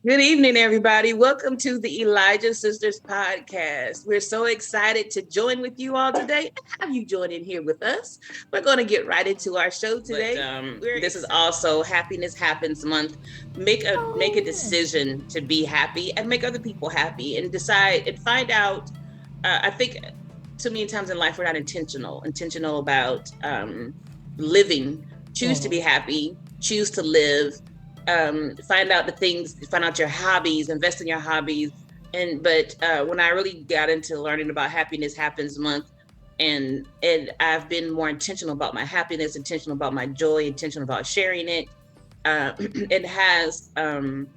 Good evening, everybody. Welcome to the Elijah Sisters podcast. We're so excited to join with you all today and have you join in here with us. We're going to get right into our show today. This is also Happiness Happens Month. Make a decision to be happy and make other people happy, and decide and find out. I think too many times in life we're not intentional about living. Choose to be happy. Choose to live. Find out your hobbies, invest in your hobbies. But when I really got into learning about Happiness Happens Month, and I've been more intentional about my happiness, intentional about my joy, intentional about sharing it. It has been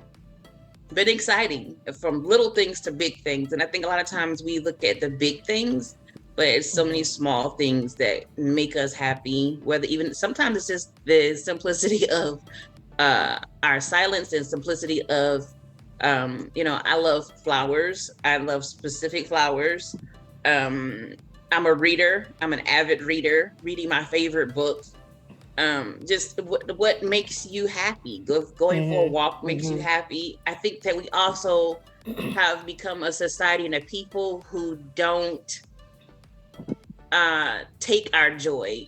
exciting, from little things to big things. And I think a lot of times we look at the big things, but it's so many small things that make us happy. Whether even sometimes it's just the simplicity of our silence and simplicity of, I love flowers. I love specific flowers. I'm a reader. I'm an avid reader, reading my favorite books. Just what makes you happy. Going for a walk makes you happy. I think that we also have become a society and a people who don't take our joy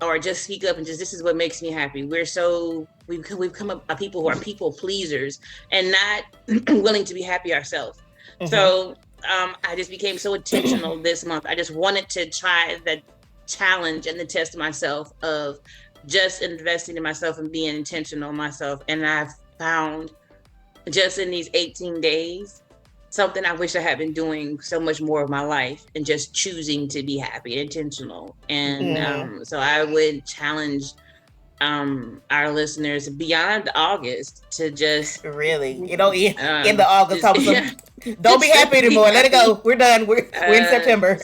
or just speak up and just, this is what makes me happy. We've become a people who are people pleasers and not willing to be happy ourselves. So I just became so intentional this month. I just wanted to try the challenge and the test of myself of just investing in myself and being intentional myself. And I've found just in these 18 days, something I wish I had been doing so much more of my life, and just choosing to be happy and intentional. And so I would challenge our listeners beyond August to just really, in the August, don't be happy anymore. Let it go. We're done. We're in September.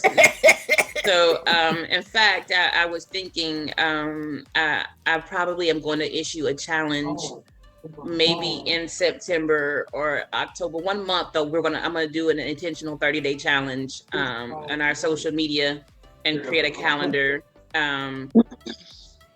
So, in fact, I was thinking, I probably am going to issue a challenge, maybe in September or October. 1 month though, I'm gonna do an intentional 30-day challenge on our social media, and create a calendar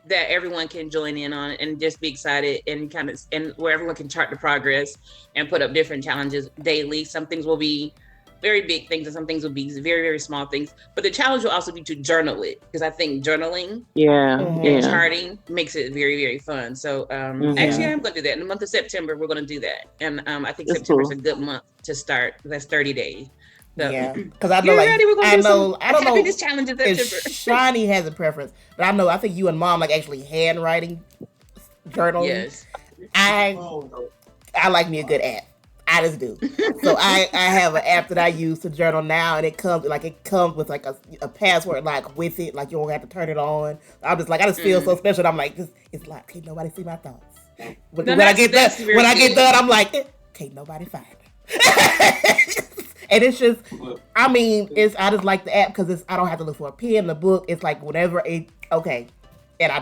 that everyone can join in on, and just be excited, and where everyone can chart the progress and put up different challenges daily. Some things will be very big things, and some things will be very, very small things. But the challenge will also be to journal it, because I think journaling and charting makes it very, very fun. So actually, I'm going to do that in the month of September. We're going to do that, and I think September is a good month to start. That's 30 days. So, because I know, I don't know. This challenge in September. Shani has a preference, but I think you and Mom like actually handwriting journaling. Yes, I like me a good app. I just do. So I have an app that I use to journal now, and it comes with like a password with it, like you don't have to turn it on. I'm just like, I just feel so special. I'm like, it's like, can't nobody see my thoughts. When I get done, I'm like, can't nobody find it. And it's just, I just like the app because I don't have to look for a pen, the book. It's like whenever and then I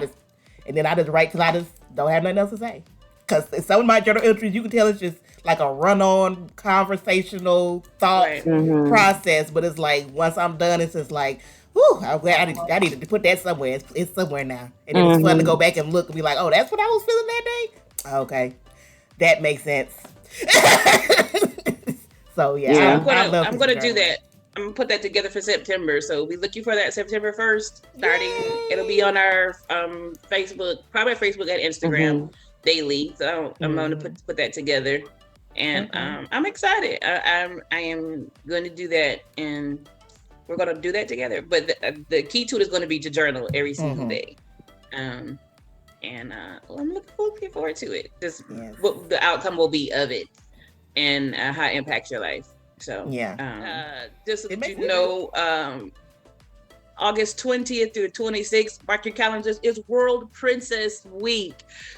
just write till I just don't have nothing else to say. Because some of my journal entries, you can tell it's just like a run-on conversational thought process. But it's like, once I'm done, it's just like, whew, I need to put that somewhere. It's somewhere now. And then it's fun to go back and look and be like, oh, that's what I was feeling that day? Okay. That makes sense. So, I'm going to do that. I'm going to put that together for September. So we looking for that September 1st starting. Yay. It'll be on our Facebook, probably Facebook and Instagram daily. So I'm going to put that together. And I'm excited. I am going to do that, and we're going to do that together. But the key to it is going to be to journal every single day. I'm looking forward to it. What the outcome will be of it, and how it impacts your life. So just so that you know, August 20th through 26th, mark your calendars, is World Princess Week.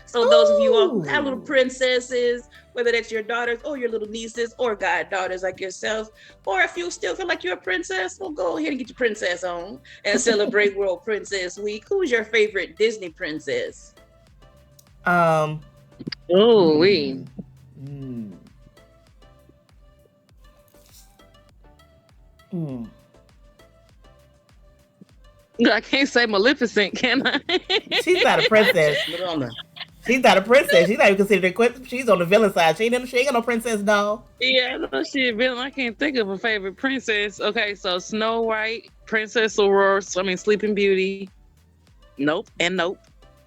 So those of you who have little princesses, whether that's your daughters or your little nieces or goddaughters like yourself, or if you still feel like you're a princess, well, go ahead and get your princess on and celebrate World Princess Week. Who's your favorite Disney princess? I can't say Maleficent, can I? She's not a princess. She's not a princess. She's not even considered a queen. She's on the villain side. She ain't got no princess doll. Yeah, no, she a villain. I can't think of a favorite princess. Okay, so Snow White, Princess Aurora. Sleeping Beauty. Nope and nope.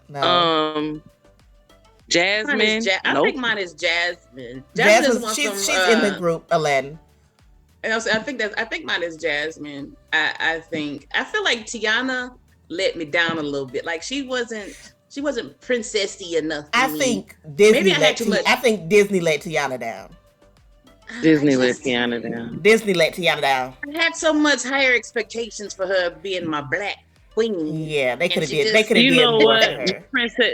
No. Jasmine. I think mine is Jasmine. She's in the group Aladdin. And I think mine is Jasmine. I feel like Tiana let me down a little bit. Like she wasn't princessy enough. I think Disney let Tiana down. Disney let Tiana down. I had so much higher expectations for her being my black queen. Yeah, they could have did. They could have did more to her.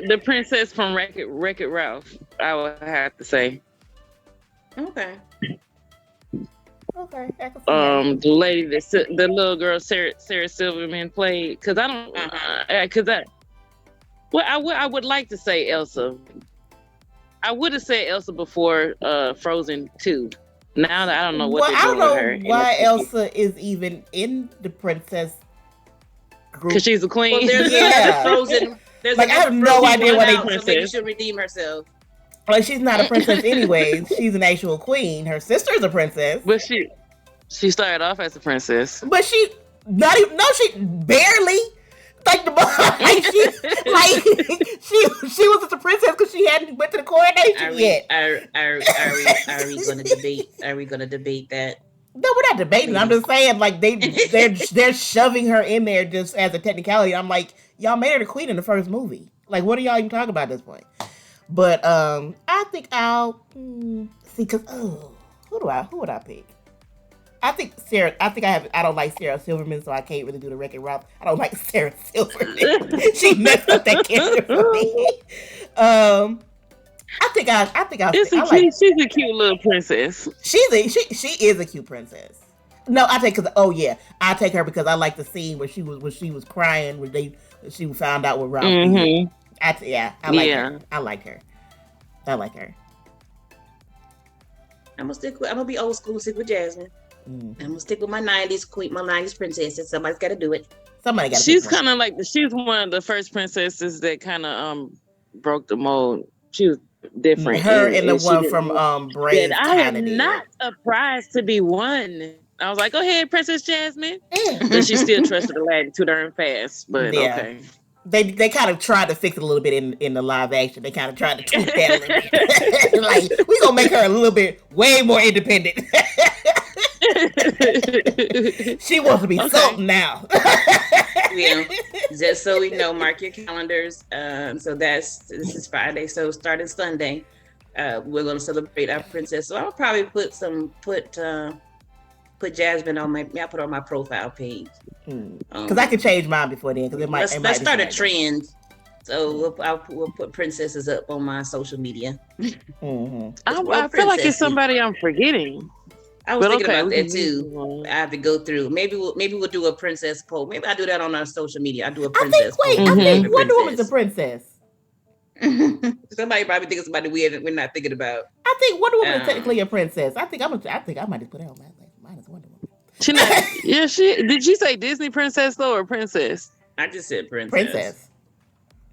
The princess from Wreck-It Ralph. I would have to say. Okay. The lady the little girl Sarah Silverman played, because I don't, I would like to say Elsa. I would have said Elsa before Frozen 2. Now that I don't know what they're doing with her. I don't know why Elsa is even in the princess group. Because she's a queen. Well, there's a Frozen. I have no idea why they princess. So maybe she'll redeem herself. Well, she's not a princess anyways. She's an actual queen. Her sister's a princess. But she started off as a princess. But she barely. Like she was a princess because she hadn't went to the coronation yet. Are we gonna debate that? No, we're not debating. Please. I'm just saying, like they're shoving her in there just as a technicality. I'm like, y'all made her the queen in the first movie. Like, what are y'all even talking about at this point? But I think I'll see, because who would I pick? I think Sarah. I don't like Sarah Silverman, so I can't really do the Wreck-It Ralph. I don't like Sarah Silverman. She messed up that character for me. I think I'll. She's a cute little princess. She is a cute princess. No, I take her because I like the scene where she was crying when she found out what Ralph did. I like her. I like her. I'm gonna be old school, stick with Jasmine. I'm gonna stick with my 90s queen, my 90s princess. Somebody's got to do it. She's kind of like she's one of the first princesses that kind of broke the mold. She was different. Her and the one from Brave. I am not surprised to be one. I was like, go ahead, Princess Jasmine. But she still trusted Aladdin too darn fast. But okay. They kind of tried to fix it a little bit in the live action. They kind of tried to tweak that a little bit. Like, we're gonna make her a little bit way more independent. She wants to be something now. Yeah. Just so we know, mark your calendars. So this is Friday. So starting Sunday, we're gonna celebrate our princess. So I'll probably put Jasmine on I'll put her on my profile page. Because I can change mine before then. Because let's start a trend. So we'll put princesses up on my social media. I feel like it's somebody I'm forgetting. I was thinking about that too. I have to go through. Maybe we'll do a princess poll. Maybe I'll do that on our social media. I'll do a princess poll. I think Wonder Woman's a princess. Somebody probably thinking somebody we're not thinking about. I think Wonder Woman is technically a princess. I think I might just put her on mine as Wonder Woman. She not, did she say Disney princess though, or princess? I just said princess. Princess.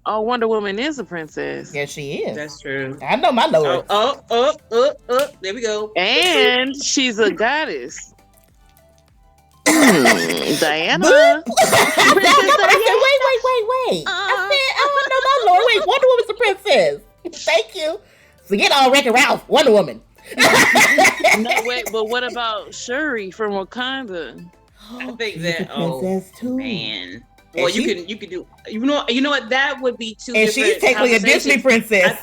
Oh, Wonder Woman is a princess. Yes, she is. That's true. I know my lord. There we go. And she's a goddess. Diana. Wait. I know my lord. Wait, Wonder Woman's a princess. Thank you. Forget all Wreck-It Ralph. Wonder Woman. No, wait, but what about Shuri from Wakanda? I think that princess too. Man. Well, you can do. You know what? That would be two. And she's technically a Disney princess. I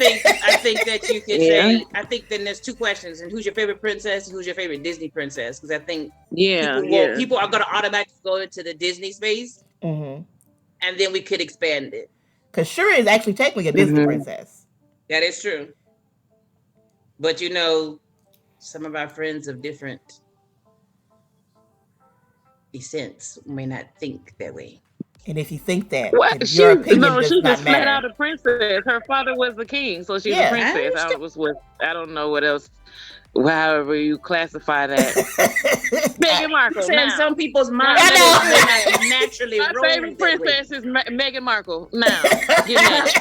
think that you could say. I think then there's two questions: and who's your favorite princess? And who's your favorite Disney princess? Because I think people are going to automatically go into the Disney space, and then we could expand it. Because Shuri is actually technically a Disney princess. That is true. But some of our friends of different descents may not think that way. And if you think that, your opinion does she not just matter. flat out a princess. Her father was the king, so she's a princess. I don't know what else. However you classify that. Meghan Markle. Some people's minds naturally. My favorite princess is Meghan Markle. Now, give me that.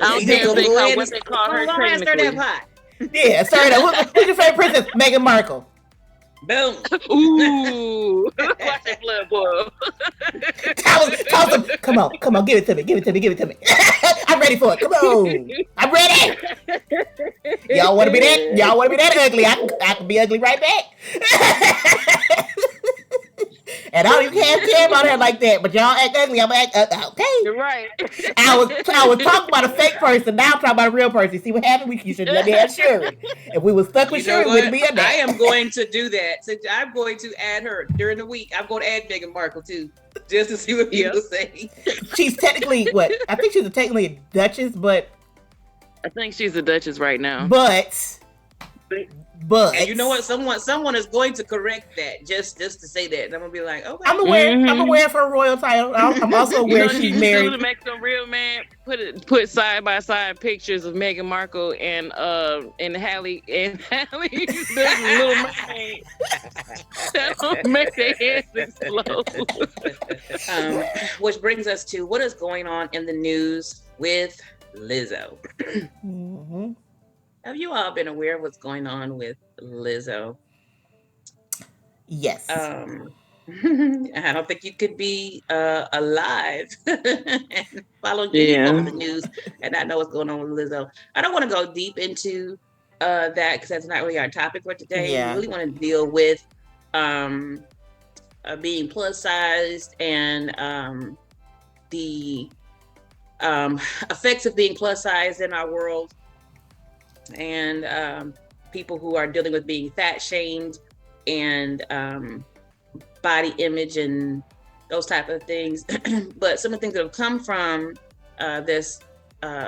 don't care what they call her technically. Yeah, sorry. Who's your favorite princess? Meghan Markle. Boom. Ooh. Watch that blood boil. Toss him. Come on. Give it to me. I'm ready for it. Come on. I'm ready. Y'all want to be that ugly? I can be ugly right back. And I don't even care about her like that. But y'all act ugly. I'm act okay. You're right. I was talking about a fake person. Now I'm talking about a real person. See what happened? You should let me have Shuri. If we were stuck with Shuri, we'd be a that. I am going to do that. So I'm going to add her during the week. I'm going to add Meghan Markle too, just to see what people say. She's technically what? I think she's technically a duchess, but I think she's a duchess right now. But and you know what? Someone is going to correct that just to say that. And I'm gonna be like, okay. I'm aware of her royal title. I'm also aware she's married. To make them real man put side by side pictures of Meghan Markle and Hallie the Little Mermaid. That'll make their heads explode. Which brings us to what is going on in the news with Lizzo. Mm-hmm. Have you all been aware of what's going on with Lizzo? Yes. I don't think you could be alive and following the news and not know what's going on with Lizzo. I don't want to go deep into that because that's not really our topic for today. Yeah. We really want to deal with being plus sized and the effects of being plus sized in our world. And people who are dealing with being fat shamed and body image and those type of things. But some of the things that have come from this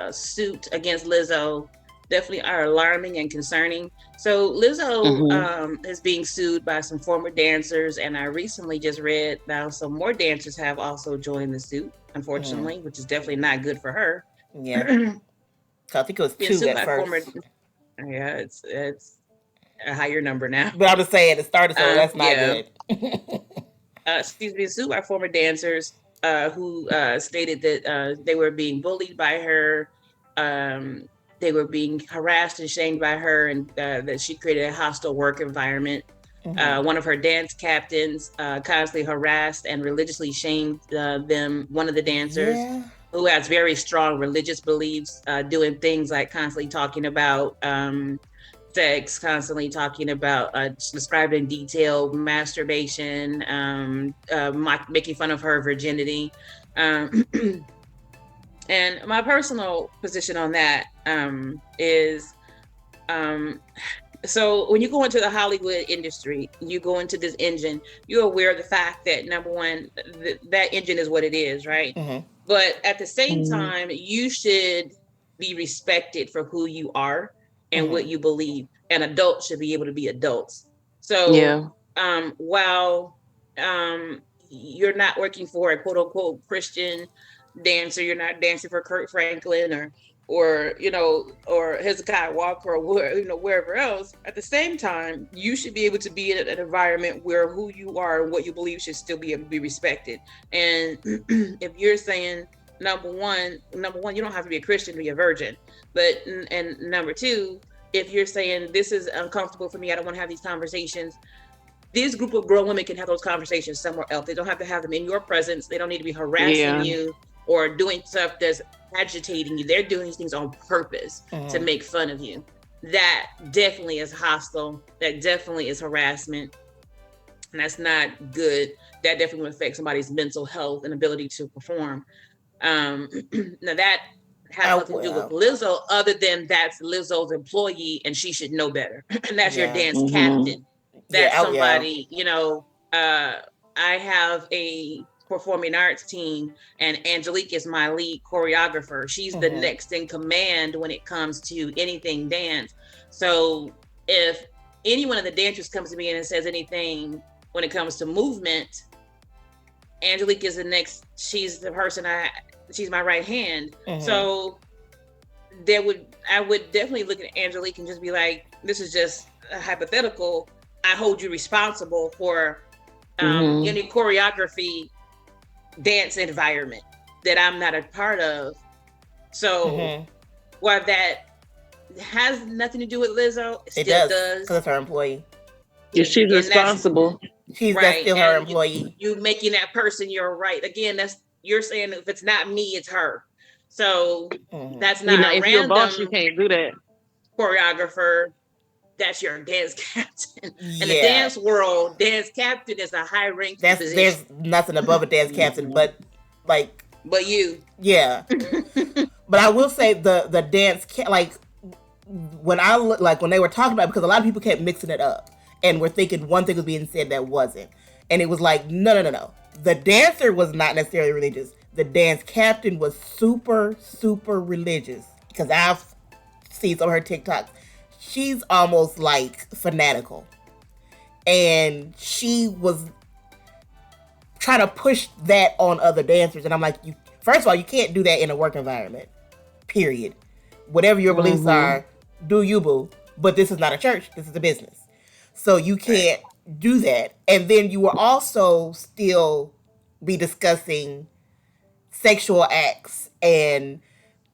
suit against Lizzo definitely are alarming and concerning. So Lizzo is being sued by some former dancers, and I recently just read now some more dancers have also joined the suit, unfortunately, which is definitely not good for her. Yeah. I think it was 2 at first. It's a higher number now. But I'm just saying it started, so that's not good. She's been sued by former dancers who stated that they were being bullied by her. They were being harassed and shamed by her, and that she created a hostile work environment. One of her dance captains constantly harassed and religiously shamed them. One of the dancers. Yeah. Who has very strong religious beliefs, doing things like constantly talking about sex, constantly talking about describing in detail masturbation, making fun of her virginity. And my personal position on that is, so when you go into the Hollywood industry, you go into this engine, you're aware of the fact that, number one, that engine is what it is, right? Mm-hmm. But at the same time, you should be respected for who you are and what you believe. And adults should be able to be adults. So while you're not working for a quote unquote Christian dancer, you're not dancing for Kurt Franklin or Hezekiah Walker or wherever else. At the same time, you should be able to be in an environment where who you are and what you believe should still be able to be respected. And if you're saying number one, you don't have to be a Christian to be a virgin. But and number two, if you're saying this is uncomfortable for me, I don't want to have these conversations. This group of grown women can have those conversations somewhere else. They don't have to have them in your presence. They don't need to be harassing you or doing stuff that's agitating you. They're doing these things on purpose to make fun of you. That definitely is hostile. That definitely is harassment. And that's not good. That definitely will affect somebody's mental health and ability to perform. Now that has nothing to do with Lizzo, other than that's Lizzo's employee and she should know better. And that's your dance captain. That's somebody, I have a performing arts team and Angelique is my lead choreographer. She's the next in command when it comes to anything dance. So if any one of the dancers comes to me and says anything when it comes to movement, Angelique is the next, she's the person she's my right hand. So I would definitely look at Angelique and just be like, this is just a hypothetical. I hold you responsible for any choreography dance environment that I'm not a part of. So while that has nothing to do with Lizzo, it still does because it's her employee. Yeah, she's responsible. That's still her employee. You making that person your right. Again, you're saying if it's not me, it's her. So that's not a if random. You're a boss, you can't do that. Choreographer. That's your dance captain. In the dance world, dance captain is a high ranked position. There's nothing above a dance captain, but you. Yeah. But I will say the dance when I look when they were talking about it, because a lot of people kept mixing it up and were thinking one thing was being said that wasn't, and it was like no. The dancer was not necessarily religious. The dance captain was super religious, because I've seen some of her TikToks. She's almost fanatical, and she was trying to push that on other dancers. And I'm like, first of all, you can't do that in a work environment, period. Whatever your beliefs are, do you, boo. But this is not a church. This is a business. So you can't do that. And then you will also still be discussing sexual acts. And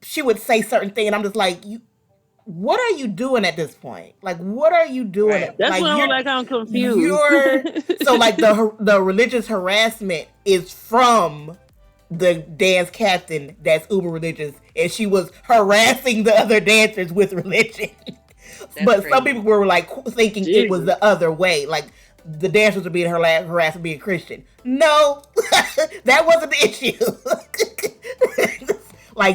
she would say certain things, and I'm just like, what are you doing at this point? What are you doing? Right. That's why I'm confused. So the religious harassment is from the dance captain that's uber religious, and she was harassing the other dancers with religion. But crazy. Some people were thinking it was the other way. The dancers were being harassed for being Christian. No, that wasn't the issue.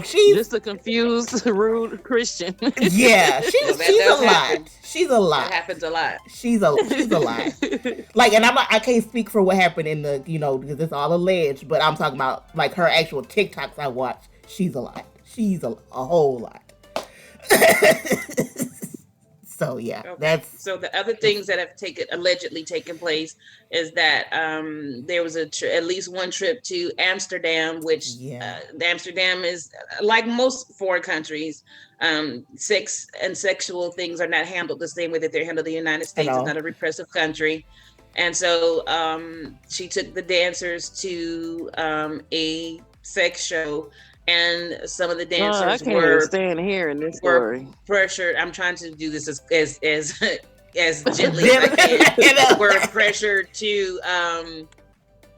She's just a confused, rude Christian. Yeah, she's a lot. She's a lot. That happens a lot. She's a lot. And I can't speak for what happened in the, because it's all alleged, but I'm talking about her actual TikToks I watch. She's a lot. She's a whole lot. So yeah, that's. So the other things that have allegedly taken place is that there was at least one trip to Amsterdam, which Amsterdam is like most foreign countries. Sex and sexual things are not handled the same way that they're handled in the United States. It's not a repressive country. And so she took the dancers to a sex show. And some of the dancers were stand here in this story. Pressured. I'm trying to do this as gently as I can. Were pressured to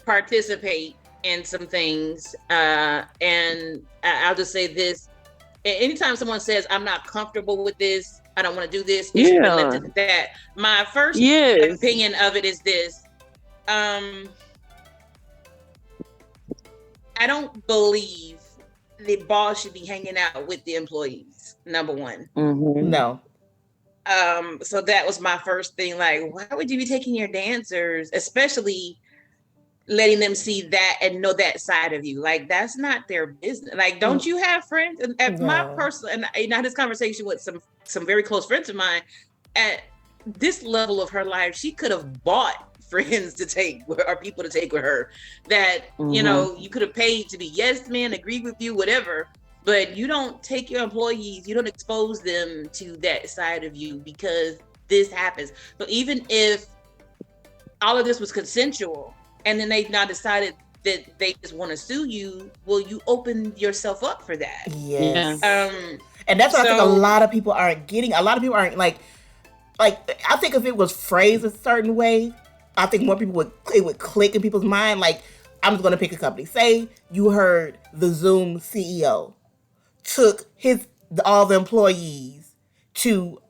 participate in some things. And I'll just say this: anytime someone says, "I'm not comfortable with this, I don't want to do this," it should be left at that. My first opinion of it is this: I don't believe the boss should be hanging out with the employees. Number one. No. So that was my first thing. Why would you be taking your dancers, especially letting them see that and know that side of you? That's not their business. Don't you have friends? And at my personal, and I had this conversation with some very close friends of mine. At this level of her life, she could have bought friends to take or people to take with her that you could have paid to be yes men, agree with you, whatever, but you don't take your employees, you don't expose them to that side of you, because this happens. So even if all of this was consensual and then they've now decided that they just want to sue you, well, you open yourself up for that. Yes. And that's what I think a lot of people aren't getting. A lot of people aren't I think if it was phrased a certain way, I think more people would click in people's mind. I'm just going to pick a company. Say you heard the Zoom CEO took all the employees to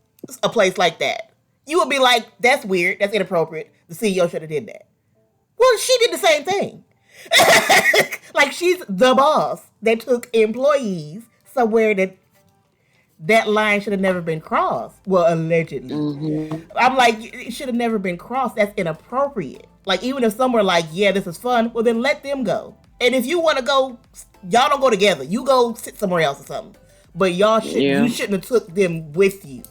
a place like that. You would be like, that's weird. That's inappropriate. The CEO should have did that. Well, she did the same thing. She's the boss that took employees somewhere that line should have never been crossed. Well, allegedly. I'm like, it should have never been crossed. That's inappropriate. Even if somewhere this is fun, well, then let them go. And if you want to go, y'all don't go together. You go sit somewhere else or something. But you shouldn't have took them with you.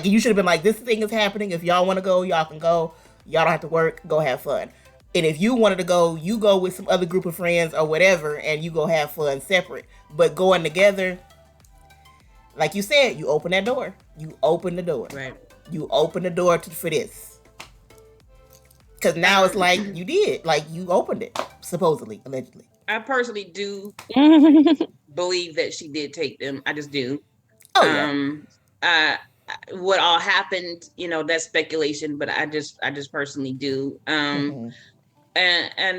You should have been like, this thing is happening. If y'all want to go, y'all can go. Y'all don't have to work. Go have fun. And if you wanted to go, you go with some other group of friends or whatever, and you go have fun separate. But going together, like you said, you open that door. You open the door. Right. You open the door for this. Because now it's you did. You opened it, supposedly, allegedly. I personally do believe that she did take them. I just do. Oh, yeah. What all happened, that's speculation, but I just personally do. And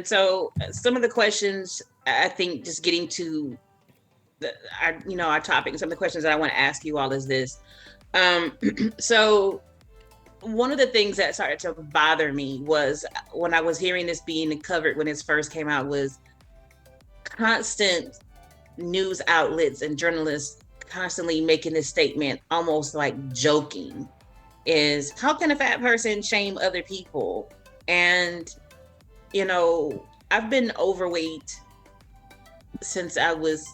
so some of the questions, I think, just getting to our topic, and some of the questions that I want to ask you all is this. So one of the things that started to bother me was when I was hearing this being covered when it first came out, was constant news outlets and journalists constantly making this statement, almost like joking, is how can a fat person shame other people? And I've been overweight since I was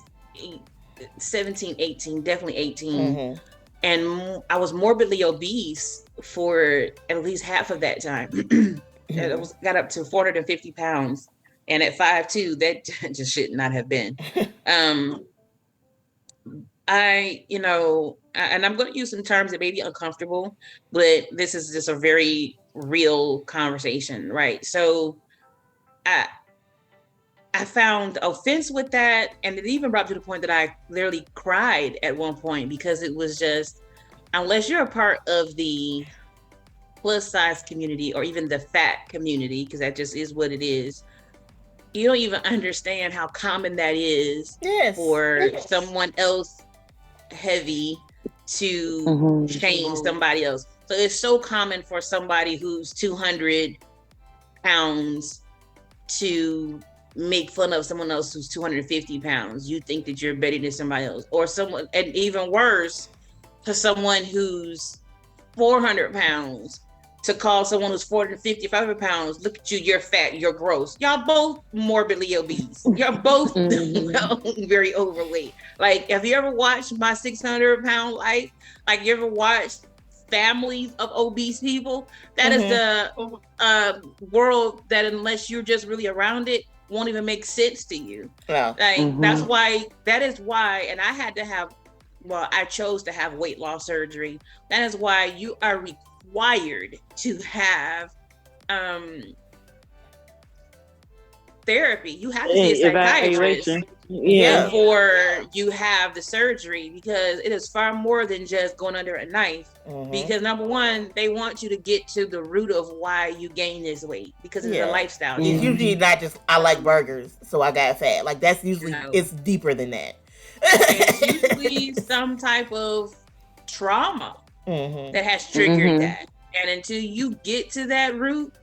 17, 18, definitely 18. And I was morbidly obese for at least half of that time. I got up to 450 pounds. And at 5'2", that just should not have been. And I'm going to use some terms that may be uncomfortable, but this is just a very real conversation, right? So I found offense with that, and it even brought to the point that I literally cried at one point, because it was just, unless you're a part of the plus size community or even the fat community, because that just is what it is, you don't even understand how common that is for someone else heavy to shame somebody else. So it's so common for somebody who's 200 pounds to make fun of someone else who's 250 pounds. You think that you're better than somebody else, or someone, and even worse, to someone who's 400 pounds to call someone who's 450, 500 pounds, look at you, you're fat, you're gross. Y'all both morbidly obese. You're both very overweight. Like, have you ever watched My 600 Pound Life? Like, you ever watched families of obese people? That is the world that, unless you're just really around it, won't even make sense to you. Yeah. Like, that is why, and I chose to have weight loss surgery. That is why you are required to have therapy. You have to see a psychiatrist before you have the surgery, because it is far more than just going under a knife. Because number one, they want you to get to the root of why you gain this weight, because it's a lifestyle. It's usually not just, I like burgers, so I got fat. Like, that's usually, it's deeper than that. It's usually some type of trauma that has triggered that. And until you get to that root,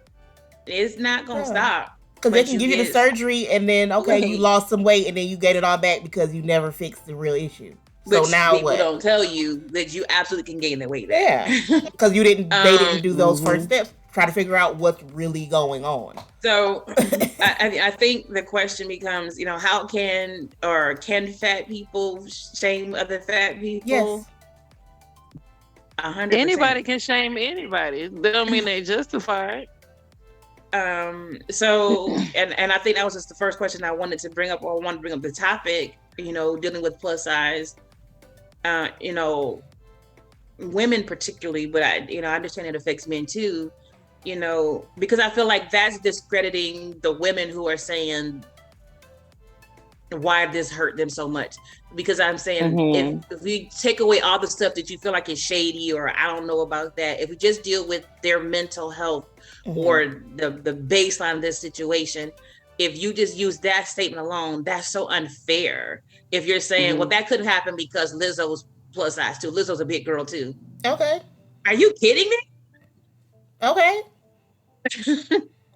it's not going to stop. Because they can give you the surgery, and then, you lost some weight, and then you get it all back because you never fixed the real issue. So but now people what? Don't tell you that you absolutely can gain the weight back. Yeah, because they didn't do those first steps. Try to figure out what's really going on. So I think the question becomes, how can fat people shame other fat people? Yes. 100%. Anybody can shame anybody. That don't mean they justify it. So, and I think that was just the first question I wanted to bring up, or I wanted to bring up the topic, dealing with plus size, women particularly, but I understand it affects men too, because I feel like that's discrediting the women who are saying why this hurt them so much. Because I'm saying, if we take away all the stuff that you feel like is shady, or I don't know about that, if we just deal with their mental health or the baseline of this situation, if you just use that statement alone, that's so unfair. If you're saying, well, that couldn't happen because Lizzo's plus size too. Lizzo's a big girl too. Okay. Are you kidding me? Okay.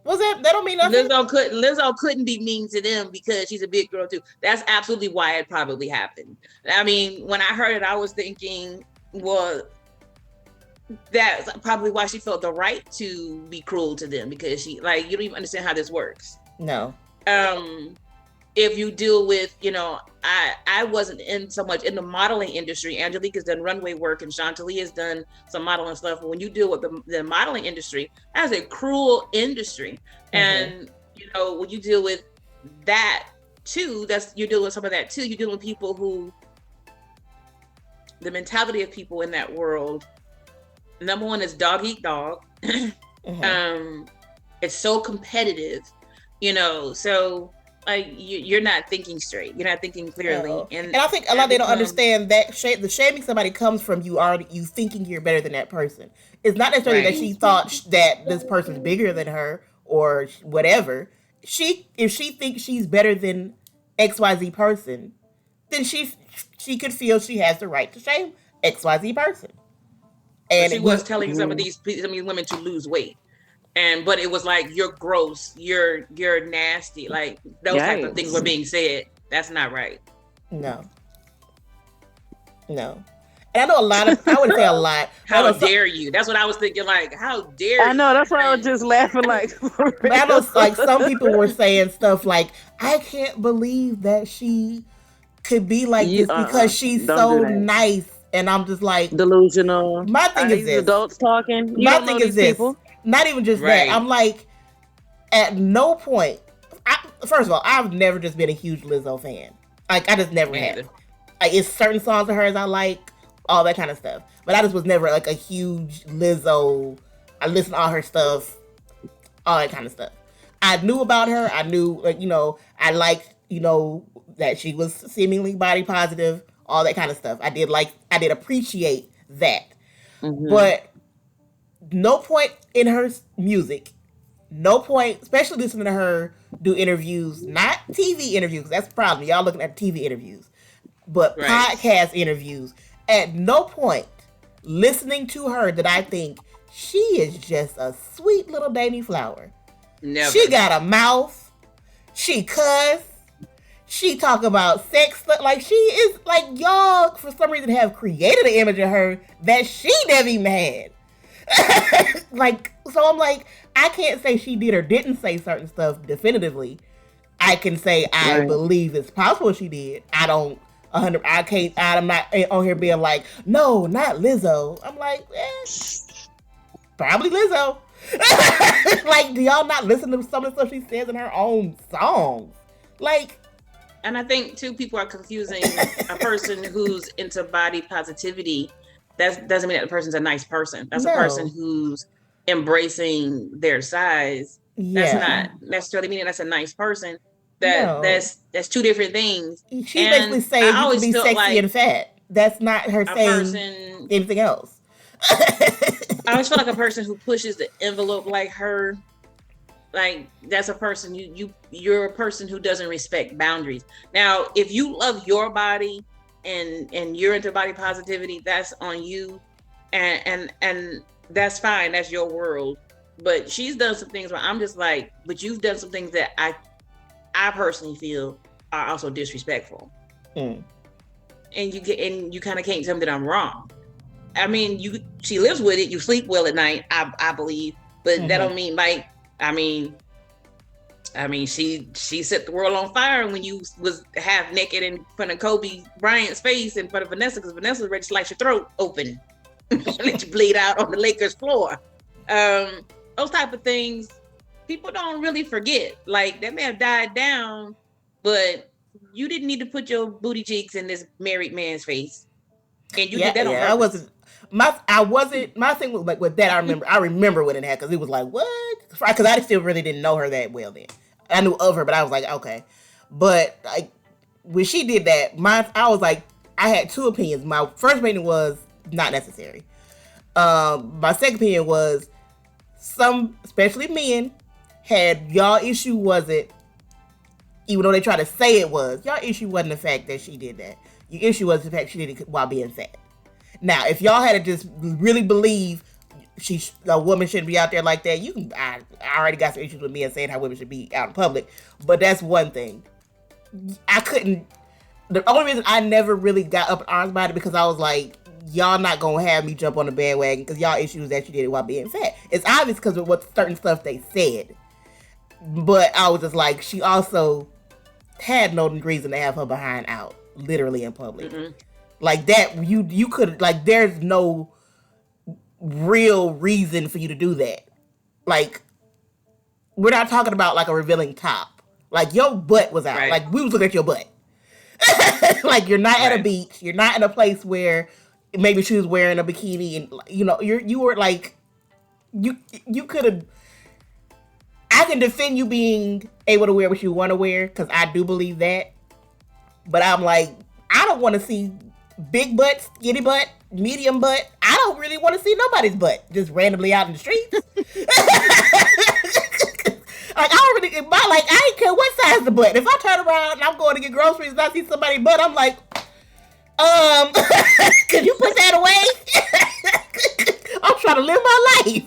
Well, that don't mean nothing. Lizzo couldn't be mean to them because she's a big girl too. That's absolutely why it probably happened. I mean, when I heard it, I was thinking, well, that's probably why she felt the right to be cruel to them, because you don't even understand how this works. No. If you deal with, I wasn't in so much in the modeling industry. Angelique's done runway work and Chantilly has done some modeling stuff. But when you deal with the modeling industry, that's a cruel industry. And, when you deal with that too, you're dealing with some of that too. You're dealing with people who, the mentality of people in that world, number one is dog eat dog. It's so competitive, so like you're not thinking straight. You're not thinking clearly. No. And I think a lot of they don't understand that the shaming somebody comes from you thinking you're better than that person. It's not necessarily that she thought that this person's bigger than her or whatever. If she thinks she's better than XYZ person, then she could feel she has the right to shame XYZ person. And she was telling some of these women to lose weight. But it was like, you're gross, you're nasty, like those type of things were being said. That's not right. No. And I know I would say a lot. How dare you? That's what I was thinking, like, how dare you? I know, that's why I was just laughing like. But I know, like, some people were saying stuff like, I can't believe that she could be like this because she's so nice. And I'm just like, delusional. My thing is this. Adults talking. My thing is this. People? Not even just that. I'm like, at no point. First of all, I've never just been a huge Lizzo fan. Like, I just never have. Like, it's certain songs of hers I like, all that kind of stuff. But I just was never like a huge Lizzo. I listened to all her stuff, all that kind of stuff. I knew about her. I knew, like, I liked, that she was seemingly body positive, all that kind of stuff. I did appreciate that. Mm-hmm. But no point in her music, no point, especially listening to her do interviews, not TV interviews, that's the problem. Y'all looking at TV interviews, but podcast interviews. At no point listening to her did I think she is just a sweet little dainty flower. Never. She got a mouth. She cuss. She talk about sex. Like, she is, like, y'all for some reason have created an image of her that she never even had. Like, so I'm like, I can't say she did or didn't say certain stuff definitively. I can say I believe it's possible she did. I'm not on here being like, no, not Lizzo. I'm like, probably Lizzo. Like, do y'all not listen to some of the stuff she says in her own songs? Like, and I think too, people are confusing a person who's into body positivity. That doesn't mean that the person's a nice person. That's a person who's embracing their size. That's not necessarily meaning that's a nice person. That's two different things. She basically saying you can be sexy like and fat. That's not her saying anything else. I always feel like a person who pushes the envelope like her, like, that's a person you're a person who doesn't respect boundaries. Now, if you love your body and you're into body positivity, that's on you, and that's fine. That's your world. But she's done some things where I'm just like, but you've done some things that I personally feel are also disrespectful. And you kind of can't tell me that I'm wrong. I mean, she lives with it. You sleep well at night, I believe, but that don't mean like, I mean, she set the world on fire when you was half naked in front of Kobe Bryant's face in front of Vanessa, because Vanessa was ready to slice your throat open and let you bleed out on the Lakers floor. Those type of things, people don't really forget. Like, that may have died down, but you didn't need to put your booty cheeks in this married man's face. And you did that on purpose. My thing was like with that. I remember when it happened, because it was like, what? Because I still really didn't know her that well then. I knew of her, but I was like, okay. But like when she did that, I was like, I had two opinions. My first opinion was not necessary. My second opinion was some, especially men, had y'all issue wasn't, even though they try to say it was, y'all issue wasn't the fact that she did that. Your issue was the fact she did it while being fat. Now, if y'all had to just really believe a woman shouldn't be out there like that, I already got some issues with men saying how women should be out in public, but that's one thing. The only reason I never really got up in arms about it, because I was like, y'all not gonna have me jump on the bandwagon because y'all issues that she did it while being fat. It's obvious because of what certain stuff they said, but I was just like, she also had no reason to have her behind out, literally in public. Mm-hmm. Like that, you could, like, there's no real reason for you to do that. Like, we're not talking about like a revealing top. Like, your butt was out. Right. Like, we was looking at your butt. Like, you're not at a beach. You're not in a place where maybe she was wearing a bikini, and you were like, you could have. I can defend you being able to wear what you want to wear, because I do believe that. But I'm like, I don't want to see big butt, skinny butt, medium butt. I don't really want to see nobody's butt just randomly out in the streets. Like, I don't really, I ain't care what size the butt. If I turn around and I'm going to get groceries and I see somebody's butt, I'm like, could you put that away? I'm trying to live my life.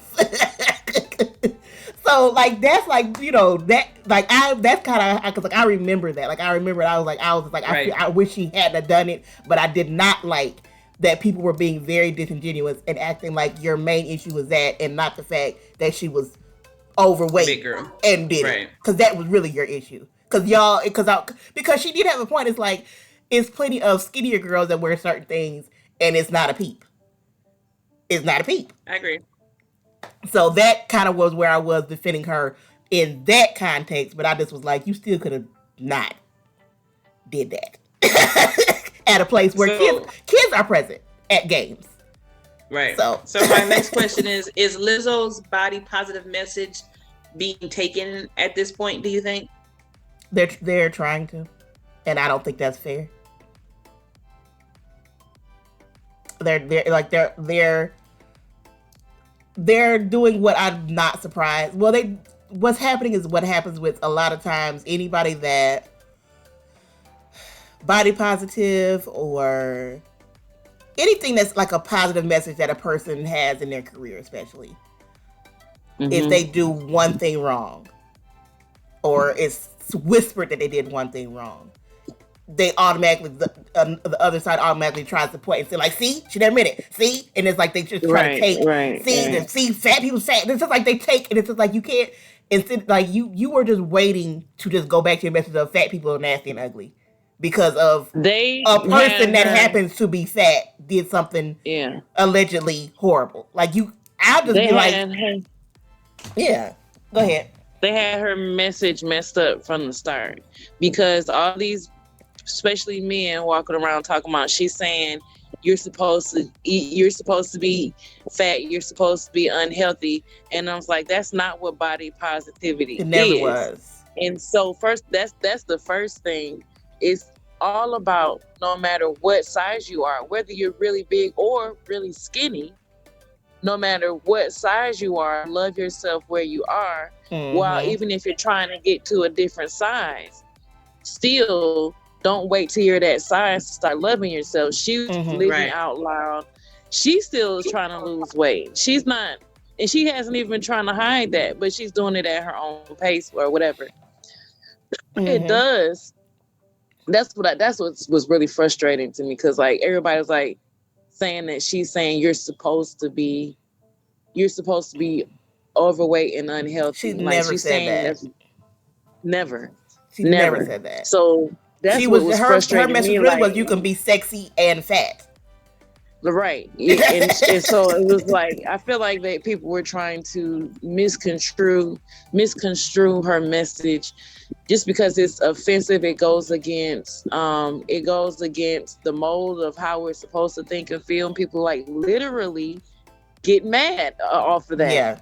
So, like, that's like, you know, that, like, that's kind of, because, like, I remember that. Like, I remember I was like, right. I wish she hadn't done it, but I did not like that people were being very disingenuous and acting like your main issue was that and not the fact that she was overweight and did it. Because that was really your issue. Because she did have a point. It's like, it's plenty of skinnier girls that wear certain things and it's not a peep. It's not a peep. I agree. So that kind of was where I was defending her in that context, but I just was like, you still could have not did that at a place where kids are present at games. Right. So my next question is Lizzo's body positive message being taken at this point, do you think? They're trying to, and I don't think that's fair. They're doing what I'm not surprised. Well, what's happening is what happens with a lot of times anybody that body positive or anything that's like a positive message that a person has in their career, especially if they do one thing wrong or it's whispered that they did one thing wrong, they automatically, the other side automatically tries to point and say, like, see, she never admitted it. See? And it's like they just try to take, see, fat people fat. It's just like they take, and it's just like you can't, instead, like you were just waiting to just go back to your message of fat people are nasty and ugly because of a person that happens to be fat did something allegedly horrible. Like I'll just be like, yeah, go ahead. They had her message messed up from the start because all these, especially men walking around talking about, she's saying you're supposed to eat, you're supposed to be fat, you're supposed to be unhealthy, and I was like, that's not what body positivity it never was. And so first, that's the first thing. It's all about, no matter what size you are, whether you're really big or really skinny, no matter what size you are, love yourself where you are. While even if you're trying to get to a different size, still don't wait till you're that size to start loving yourself. She's living out loud. She still is trying to lose weight. She's not, and she hasn't even been trying to hide that, but she's doing it at her own pace or whatever. It does. That's what was really frustrating to me, because like everybody's like saying that she's saying you're supposed to be overweight and unhealthy. She's said that. Never. She never said that. So that's what was frustrating. Her message really was you can be sexy and fat. Right. And so it was like, I feel like that people were trying to misconstrue her message just because it's offensive. It goes against the mold of how we're supposed to think and feel. And people like literally get mad off of that. Yeah.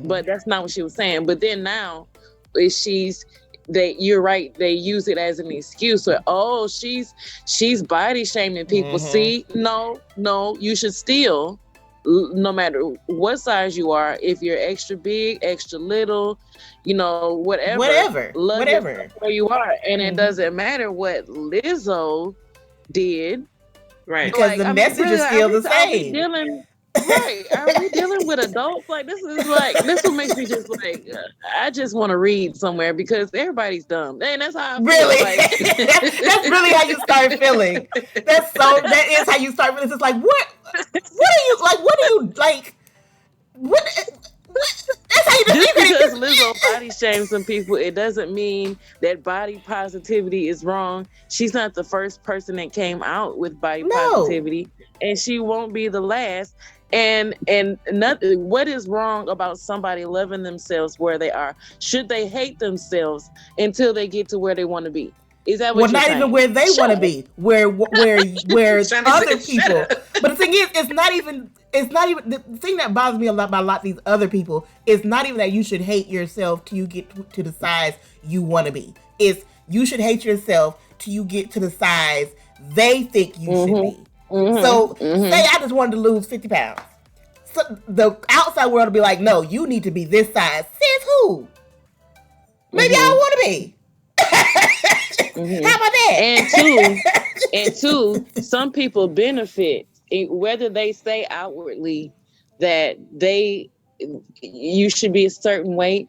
But that's not what she was saying. But then now you're right, they use it as an excuse. So, she's body shaming people. See, no, you should still, no matter what size you are, if you're extra big, extra little, whatever, where you are. And it doesn't matter what Lizzo did. Right. Because the message is still the same. Right. Are we dealing with adults? Like, this what makes me just like, I just want to read somewhere because everybody's dumb. And that's how I feel. Really? Like. That's really how you start feeling. That is how you start feeling. It's just like, what that's how you do. Just because Lizzo body shames some people, it doesn't mean that body positivity is wrong. She's not the first person that came out with body positivity, and she won't be the last. And nothing. What is wrong about somebody loving themselves where they are? Should they hate themselves until they get to where they want to be? Is that what not saying? Even where they want to be, where other people. But the thing is, it's not even the thing that bothers me a lot about a lot of these other people is not even that you should hate yourself till you get to the size you want to be. It's you should hate yourself till you get to the size they think you should be. So say I just wanted to lose 50 pounds. So the outside world will be like, no, you need to be this size. Says who? Maybe I don't want to be. How about that? And two, some people benefit, whether they say outwardly that you should be a certain weight,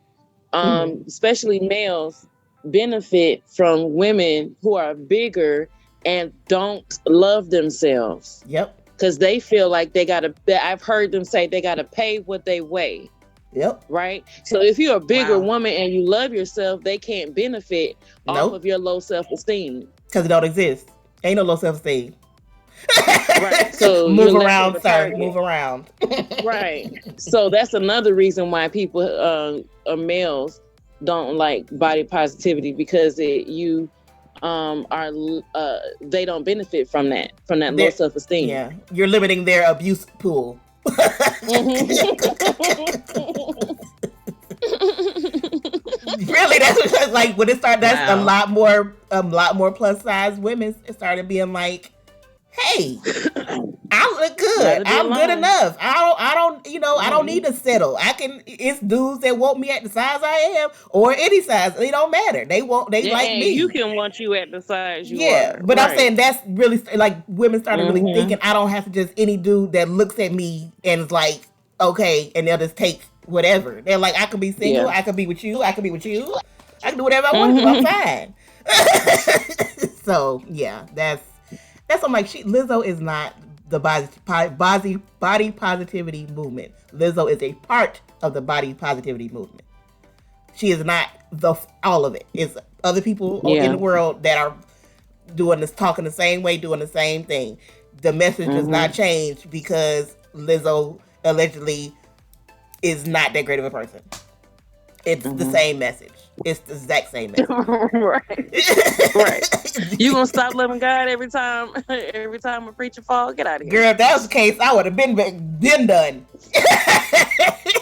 especially males benefit from women who are bigger and don't love themselves. Yep. Because they feel like I've heard them say they gotta pay what they weigh. Yep. Right. So if you're a bigger woman and you love yourself, they can't benefit off of your low self-esteem. Because it don't exist. Ain't no low self-esteem. Right. So move around, sir. Move around. Right. So that's another reason why people, males, don't like body positivity, because they don't benefit from that low self-esteem. Yeah, you're limiting their abuse pool. Really, that's like when it started. That's a lot more plus size women started being like, "Hey, I look good. I'm good enough. I don't need to settle. It's dudes that want me at the size I am or any size. It don't matter. They like me. You can want you at the size you are. Yeah, but I'm saying that's really like women started really thinking I don't have to just any dude that looks at me and is like, okay, and they'll just take whatever. They're like, I could be single. I could be with you. I could be with you. I can do whatever I want to do. I'm fine. So yeah, that's I'm like, Lizzo is not the body positivity movement. Lizzo is a part of the body positivity movement. She is not all of it. It's other people in the world that are doing this, talking the same way, doing the same thing. The message does not change because Lizzo allegedly is not that great of a person. It's the same message. It's the exact same message. Right. You gonna stop loving God every time a preacher fall? Get out of here. Girl, if that was the case, I would have been done.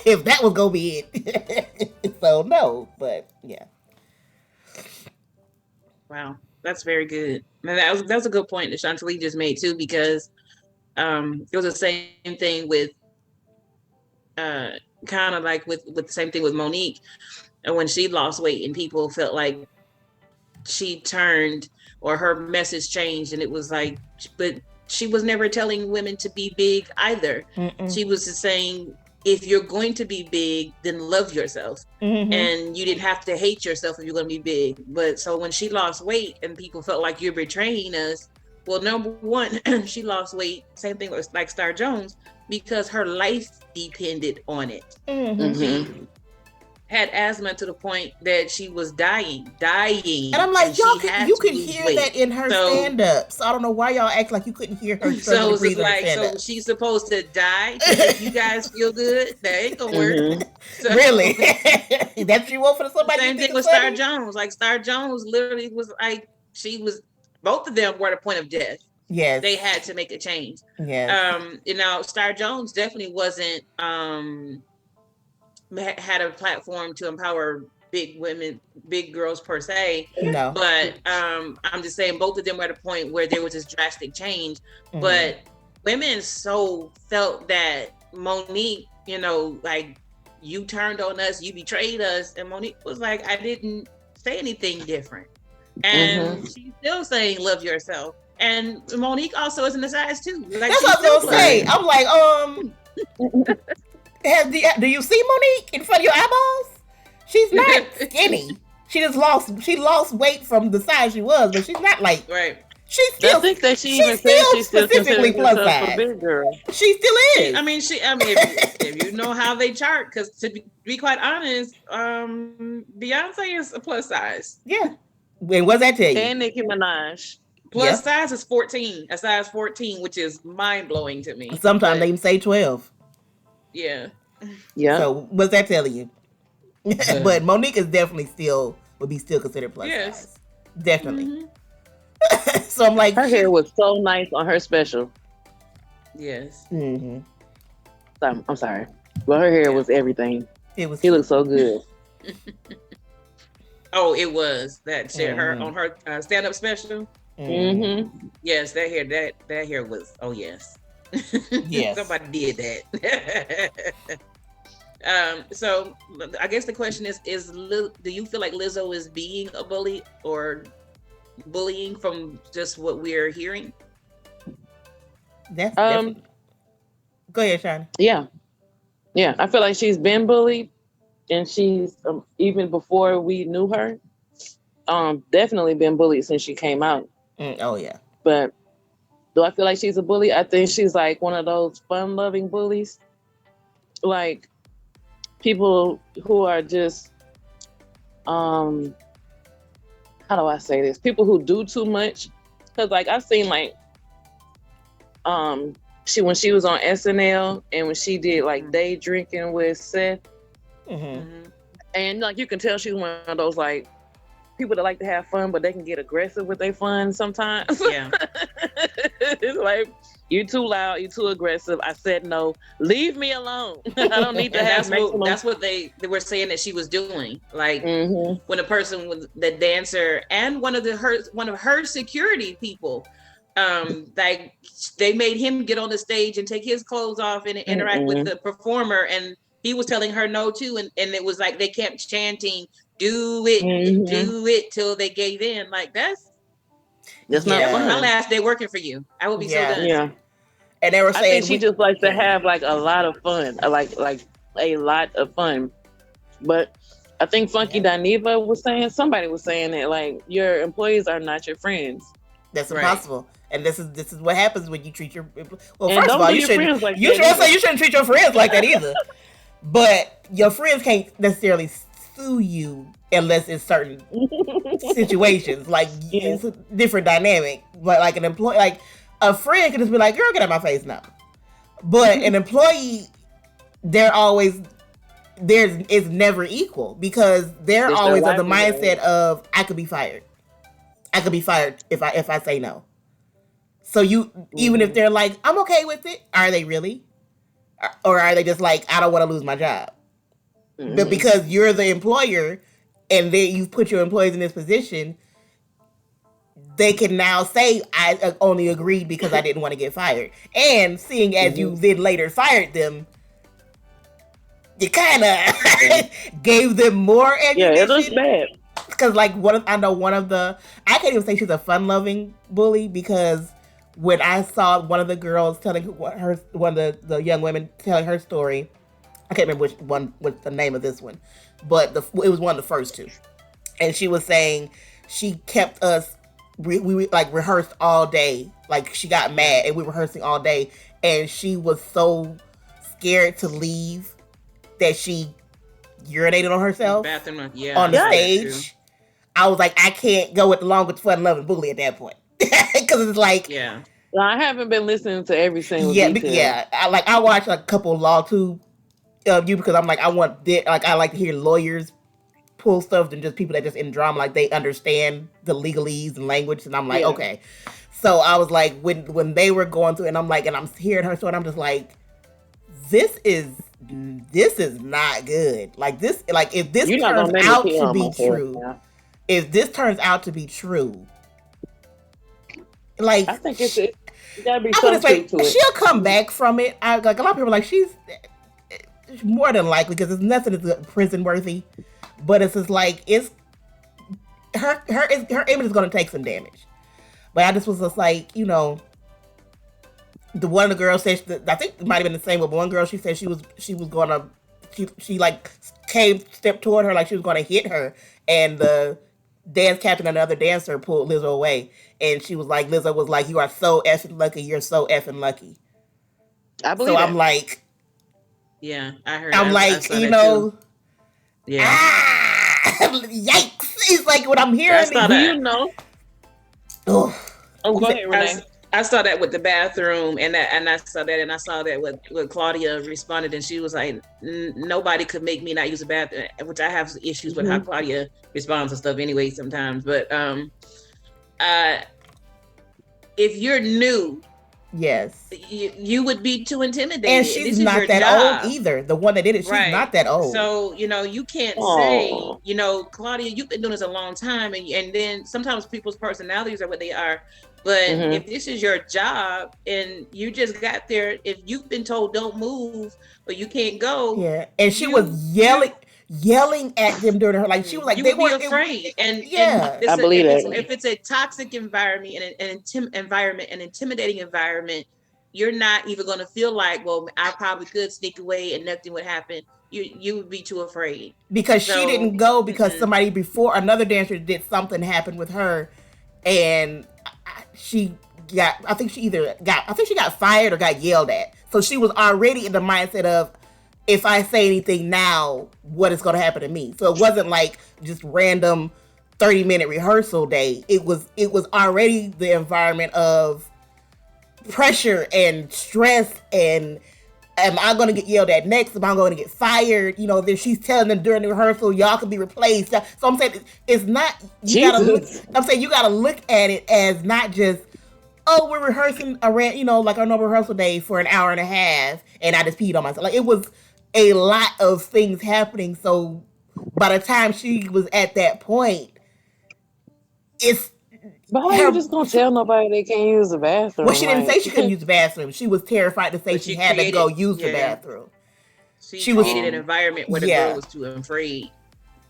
If that was gonna be it. So no, but yeah. Wow, that's very good. And that was a good point that Chantilly just made too, because it was the same thing with kind of like with the same thing with Monique, and when she lost weight and people felt like she turned or her message changed, and it was like, but she was never telling women to be big either. She was just saying, if you're going to be big, then love yourself. And you didn't have to hate yourself if you're going to be big. But so when she lost weight and people felt like you're betraying us, well, number one, she lost weight, same thing with like Star Jones, because her life depended on it. She had asthma to the point that she was dying. And I'm like, you could hear weight. That in her stand-up. So I don't know why y'all act like you couldn't hear her. So it's like, so she's supposed to die if you guys feel good. That ain't gonna work. So, really? That's you want for somebody? Same thing with Star Jones. Like Star Jones literally was like, both of them were at a point of death. Yes. They had to make a change. Yes. Star Jones definitely wasn't had a platform to empower big women, big girls per se. No. But I'm just saying both of them were at a point where there was this drastic change. But women so felt that Monique, like, you turned on us, you betrayed us. And Monique was like, I didn't say anything different. And she's still saying love yourself. And Monique also is in the size too. Like, that's what I was gonna say. I'm like, do you see Monique in front of your eyeballs? She's not skinny. She lost weight from the size she was, but she's not like She's still. I think that she even said she's still specifically plus size. A big girl. She still is. If you know how they chart, because to be quite honest, Beyonce is a plus size. Yeah. And what's that tell you? And Nicki Minaj. Plus size is 14, a size 14, which is mind blowing to me. Sometimes they even say 12. Yeah. So what's that telling you? But Monique is definitely would be still considered plus size. Definitely. Mm-hmm. So I'm like, her hair was so nice on her special. Yes. Mm-hmm. I'm sorry. Well, her hair was everything. It was. He looked so good. Oh, it was that shit. Her on her stand-up special. Mm-hmm. Yes, that hair was. Oh yes. Yes. Somebody did that. So I guess the question is do you feel like Lizzo is being a bully or bullying from just what we're hearing? That's definitely. Go ahead, Shani. Yeah. I feel like she's been bullied, and she's even before we knew her, definitely been bullied since she came out. Oh yeah. But do I feel like she's a bully? I think she's like one of those fun-loving bullies, like people who are just how do I say this? People who do too much. Because like I've seen like when she was on SNL and when she did like day drinking with Seth, and like you can tell she's one of those like people that like to have fun, but they can get aggressive with their fun sometimes. Yeah. It's like, you too loud, you too aggressive. I said no. Leave me alone. I don't need to have that's what they were saying that she was doing. Like when a person was the dancer and one of her security people, like they made him get on the stage and take his clothes off and interact with the performer, and he was telling her no too, and it was like they kept chanting, do it till they gave in. Like that's not fun. My last day working for you. I will be so done. Yeah. And they were saying I think she just likes to have like a lot of fun, like a lot of fun. But I think Funky Dineva was saying, somebody was saying that like your employees are not your friends. That's impossible. And this is what happens when you treat your first of all, you shouldn't treat your friends like that either. But your friends can't necessarily sue you unless it's certain situations. Like it's a different dynamic. But like an employee, like a friend can just be like, "Girl, get out of my face now." But an employee, it's never equal because they're always of the mindset of I could be fired. I could be fired if I say no. So even if they're like, I'm okay with it, are they really? Or are they just like, I don't want to lose my job? But because you're the employer and you've put your employees in this position, they can now say, I only agreed because I didn't want to get fired. And seeing as you then later fired them, you kind of gave them more ammunition. Yeah, it looks bad. Because like I can't even say she's a fun-loving bully because when I saw one of the girls telling one of the young women telling her story, I can't remember what's the name of this one, but it was one of the first two, and she was saying she kept us. We like rehearsed all day. Like she got mad and we were rehearsing all day, and she was so scared to leave that she urinated on herself on the stage. I was like, I can't go along with the fun-loving bully at that point because it's like, well, I haven't been listening to every single detail. Yeah. I watched like a couple of Law 2 you because I'm like I like to hear lawyers pull stuff than just people that just in drama, like they understand the legalese and language, and I'm like okay. So I was like when they were going through, and I'm like, and I'm hearing her story, and I'm just like, this is not good. Like this, like if this turns out to be true. Yeah. If this turns out to be true, like I think it gotta be something to it. She'll come back from it. Like a lot of people are like she's more than likely because it's nothing that's prison worthy, but it's just like it's her image is going to take some damage. But I just was just like, you know, one of the girls said I think it might have been the same with one girl. She said she was gonna she like stepped toward her like she was gonna hit her, and the dance captain and another dancer pulled Lizzo away, and Lizzo was like, you are so effing lucky, you're so effing lucky. I believe so I'm like, I heard I'm like, you know, yikes. It's like what I'm hearing. Do you know? Oh, go ahead, Renee. I saw that with the bathroom, and I saw that with Claudia responded, and she was like, "Nobody could make me not use a bathroom," which I have issues with how Claudia responds to stuff anyway sometimes. But if you're new, yes, you would be too intimidated. And she's not that old either. The one that did it, she's not that old. So, you can't say, Claudia, you've been doing this a long time. And then sometimes people's personalities are what they are. But if this is your job and you just got there, if you've been told don't move or you can't go. Yeah. And she was yelling at them during her, like she was like, they were afraid. And I believe that. If it's a toxic environment and an intimidating environment, you're not even going to feel like, well, I probably could sneak away and nothing would happen. You would be too afraid. Because she didn't go because somebody before, another dancer did something happen with her, and she got fired or got yelled at. So she was already in the mindset of, if I say anything now, what is going to happen to me? So it wasn't like just random 30-minute rehearsal day. It was already the environment of pressure and stress, and am I going to get yelled at next? Am I going to get fired? Then she's telling them during the rehearsal, y'all can be replaced. So I'm saying it's not. You gotta look at it as not just, oh, we're rehearsing like our normal rehearsal day for an hour and a half, and I just peed on myself. Like, it was a lot of things happening. So by the time she was at that point, but how are you just gonna tell nobody they can't use the bathroom? Well, she didn't say she couldn't use the bathroom. She was terrified to say she had to go use the bathroom. She created an environment where the girl was too afraid.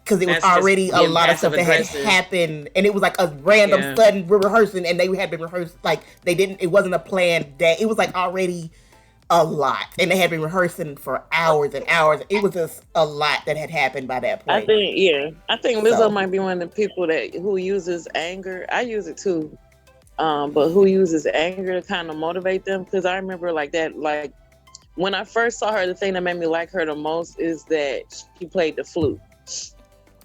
Because it was already a lot of stuff that had happened, and it was like a random sudden, we're rehearsing, and they had been rehearsed, like it wasn't a planned day. It was like already a lot, and they had been rehearsing for hours and hours. It was just a lot that had happened by that point. I think Lizzo might be one of the people who uses anger. I use it too, but who uses anger to kind of motivate them. Because I remember like when I first saw her, the thing that made me like her the most is that she played the flute,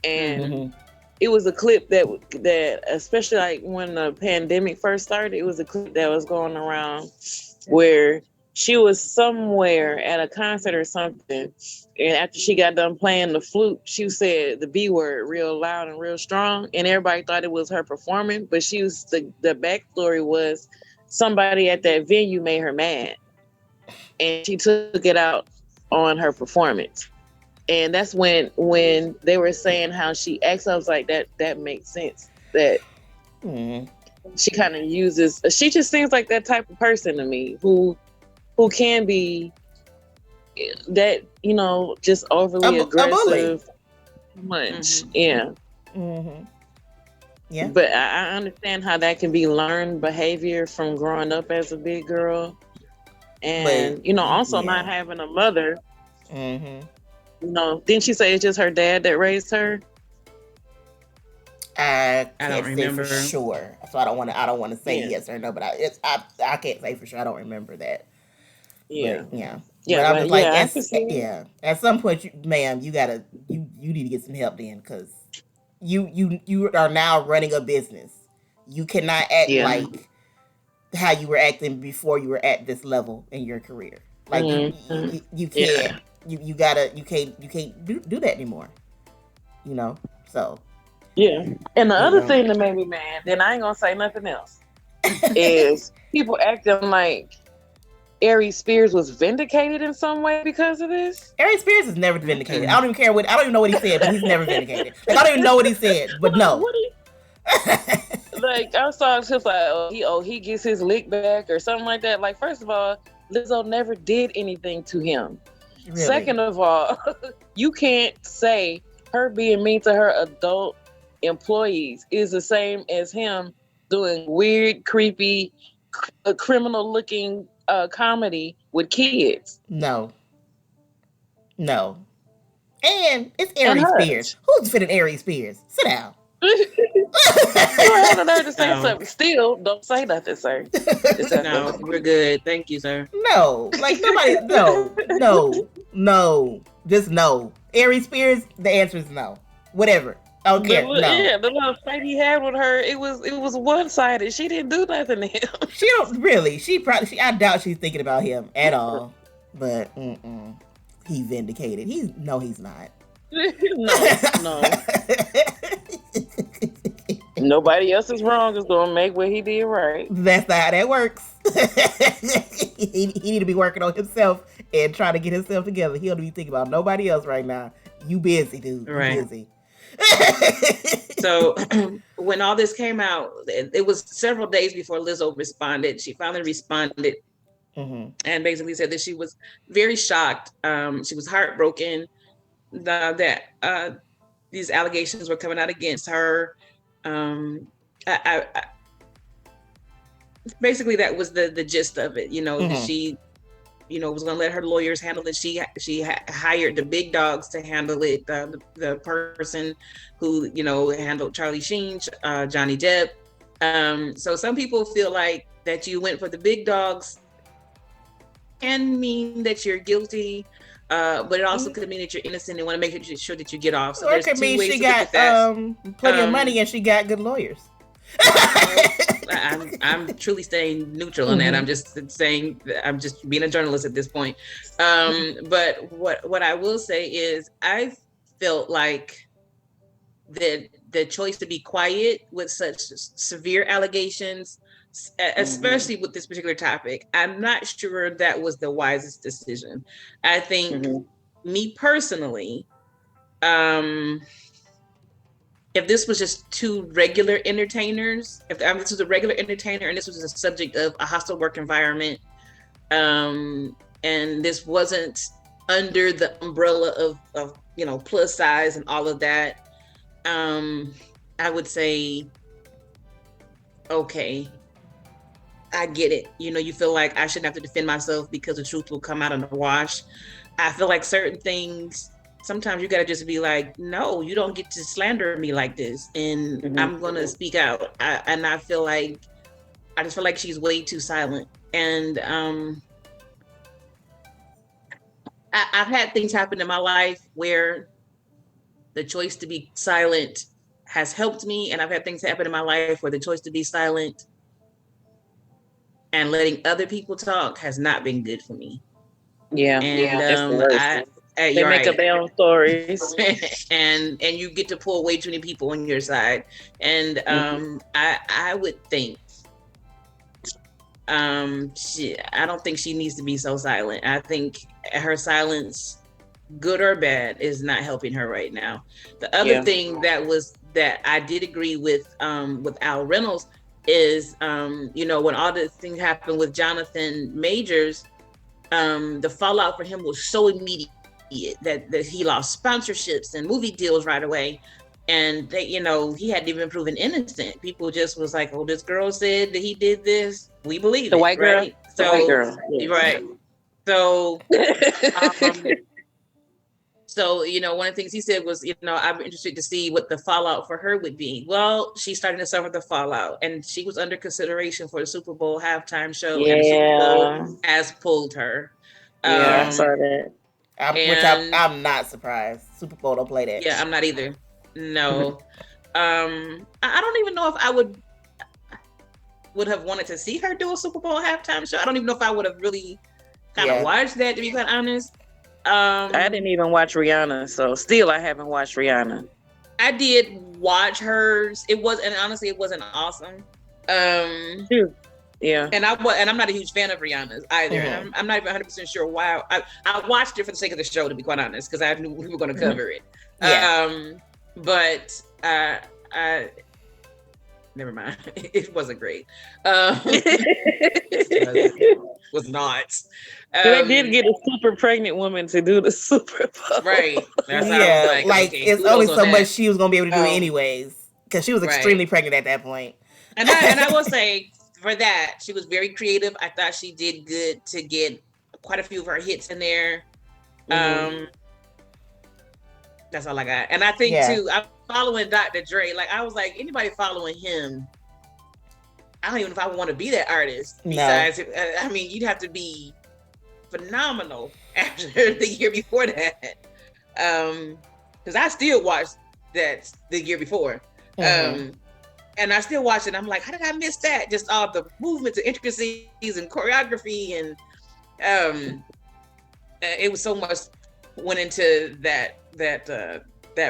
and it was a clip that especially like when the pandemic first started, it was a clip that was going around where she was somewhere at a concert or something, and after she got done playing the flute, she said the B word real loud and real strong, and everybody thought it was her performing, but she was the backstory was somebody at that venue made her mad, and she took it out on her performance. And that's when they were saying how she acts. I was like, that makes sense. That she kind of uses. She just seems like that type of person to me who can be that, just overly aggressive. Much, yeah. Yeah. But I understand how that can be learned behavior from growing up as a big girl, and also not having a mother. Didn't she say it's just her dad that raised her? I don't remember for sure, so I don't want to say yes or no. But I can't say for sure. I don't remember that. Yeah, but, But I was like, at some point, ma'am, you need to get some help then, because you are now running a business. You cannot act like how you were acting before you were at this level in your career. Like you can't. You can't do that anymore. So. Yeah. And the other thing that made me mad, then I ain't gonna say nothing else, is people acting like Ari Spears was vindicated in some way because of this. Ari Spears is never vindicated. I don't even know what he said, but he's never vindicated. Like, I don't even know what he said, but no. Like, I saw it just like, he gets his lick back or something like that. Like, first of all, Lizzo never did anything to him. Really? Second of all, you can't say her being mean to her adult employees is the same as him doing weird, creepy, criminal-looking comedy with kids. No. And it's Ari Spears. Who's defending Ari Spears? Sit down. I don't know to say something. Still, don't say nothing, sir. No, we're good. Thank you, sir. No, like nobody. No. Just no. Ari Spears. The answer is no. Whatever. Okay, the little fight he had with her, it was one sided. She didn't do nothing to him. She don't really. I doubt she's thinking about him at all. But he vindicated. He's not. No. Nobody else is wrong is gonna make what he did right. That's not how that works. he need to be working on himself and trying to get himself together. He don't be thinking about nobody else right now. You busy, dude. You busy. So when all this came out, it was several days before Lizzo responded. She finally responded and basically said that she was very shocked. She was heartbroken that these allegations were coming out against her. Basically that was the gist of it, that she was going to let her lawyers handle it. She hired the big dogs to handle it. The person who handled Charlie Sheen, Johnny Depp. So some people feel like that you went for the big dogs can mean that you're guilty, but it also could mean that you're innocent and want to make sure that you get off. So there's it could two mean ways she to look got at that. plenty of money and she got good lawyers. I'm truly staying neutral on that. I'm just saying, I'm just being a journalist at this point. But what I will say is I felt like the choice to be quiet with such severe allegations, especially with this particular topic, I'm not sure that was the wisest decision. I think me personally, if this was just two regular entertainers, if this was a regular entertainer and this was a subject of a hostile work environment, and this wasn't under the umbrella of plus size and all of that, I would say, okay, I get it. You feel like I shouldn't have to defend myself because the truth will come out in the wash. I feel like certain things, sometimes you got to just be like, no, you don't get to slander me like this. And I'm going to speak out. I just feel like she's way too silent. And I've had things happen in my life where the choice to be silent has helped me. And I've had things happen in my life where the choice to be silent and letting other people talk has not been good for me. Yeah. And they make up their own stories. and you get to pull way too many people on your side. And I would think I don't think she needs to be so silent. I think her silence, good or bad, is not helping her right now. The other thing that I did agree with Al Reynolds is when all the things happened with Jonathan Majors, the fallout for him was so immediate that he lost sponsorships and movie deals right away. And they, he hadn't even proven innocent. People just was like, oh, this girl said that he did this. We believe the it, white girl. Right? The white girl. Yes. Right. So, so, one of the things he said was, I'm interested to see what the fallout for her would be. Well, she's starting to suffer the fallout, and she was under consideration for the Super Bowl halftime show. And the Super Bowl has pulled her. I saw that. I'm not surprised. Super Bowl don't play that. Yeah, I'm not either. No. I don't even know if I would have wanted to see her do a Super Bowl halftime show. I don't even know if I would have really kind of watched that, to be quite honest. I didn't even watch Rihanna, so still I haven't watched Rihanna. I did watch hers. And honestly, it wasn't awesome. Yeah. And I'm not a huge fan of Rihanna's either. And I'm not even 100% sure why. I watched it for the sake of the show, to be quite honest, because I knew we were going to cover it. But never mind. It wasn't great. It was not. They did get a super pregnant woman to do the Super Bowl. Right. That's okay, it's only so much she was going to be able to do anyways, because she was extremely pregnant at that point. And I will say, for that, she was very creative. I thought she did good to get quite a few of her hits in there. That's all I got. And I think too, I'm following Dr. Dre. Like, I was like, anybody following him, I don't even know if I want to be that artist. Besides, I mean, you'd have to be phenomenal after the year before that. Because I still watch that's the year before. And I still watch it. I'm like, how did I miss that? Just all the movements and intricacies and choreography, and it was so much went into that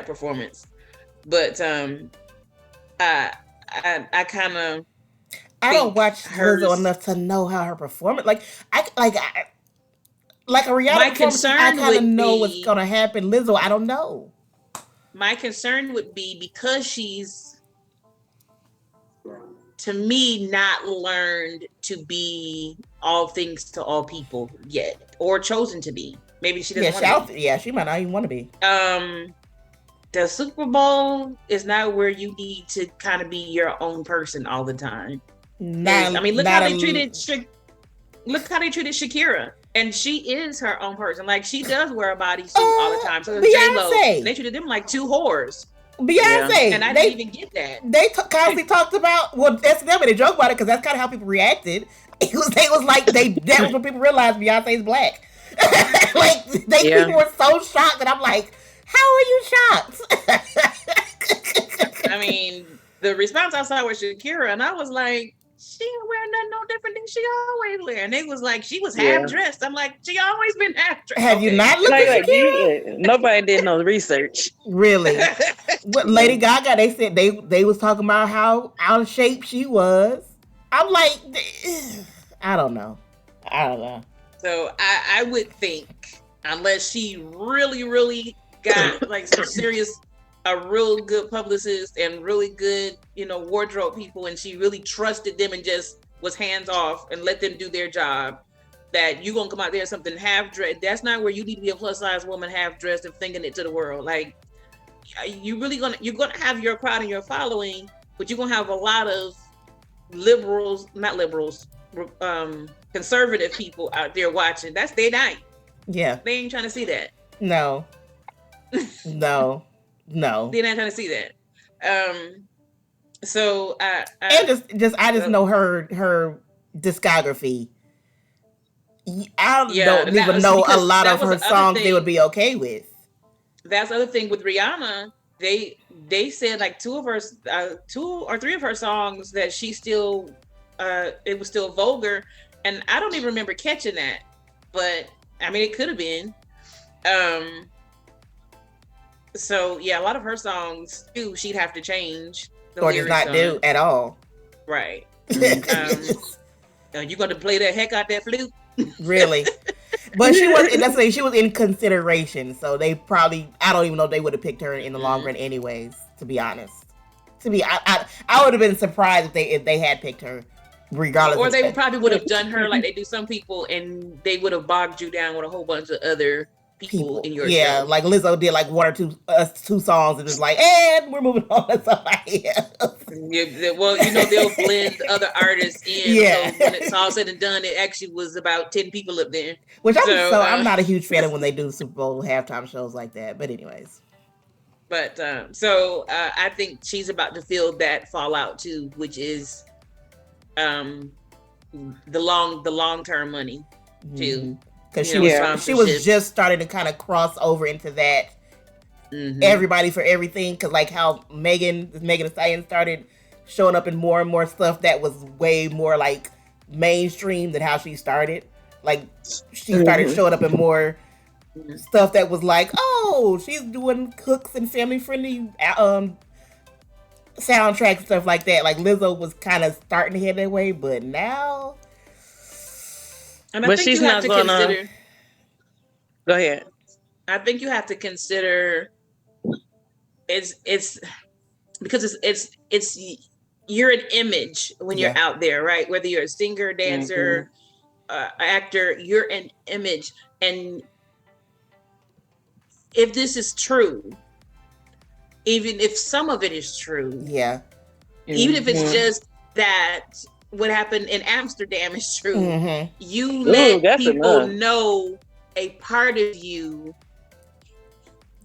performance. But I kind of don't watch Lizzo enough to know how her performance. Like a reality performance, I kind of know what's gonna happen. Lizzo, I don't know. My concern would be because she's, to me, not learned to be all things to all people yet, or chosen to be. Maybe she doesn't want to be. Yeah, she might not even want to be. The Super Bowl is not where you need to kind of be your own person all the time. Look how they treated Shakira, and she is her own person. Like, she does wear a bodysuit all the time. So J-Lo, they treated them like two whores. Beyonce, and I didn't even get that. They constantly talked about, well, that's them, and they joke about it because that's kind of how people reacted. That was when people realized Beyonce's black. Like, people were so shocked, and I'm like, how are you shocked? I mean, the response I saw was Shakira, and I was like, she ain't wearing nothing no different than she always wear. And it was like, she was half dressed. I'm like, she always been half dressed. Have you not looked at Shakira? Nobody did no research. Really? Lady Gaga, they said they was talking about how out of shape she was. I'm like, I don't know. So I would think, unless she really, really got like some serious, a real good publicist and really good, wardrobe people, and she really trusted them and just was hands off and let them do their job, that you gonna come out there something half dressed. That's not where you need to be a plus size woman half dressed and thinking it to the world. Like, you're gonna have your crowd and your following, but you're gonna have a lot of conservative people out there watching. That's their night. Yeah, they ain't trying to see that. No. They're not trying to see that. So I just know her discography. I don't even know a lot of her songs they would be okay with. That's the other thing with Rihanna. They said like two or three of her songs that she still it was still vulgar, and I don't even remember catching that. But I mean, it could have been. So yeah, a lot of her songs too, she'd have to change or just not do at all. Right. You going to play the heck out that flute? Really? But she was in consideration, so they probably, I don't even know if they would have picked her in the long run anyways, to be honest. I would have been surprised if they had picked her regardless. Or they probably would have done her like they do some people, and they would have bogged you down with a whole bunch of other people in your show. Like Lizzo did like one or two songs and it's like, and we're moving on to somebody else. Yeah, well, they'll blend other artists in. Yeah. So when it's all said and done, it actually was about 10 people up there. I'm not a huge fan of when they do Super Bowl halftime shows like that. But anyways. But I think she's about to feel that fallout too, which is the long-term money too. Because she was just starting to kind of cross over into that everybody for everything. Because like how Megan Thee Stallion started showing up in more and more stuff that was way more like mainstream than how she started. Like she started showing up in more stuff that was like, oh, she's doing hooks and family friendly soundtracks and stuff like that. Like Lizzo was kind of starting to head that way, but now. And I think she's not going to. Go ahead. I think you have to consider it's because it's you're an image when you're out there, right? Whether you're a singer, dancer, actor, you're an image. And if this is true, even if some of it is true, even if it's just that what happened in Amsterdam is true, you let people know a part of you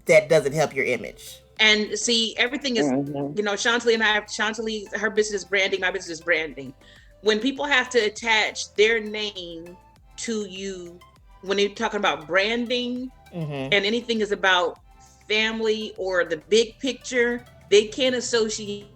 that doesn't help your image. And see, everything is, Chantilly, her business is branding, my business is branding. When people have to attach their name to you, when they're talking about branding and anything is about family or the big picture, they can't associate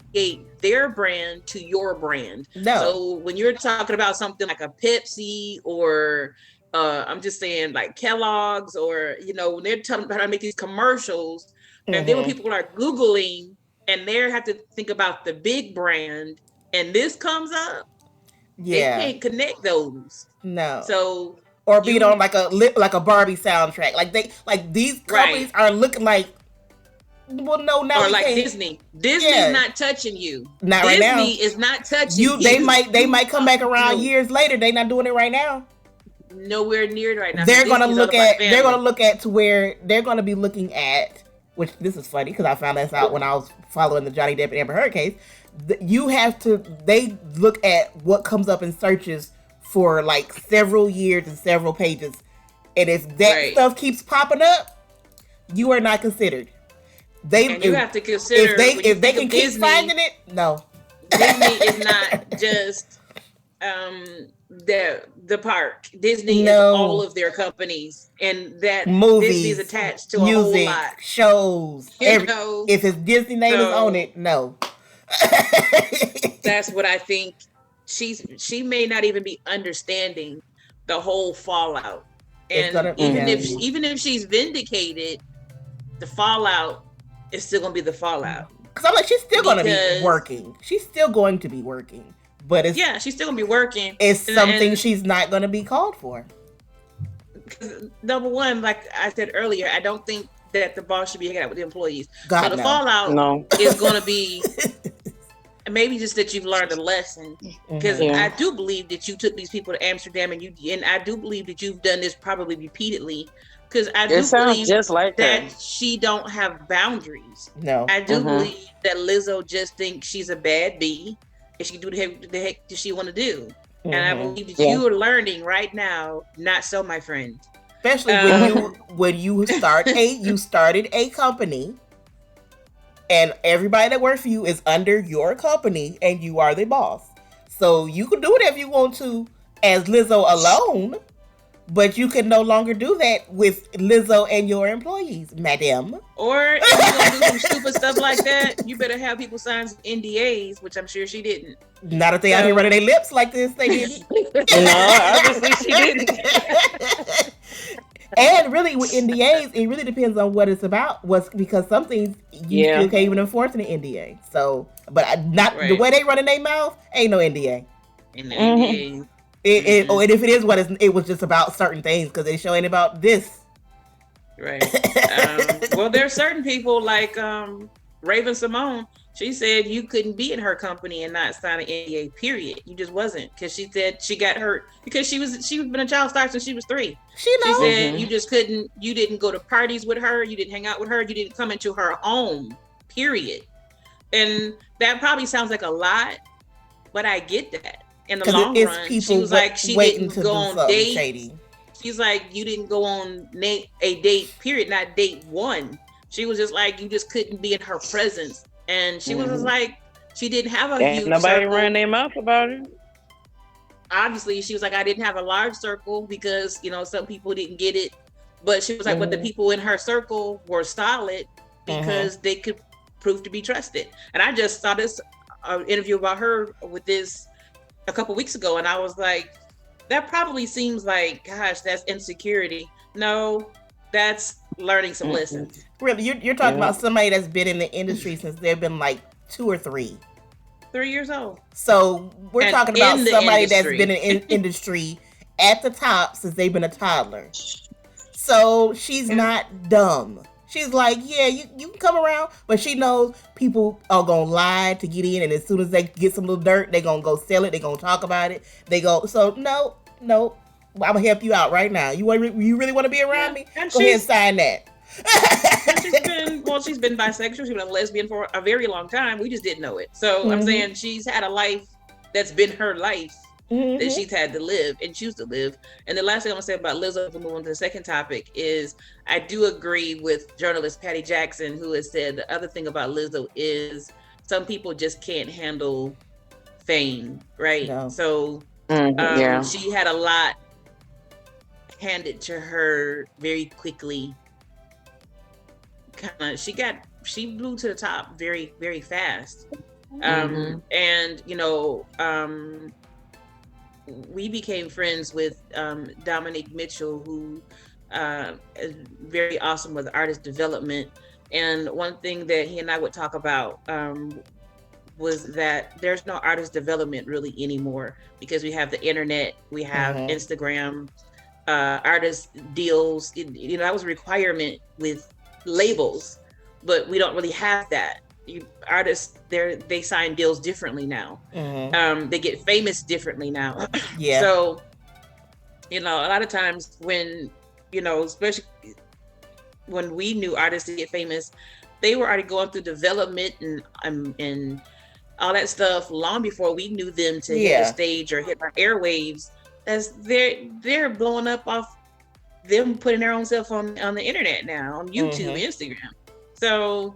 their brand to your brand. No. So when you're talking about something like a Pepsi or I'm just saying like Kellogg's, or when they're talking about how to make these commercials, and then when people are Googling and they have to think about the big brand and this comes up, they can't connect those. No. So or be it on like a Barbie soundtrack. Like these companies are looking like, well, no, now or like can't. Disney's not touching you. Not Disney right now. Disney is not touching you. They might come back around years later. They're not doing it right now. Nowhere near it right now. They're gonna look at to where they're gonna be looking at, which this is funny because I found this out when I was following the Johnny Depp and Amber Heard case. They look at what comes up in searches for like several years and several pages, and if that stuff keeps popping up, you are not considered. You have to consider if they can keep finding it. No, Disney is not just the park. Disney is all of their companies, and that movies, Disney's attached to music, a whole lot. Shows. If it's Disney name is on it, no. That's what I think. She may not even be understanding the whole fallout, and even if she's vindicated, the fallout is still gonna be the fallout. Because I'm like, she's still gonna be working. She's still going to be working, but she's still gonna be working. It's something she's not gonna be called for. Because number one, like I said earlier, I don't think that the boss should be hanging out with the employees. God, so the fallout is gonna be. Maybe just that you've learned a lesson, because I do believe that you took these people to Amsterdam, and I do believe that you've done this probably repeatedly, because I do believe just like that she don't have boundaries. No, I do believe that Lizzo just thinks she's a bad bee and she can do the heck that she want to do, and I believe that you are learning right now. Not so, my friend. Especially when you started a company. And everybody that works for you is under your company, and you are the boss. So you can do whatever you want to as Lizzo alone, but you can no longer do that with Lizzo and your employees, madam. Or if you're going to do some stupid stuff like that, you better have people sign some NDAs, which I'm sure she didn't. Not if they out here running their lips like this, they didn't. No, obviously she didn't. And really, with NDAs, it really depends on what it's about. Because some things you still can't even enforce in an NDA. So, but not the way they run in their mouth, ain't no NDA. In the NDA. And if it is it was just about certain things, because they show ain't about this. Right. Well, there are certain people like Raven Simone. She said you couldn't be in her company and not sign an NDA, period. You just wasn't, because she said she got hurt because she's been a child star since she was 3. She said you just couldn't, you didn't go to parties with her, you didn't hang out with her, you didn't come into her home, period. And that probably sounds like a lot, but I get that. In the long run, she was like, she didn't go on dates. Shady. She's like, you didn't go on a date, period, not date 1. She was just like, you just couldn't be in her presence. And she was just like, she didn't have a huge nobody circle. ran their mouth about it. Obviously, she was like, I didn't have a large circle because, some people didn't get it. But she was like, but the people in her circle were solid because they could prove to be trusted. And I just saw this interview about her with this a couple weeks ago. And I was like, that probably seems like, gosh, that's insecurity. No, that's learning some lessons. Really, you're talking about somebody that's been in the industry since they've been like 2 or 3. 3 years old. So we're talking about somebody that's been in industry at the top since they've been a toddler. So she's not dumb. She's like, yeah, you can come around, but she knows people are gonna lie to get in, and as soon as they get some little dirt, they're gonna go sell it. They're gonna talk about it. So no, I'm gonna help you out right now. You really want to be around me? Go ahead and sign that. She's been bisexual. She's been a lesbian for a very long time. We just didn't know it. So I'm saying she's had a life that's been her life that she's had to live and choose to live. And the last thing I'm gonna say about Lizzo, to move on to the second topic, is I do agree with journalist Patty Jackson, who has said the other thing about Lizzo is some people just can't handle fame, right? No. So she had a lot handed to her very quickly, she blew to the top very, very fast. And we became friends with Dominique Mitchell, who is very awesome with artist development. And one thing that he and I would talk about was that there's no artist development really anymore, because we have the internet, we have Instagram, artist deals. That was a requirement with labels, but we don't really have that. Artists, they sign deals differently now. They get famous differently now. Yeah. So, a lot of times when, especially when we knew artists to get famous, they were already going through development and all that stuff long before we knew them to hit the stage or hit our airwaves. As they're blowing up off them putting their own stuff on the internet now, on YouTube, Instagram. So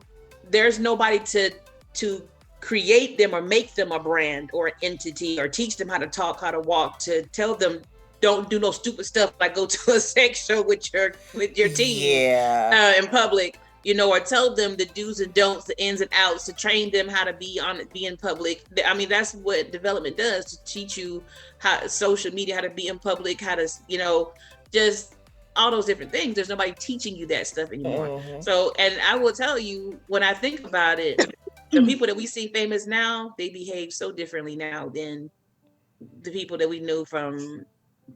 there's nobody to create them or make them a brand or an entity or teach them how to talk, how to walk, to tell them don't do no stupid stuff like go to a sex show with your teen in public, or tell them the do's and don'ts, the ins and outs, to train them how to be in public. I mean, that's what development does, to teach you how social media, how to be in public, how to, just all those different things. There's nobody teaching you that stuff anymore. So, and I will tell you, when I think about it, the people that we see famous now, they behave so differently now than the people that we knew from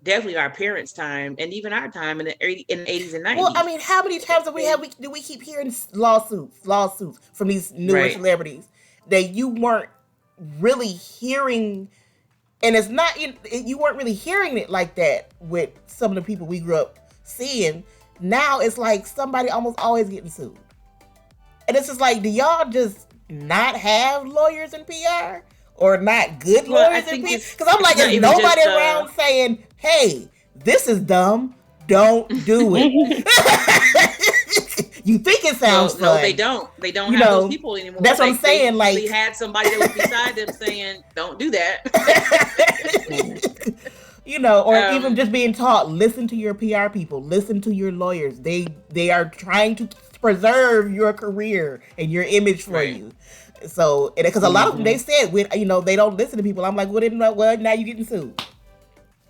definitely our parents' time and even our time in the 80s and 90s. Well, I mean, how many times do we keep hearing lawsuits from these newer celebrities that you weren't really hearing, and it's not, you weren't really hearing it like that with some of the people we grew up seeing. Now it's like somebody almost always getting sued. And it's just like, do y'all just not have lawyers in PR? Or not good lawyers in PR? Because I'm like, there's nobody around saying, hey, this is dumb, don't do it. You think it sounds fun. No, they don't. They don't have those people anymore. That's what I'm saying. They had somebody that was beside them saying, don't do that. Or even just being taught, listen to your PR people, listen to your lawyers. They are trying to preserve your career and your image for you. So, because a lot of them, they said, they don't listen to people. I'm like, well, now you're getting sued.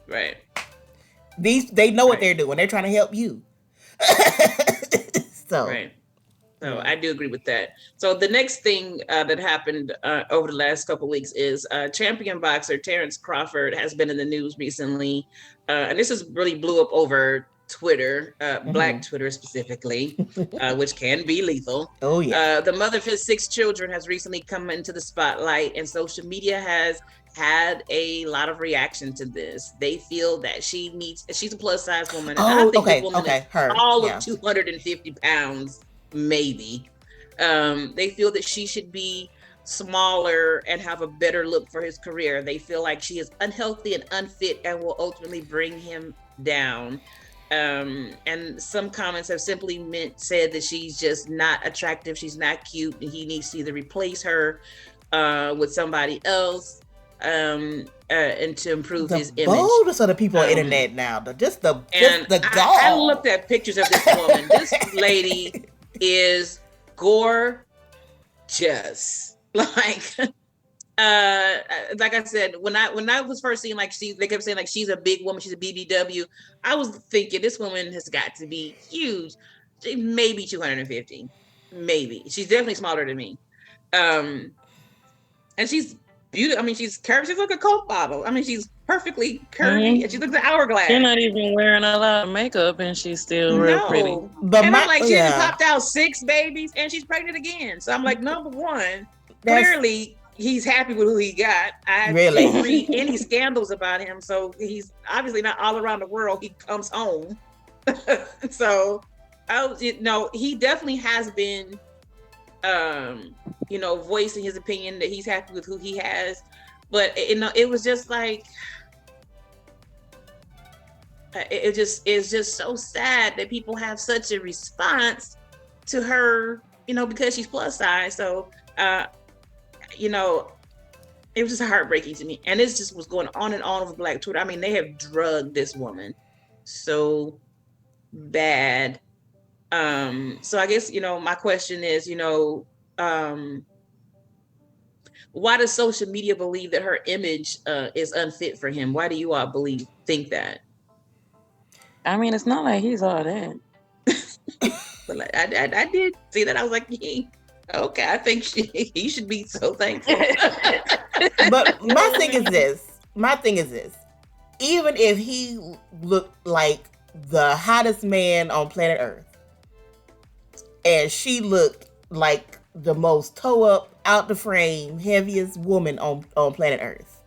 Right. They know what they're doing. They're trying to help you. So. Right. So I do agree with that. So the next thing that happened over the last couple of weeks is champion boxer Terrence Crawford has been in the news recently. And this has really blew up over Twitter, Black Twitter specifically, which can be lethal. Oh, yeah. The mother of his 6 children has recently come into the spotlight, and social media has had a lot of reaction to this. They feel that she's a plus size woman. And I think the woman is all of 250 pounds, maybe. They feel that she should be smaller and have a better look for his career. They feel like she is unhealthy and unfit and will ultimately bring him down. And some comments have simply said that she's just not attractive, she's not cute, and he needs to either replace her with somebody else and to improve his image. The boldest of the people on the internet now, the gall. I looked at pictures of this woman. This lady is gorgeous. Like I said, when I was first seeing they kept saying she's a big woman, she's a BBW. I was thinking this woman has got to be huge, maybe 250, maybe. She's definitely smaller than me, and she's beautiful. I mean, she's curvy. She's like a Coke bottle. I mean, she's perfectly curvy, and she looks an hourglass. She's not even wearing a lot of makeup, and she's still real pretty. But I'm like, she just popped out 6 babies, and she's pregnant again. So I'm like, number one, clearly he's happy with who he got. I didn't read any scandals about him, so he's obviously not all around the world. He comes home. So, he definitely has been, voicing his opinion that he's happy with who he has. But it was just like, it's just so sad that people have such a response to her, because she's plus size. So, it was just heartbreaking to me. And this just was going on and on over Black Twitter. I mean, they have drugged this woman so bad. So I guess, my question is, why does social media believe that her image is unfit for him? Why do you all think that? I mean, it's not like he's all that. But I did see that. I was like, okay, I think he should be so thankful. But my thing is this. Even if he looked like the hottest man on planet Earth, and she looked like the most toe up, out the frame, heaviest woman on planet Earth,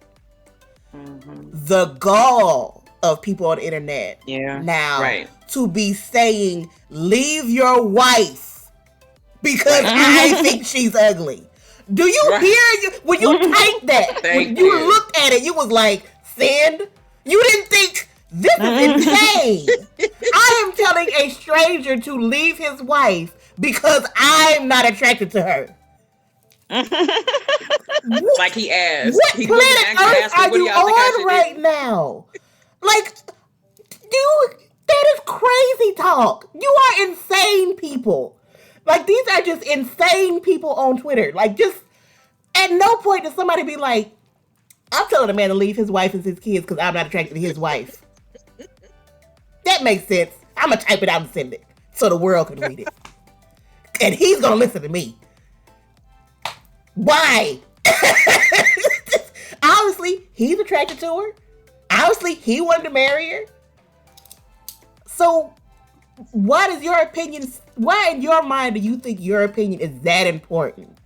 the gall of people on the internet now to be saying, leave your wife because I think she's ugly. Do you hear when you typed that? When you looked at it, you was like, send? You didn't think, this is insane. I am telling a stranger to leave his wife because I'm not attracted to her. Like he asked. What planet Earth are you on right now? Like, dude, that is crazy talk. You are insane people. Like, these are just insane people on Twitter. Like, just at no point does somebody be like, I'm telling a man to leave his wife and his kids because I'm not attracted to his wife. That makes sense. I'm going to type it out and send it so the world can read it. And he's going to listen to me. Why? Obviously, he's attracted to her. Obviously, he wanted to marry her. So, why in your mind do you think your opinion is that important?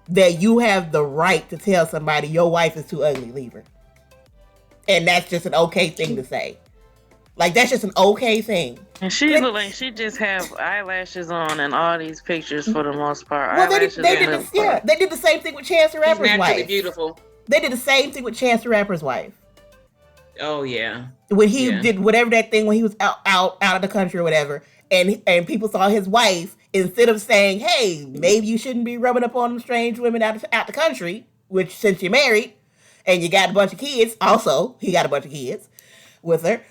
That you have the right to tell somebody your wife is too ugly, leave her. And that's just an okay thing to say. Like, that's just an okay thing. And she look like she just have eyelashes on in all these pictures for the most part. Well, they did the same thing with Chance the Rapper's wife. Naturally beautiful. They did the same thing with Chance the Rapper's wife. Oh yeah. When he did whatever that thing when he was out of the country or whatever, and people saw his wife, instead of saying, "Hey, maybe you shouldn't be rubbing up on strange women out the country," which since you're married and you got a bunch of kids, also he got a bunch of kids with her.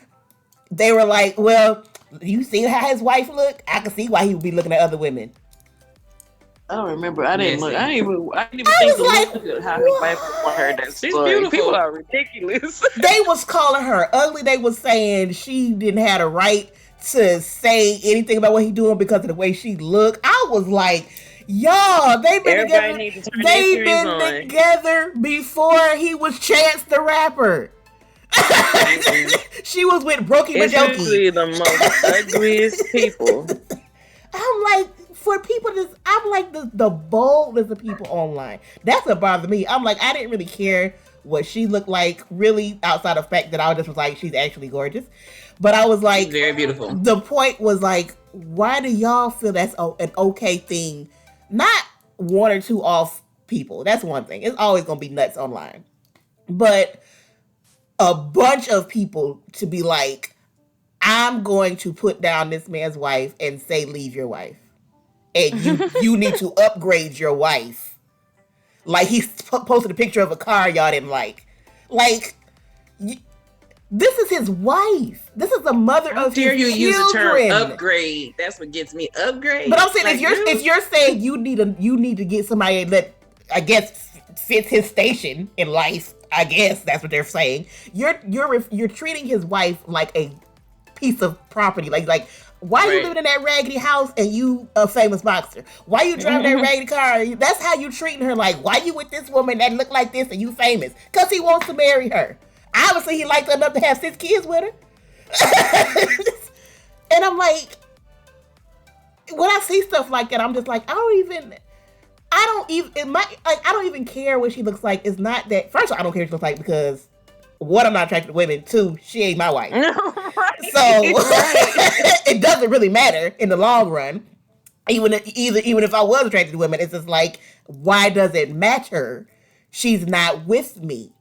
They were like, "Well, you see how his wife looked? I can see why he would be looking at other women." I don't remember. I didn't look. I didn't even think of how his wife was heard that story. She's beautiful. People are ridiculous. They was calling her ugly. They was saying she didn't have a right to say anything about what he doing because of the way she looked. I was like, y'all, they've been together before he was Chance the Rapper. She was with Brokey Majoki. Usually the most ugliest people. I'm like, for people, I'm like the boldness of people online. That's what bothers me. I'm like, I didn't really care what she looked like, really, outside of the fact that I just was like, she's actually gorgeous. But I was like, very beautiful. The point was like, why do y'all feel that's an okay thing? Not one or two off people. That's one thing. It's always gonna be nuts online. But a bunch of people to be like, I'm going to put down this man's wife and say, leave your wife. And you need to upgrade your wife. Like, he posted a picture of a car y'all didn't like. Like, this is his wife. This is the mother of his children. How dare you use the term upgrade? That's what gets me. Upgrade. But I'm saying, like, if you're saying you need to get somebody that, I guess, fits his station in life, I guess that's what they're saying. You're treating his wife like a piece of property. Like why are you living in that raggedy house and you a famous boxer? Why you driving that raggedy car? That's how you treating her. Like, why you with this woman that look like this and you famous? Because he wants to marry her. Obviously, he liked her enough to have 6 kids with her. And I'm like, when I see stuff like that, I'm just like, I don't even care what she looks like. It's not that. First of all, I don't care what she looks like because, one, I'm not attracted to women. 2, she ain't my wife. Right. So it doesn't really matter in the long run. Even if I was attracted to women, it's just like, why does it matter? She's not with me.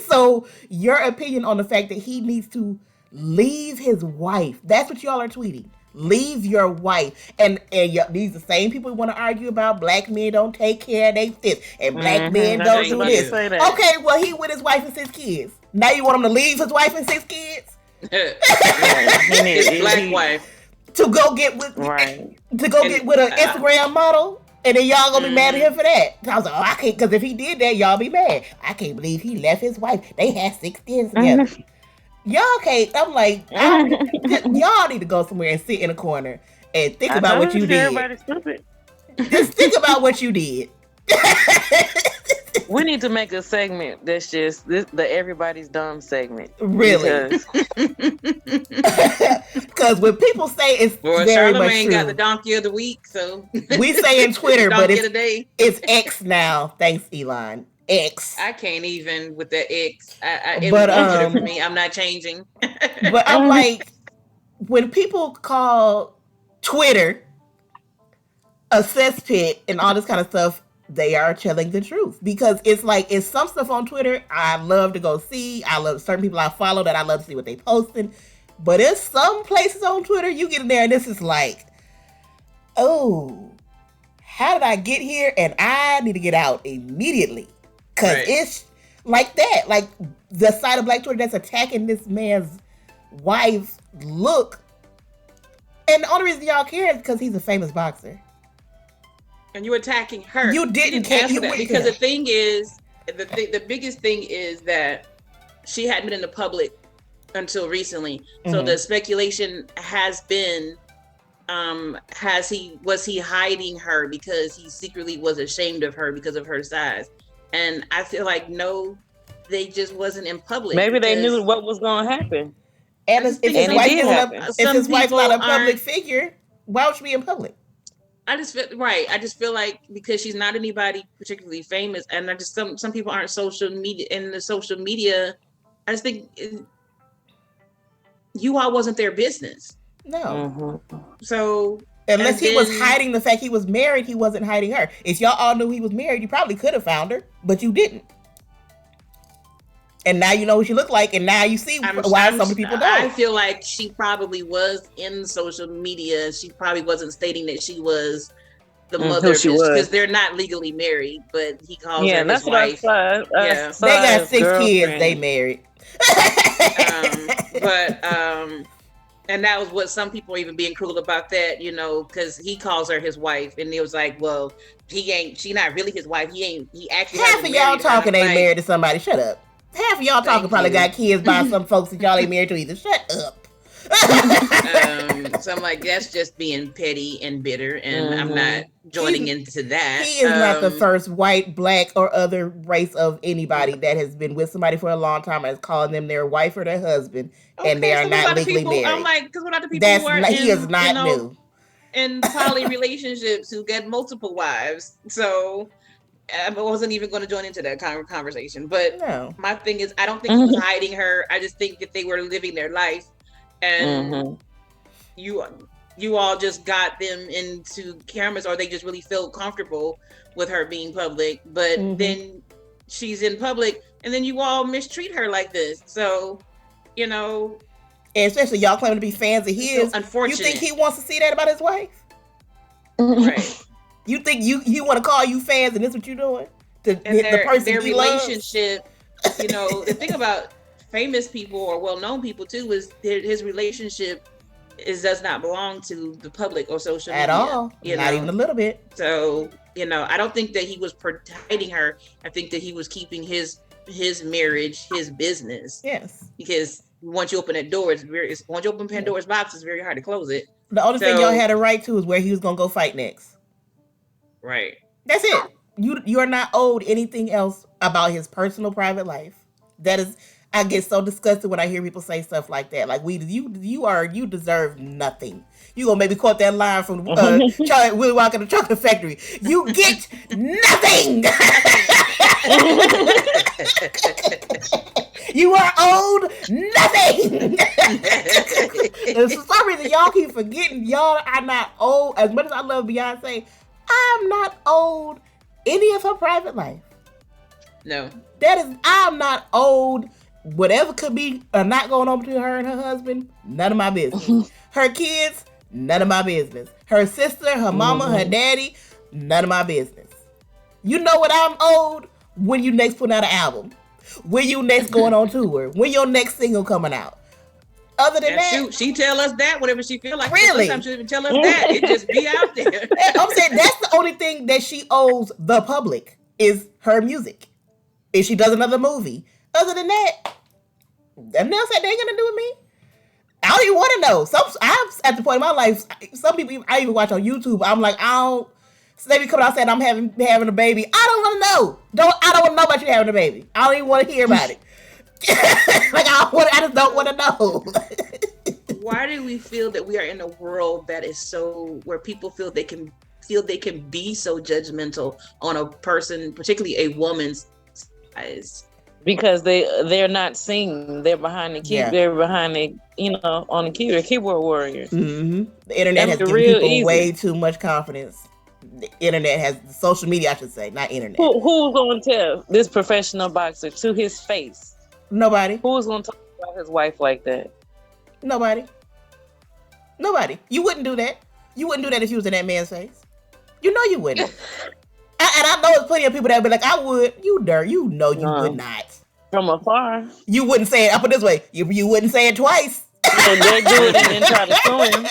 So your opinion on the fact that he needs to leave his wife, that's what y'all are tweeting. Leave your wife. And these the same people who want to argue about black men don't take care of their fits and black men don't do this. Okay, well, he with his wife and 6 kids. Now you want him to leave his wife and 6 kids? His black wife. to go get with an Instagram model, and then y'all gonna be mad at him for that. I was like, I can't, because if he did that, y'all be mad. I can't believe he left his wife. They had 6 kids together. Y'all can't. I'm like, y'all need to go somewhere and sit in a corner and think about what you did. Everybody's stupid. Just think about what you did. We need to make a segment that's just the everybody's dumb segment. Really? Because when people say it's very Charlamagne much true. Got the donkey of the week, so we say in Twitter, but it's X now. Thanks, Elon. X. I can't even with the X. It was for me. I'm not changing. But I'm like, when people call Twitter a cesspit and all this kind of stuff, they are telling the truth, because it's like, it's some stuff on Twitter I love to go see. I love certain people I follow that I love to see what they posting. But there's some places on Twitter you get in there and this is like, oh, how did I get here? And I need to get out immediately. Because it's like that. Like the side of Black Twitter that's attacking this man's wife's look. And the only reason y'all care is because he's a famous boxer. And you're attacking her. You didn't answer that, because the thing is, the biggest thing is that she hadn't been in the public until recently. So the speculation has been, was he hiding her because he secretly was ashamed of her because of her size? And I feel like, no, they just wasn't in public. Maybe they knew what was going to happen. And if his wife's not a public figure, why would she be in public? I just feel like because she's not anybody particularly famous, and I just some people aren't social media in the social media. I just think you all wasn't their business. No. So unless he was hiding the fact he was married, he wasn't hiding her. If y'all all knew he was married, you probably could have found her, but you didn't. And now you know what she looked like, and now you see why some people don't. I feel like she probably was in social media. She probably wasn't stating that she was the mother of his, because they're not legally married, but he calls her his wife. They got 6 kids. They married. And that was what some people are even being cruel about that, because he calls her his wife, and it was like, well, she not really his wife. He actually half of y'all talking ain't married to somebody. Shut up. Half of y'all talking probably got kids by some folks that y'all ain't married to either. Shut up. So I'm like, that's just being petty and bitter, and I'm not joining into that. He is not the first white, black, or other race of anybody that has been with somebody for a long time and is calling them their wife or their husband, and they are not legally married. I'm like, because what are the people who are he is not new. In poly relationships who get multiple wives? So I wasn't even going to join into that conversation. But my thing is, I don't think he was hiding her. I just think that they were living their life, and you all just got them into cameras, or they just really felt comfortable with her being public. But then she's in public, and then you all mistreat her like this. So, and especially y'all claiming to be fans of his. So unfortunate. You think he wants to see that about his wife? Right. You think you want to call you fans, and this what you're doing to and the person their he relationship? The thing about famous people or well-known people too is his relationship does not belong to the public or social media at all. Not even a little bit. So I don't think that he was hiding her. I think that he was keeping his marriage his business. Yes, because once you open that door, once you open Pandora's box, it's very hard to close it. The only thing y'all had a right to is where he was gonna go fight next. Right. That's it. You are not owed anything else about his personal private life. That is, I get so disgusted when I hear people say stuff like that. Like you deserve nothing. You gonna maybe quote that line from Willy Wonka and the Chocolate Factory. You get nothing. You are owed nothing. And for some reason, y'all keep forgetting y'all are not owed. As much as I love Beyonce, I'm not owed any of her private life. No. I'm not owed whatever could be not going on between her and her husband. None of my business. Her kids, none of my business. Her sister, her mama, her daddy, none of my business. You know what I'm owed? When you next put out an album. When you next going on tour. When your next single coming out. other than that, shoot, she tell us that whenever she feel like. Really? Sometimes she even tell us that. It just be out there. I'm saying that's the only thing that she owes the public is her music. If she does another movie, other than that, nothing else that they ain't gonna do with me. I don't even want to know. I'm at the point in my life. Some people I even watch on YouTube. I'm like, I don't. So they be coming out saying I'm having a baby. I don't want to know. I don't want to know about you having a baby. I don't even want to hear about it. Like I just don't want to know. Why do we feel that we are in a world that is so where people feel they can be so judgmental on a person, particularly a woman's size? Because they're not singing. They're behind the keyboard. Yeah. They're behind the on the keyboard warriors. Mm-hmm. The internet has given people way too much confidence. The internet has social media, I should say, not internet. Who's going to tell this professional boxer to his face? Nobody. Who's going to talk about his wife like that? Nobody. You wouldn't do that. You wouldn't do that if you was in that man's face. You know you wouldn't. And I know there's plenty of people that would be like, I would. You know you would not. From afar. You wouldn't say it. I put it this way. You wouldn't say it twice. And they do it and then try to sue him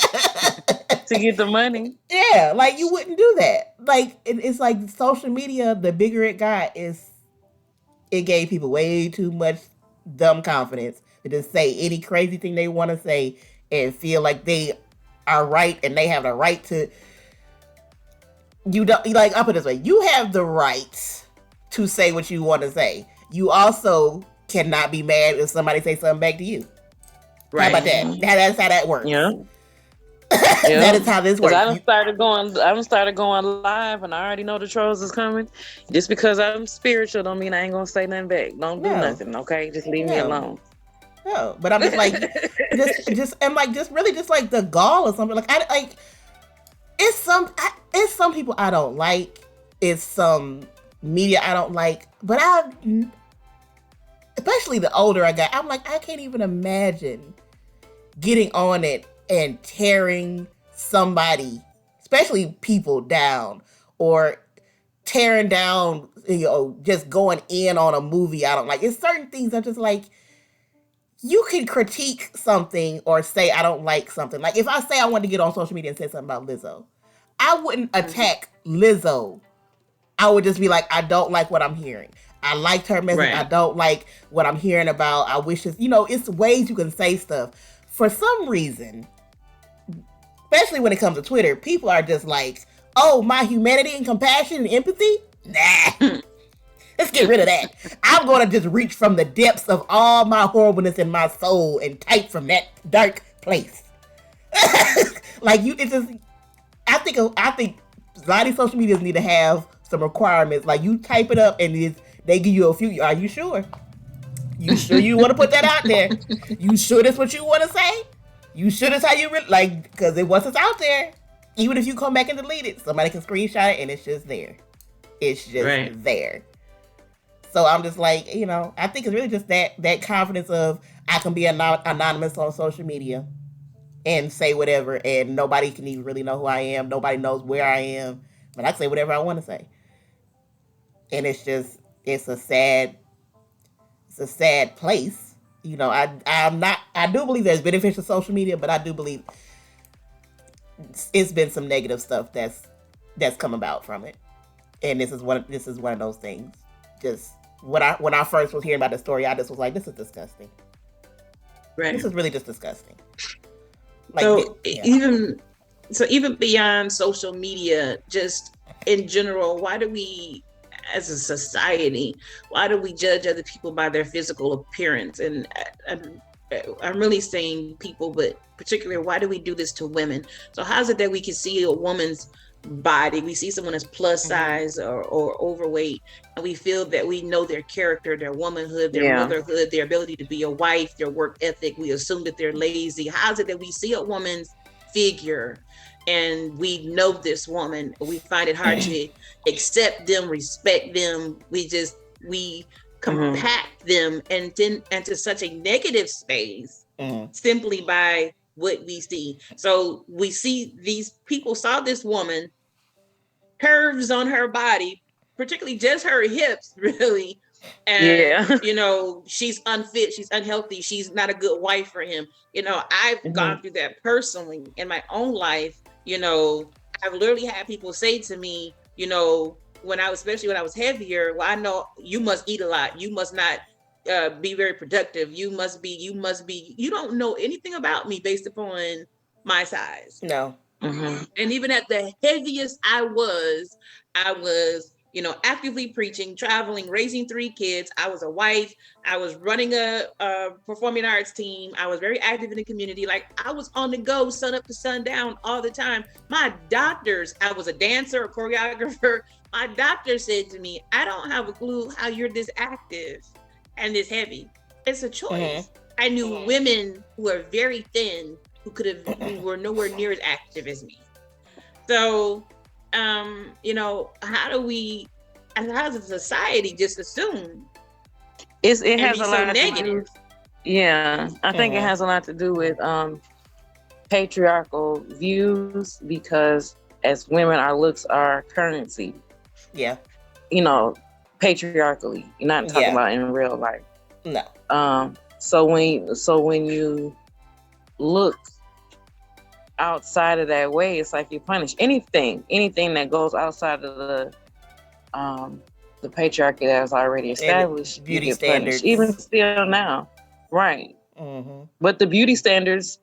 to get the money. Yeah, like you wouldn't do that. Like it's like social media, the bigger it got, it gave people way too much dumb confidence to just say any crazy thing they want to say and feel like they are right and they have the right to. You don't like. I'll put it this way: you have the right to say what you want to say. You also cannot be mad if somebody say something back to you. Right. How about that? That's how that works. Yeah. That is how this works. I started going live, and I already know the trolls is coming. Just because I'm spiritual, don't mean I ain't gonna say nothing back. Don't do nothing, okay? Just leave me alone. No, but I'm just like, just really like the gall or something. Like it's some people I don't like. It's some media I don't like. But especially the older I got, I'm like, I can't even imagine getting on it and tearing somebody, especially people, down, or tearing down, just going in on a movie I don't like. It's certain things I'm just like, you can critique something or say I don't like something. Like if I say I want to get on social media and say something about Lizzo, I wouldn't attack Lizzo. I would just be like, I don't like what I'm hearing. I liked her message. Right. I don't like what I'm hearing about. I wish it's ways you can say stuff. For some reason, especially when it comes to Twitter, people are just like, oh, my humanity and compassion and empathy? Nah. Let's get rid of that. I'm going to just reach from the depths of all my horribleness in my soul and type from that dark place. Like I think a lot of these social medias need to have some requirements. Like you type it up and they give you a few. Are you sure? You sure you want to put that out there? You sure that's what you want to say? You sure that's how you because once it's out there, even if you come back and delete it, somebody can screenshot it and it's just there. It's just there. So I'm just like, I think it's really just that confidence of I can be anonymous on social media and say whatever, and nobody can even really know who I am. Nobody knows where I am, but I can say whatever I want to say. And it's a sad place. I do believe there's benefits to social media, but I do believe it's been some negative stuff that's come about from it. And this is one of those things. Just when I first was hearing about the story, I just was like, this is disgusting. Right. This is really just disgusting. Like, even beyond social media, just in general, why do we, as a society, judge other people by their physical appearance? And I'm really saying people, but particularly, why do we do this to women? So how is it that we can see a woman's body, we see someone as plus size or overweight, and we feel that we know their character, their womanhood, their motherhood, their ability to be a wife, their work ethic, we assume that they're lazy? How is it that we see a woman's figure and we know this woman, we find it hard to accept them, respect them, we compact them into such a negative space simply by what we see? So we see these people saw this woman, curves on her body, particularly just her hips, really, And she's unfit, she's unhealthy, she's not a good wife for him. I've gone through that personally in my own life. I've literally had people say to me, especially when I was heavier, well, I know you must eat a lot, you must not be very productive, you don't know anything about me based upon my size. No. And even at the heaviest I was actively preaching, traveling, raising 3 kids. I was a wife. I was running a performing arts team. I was very active in the community. Like, I was on the go, sun up to sundown all the time. My doctors, I was a dancer, a choreographer. My doctor said to me, I don't have a clue how you're this active and this heavy. It's a choice. I knew women who are very thin who were nowhere near as active as me. So, how does a society just assume it has a lot of negative? Yeah, I think it has a lot to do with patriarchal views, because as women, our looks are currency. Yeah. Patriarchally. You're not talking about in real life. No. So when you look outside of that way, it's like you punish anything that goes outside of the patriarchy that is already established. Beauty standards, even still now, right? But the beauty standards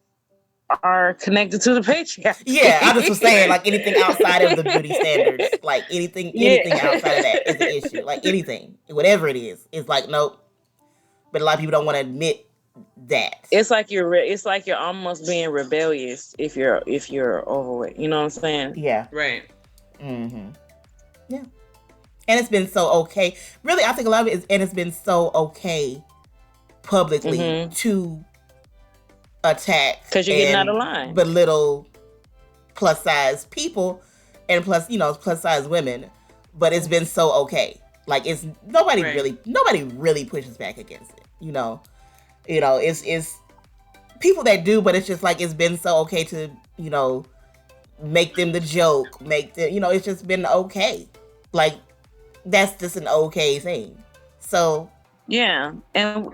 are connected to the patriarchy. Yeah, I just was saying, like, anything outside of the beauty standards, like anything outside of that is an issue. Like, anything, whatever it is, it's like, nope. But a lot of people don't want to admit that. It's like you're almost being rebellious if you're overweight. You know what I'm saying? Yeah. Right. Yeah. And it's been so okay. Really, I think a lot of it is, and it's been so okay publicly to attack, because you're getting out of line, belittle plus size people and plus size women. But it's been so okay. Like, it's nobody really pushes back against it. It's people that do, but it's just like, it's been so okay to, make them the joke, it's just been okay. Like, that's just an okay thing. So yeah. And so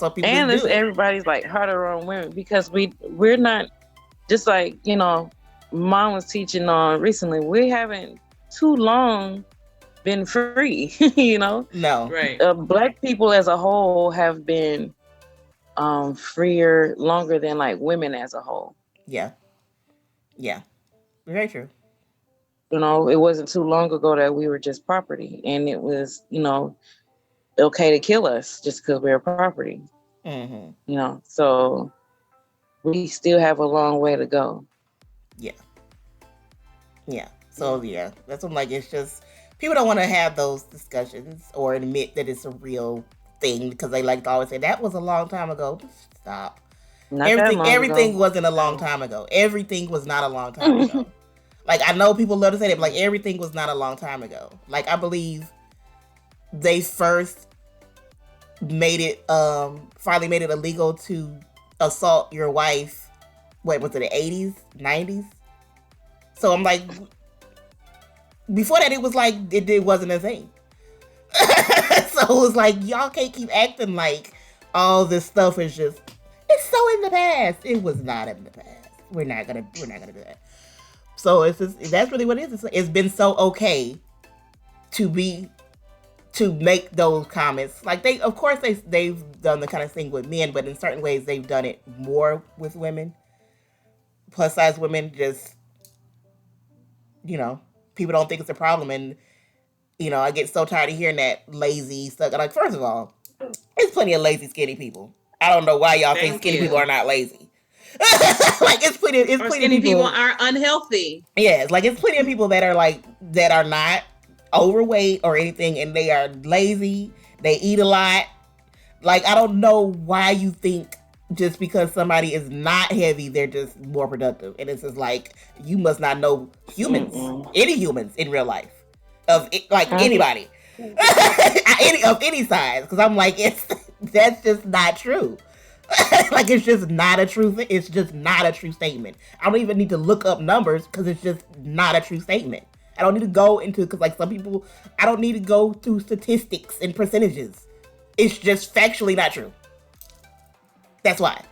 people and do it. Everybody's like harder on women because we're not, just like mom was teaching on recently, we haven't too long been free. No. Right. Black people as a whole have been freer longer than like women as a whole. Yeah very true. It wasn't too long ago that we were just property, and it was okay to kill us just because we're property. So we still have a long way to go. So that's what I'm like, it's just people don't want to have those discussions or admit that it's a real thing because they like to always say that was a long time ago. Stop. Everything wasn't a long time ago. Everything was not a long time ago. Like, I know people love to say that, but like, everything was not a long time ago. Like, I believe they first finally made it illegal to assault your wife. What was it, the 80s, 90s? So I'm like, before that, it was like it wasn't a thing. So it was like, y'all can't keep acting like all this stuff is just, it's so in the past. It was not in the past. We're not gonna do that. So that's really what it is. It's been so okay to make those comments. Like, they've done the kind of thing with men, but in certain ways they've done it more with women. Plus size women, just people don't think it's a problem, and I get so tired of hearing that lazy stuff. Like, first of all, there's plenty of lazy skinny people. I don't know why y'all think skinny people are not lazy. Like, it's plenty skinny people are unhealthy. Yes, like, it's plenty of people that are not overweight or anything, and they are lazy. They eat a lot. Like, I don't know why you think just because somebody is not heavy, they're just more productive. And it's just like, you must not know humans, any humans in real life, of anybody, of any size. Because I'm like, that's just not true. Like, it's just not a true thing. It's just not a true statement. I don't even need to look up numbers because it's just not a true statement. I don't need to go into, because like some people, I don't need to go through statistics and percentages. It's just factually not true. That's why.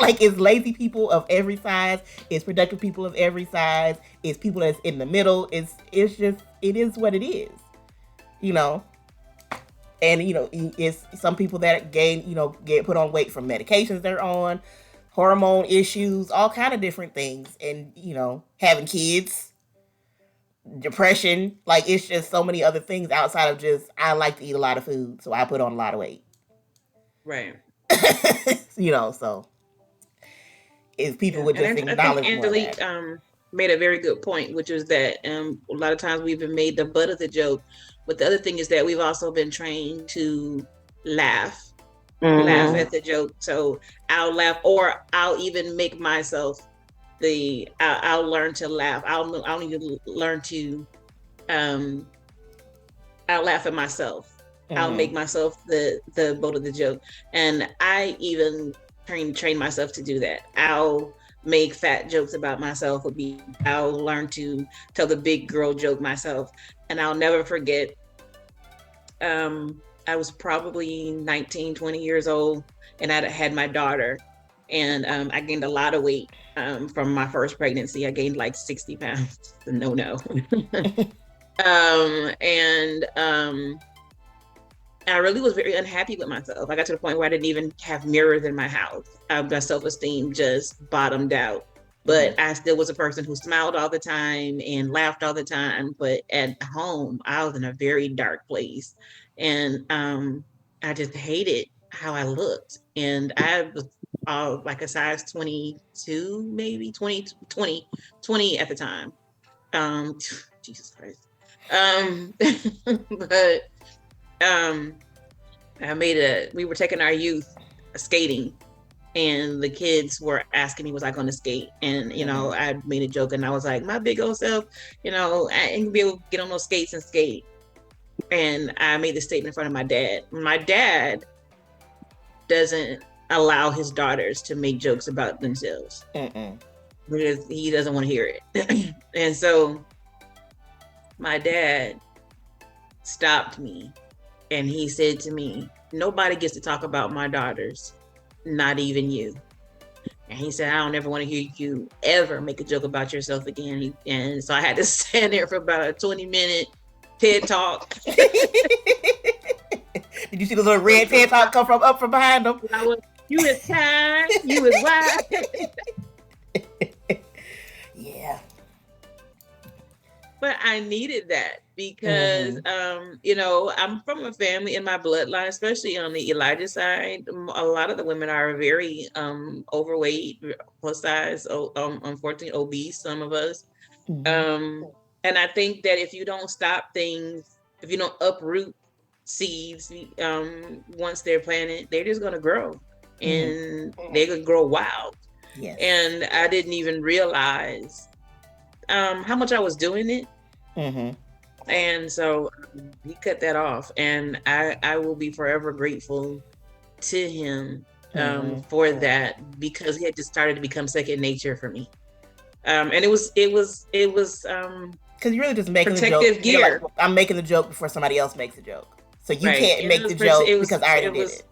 Like, it's lazy people of every size. It's productive people of every size. It's people that's in the middle. It's just, it is what it is. You know? And, you know, it's some people that gain, you know, get put on weight from medications they're on, hormone issues, all kind of different things. And, you know, having kids, depression. Like, it's just so many other things outside of just, I like to eat a lot of food, so I put on a lot of weight. Right. You know, so if people would just acknowledge more Angelique made a very good point, which is that a lot of times we've been made the butt of the joke, but the other thing is that we've also been trained to laugh at the joke. So I'll laugh, or I'll even make myself I'll learn to laugh. I'll need to learn to I'll laugh at myself. I'll make myself the butt of the joke. And I even train myself to do that. I'll make fat jokes about myself. I'll learn to tell the big girl joke myself. And I'll never forget, I was probably 19, 20 years old, and I had my daughter. And I gained a lot of weight from my first pregnancy. I gained like 60 pounds. No. I really was very unhappy with myself. I got to the point where I didn't even have mirrors in my house. My self-esteem just bottomed out. But I still was a person who smiled all the time and laughed all the time. But at home, I was in a very dark place. And I just hated how I looked. And I was like a size 22, maybe 20 at the time. Jesus Christ. But we were taking our youth skating, and the kids were asking me, was I going to skate? And, you know, I made a joke, and I was like, my big old self, you know, I ain't gonna be able to get on those skates and skate. And I made the statement in front of my dad. My dad doesn't allow his daughters to make jokes about themselves because he doesn't want to hear it. And so my dad stopped me, and he said to me, nobody gets to talk about my daughters, not even you. And he said, I don't ever want to hear you ever make a joke about yourself again. And so I had to stand there for about a 20-minute TED Talk. Did you see the little red TED Talk come from behind him? You is kind, you is wise. Yeah. But I needed that because, you know, I'm from a family in my bloodline, especially on the Elijah side. A lot of the women are very overweight, plus size, unfortunately obese, some of us. And I think that if you don't stop things, if you don't uproot seeds once they're planted, they're just going to grow. And they're going to grow wild. Yes. And I didn't even realize how much I was doing it. And so he cut that off, and I will be forever grateful to him for that, because it had just started to become second nature for me. And it was because you're really just making the joke. Gear. Like, I'm making the joke before somebody else makes the joke, so you can't make the joke because I already did it.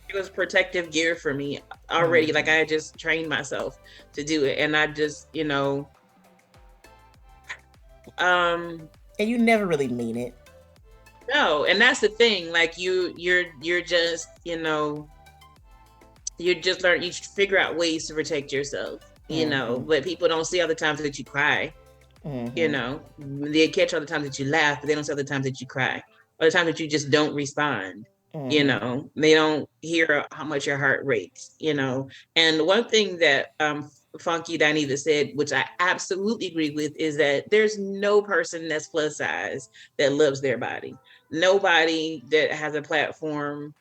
It was protective gear for me already. Like, I had just trained myself to do it, and I just, you know. And you never really mean it. No, and that's the thing. Like, you're just, you know, you just learn. You figure out ways to protect yourself. You know, but people don't see all the times that you cry. You know, they catch all the times that you laugh, but they don't see all the times that you cry, or the times that you just don't respond. You know, they don't hear how much your heart rates. You know, and one thing that Funky Dineva said, which I absolutely agree with, is that there's no person that's plus size that loves their body. Nobody that has a platform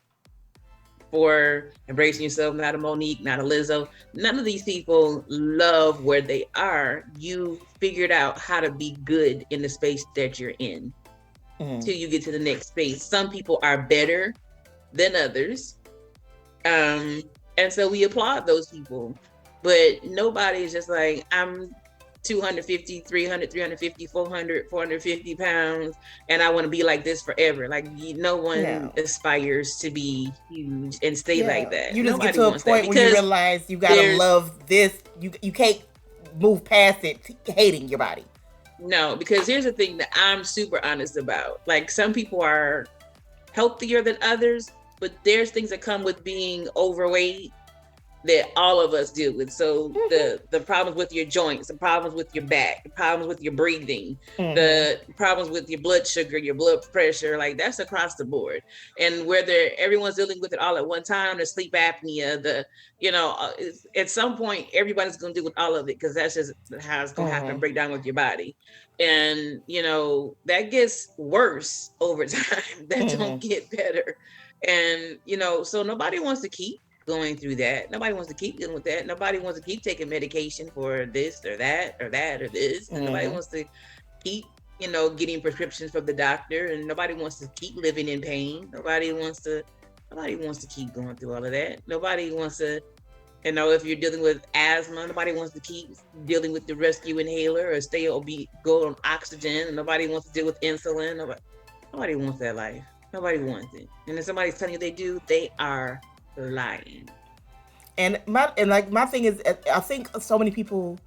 for embracing yourself, not a Monique, not a Lizzo. None of these people love where they are. You figured out how to be good in the space that you're in till you get to the next space. Some people are better than others. And so we applaud those people. But nobody is just like, I'm 250, 300, 350, 400, 450 pounds, and I want to be like this forever. Like, no one aspires to be huge and stay like that. You just get to a point where you realize you gotta love this. You can't move past it hating your body. No, because here's the thing that I'm super honest about. Like, some people are healthier than others, but there's things that come with being overweight that all of us deal with. So the problems with your joints, the problems with your back, the problems with your breathing, the problems with your blood sugar, your blood pressure, like that's across the board. And whether everyone's dealing with it all at one time, the sleep apnea, at some point, everybody's going to deal with all of it, because that's just how it's going to happen, break down with your body. And, that gets worse over time. That don't get better. And, so nobody wants to keep going through that. Nobody wants to keep dealing with that. Nobody wants to keep taking medication for this or that or that or this. Nobody wants to keep, getting prescriptions from the doctor, and nobody wants to keep living in pain. Nobody wants to keep going through all of that. Nobody wants to, if you're dealing with asthma, nobody wants to keep dealing with the rescue inhaler or go on oxygen. Nobody wants to deal with insulin. Nobody wants that life. Nobody wants it. And if somebody's telling you they do, they are lying. And my thing is, I think so many people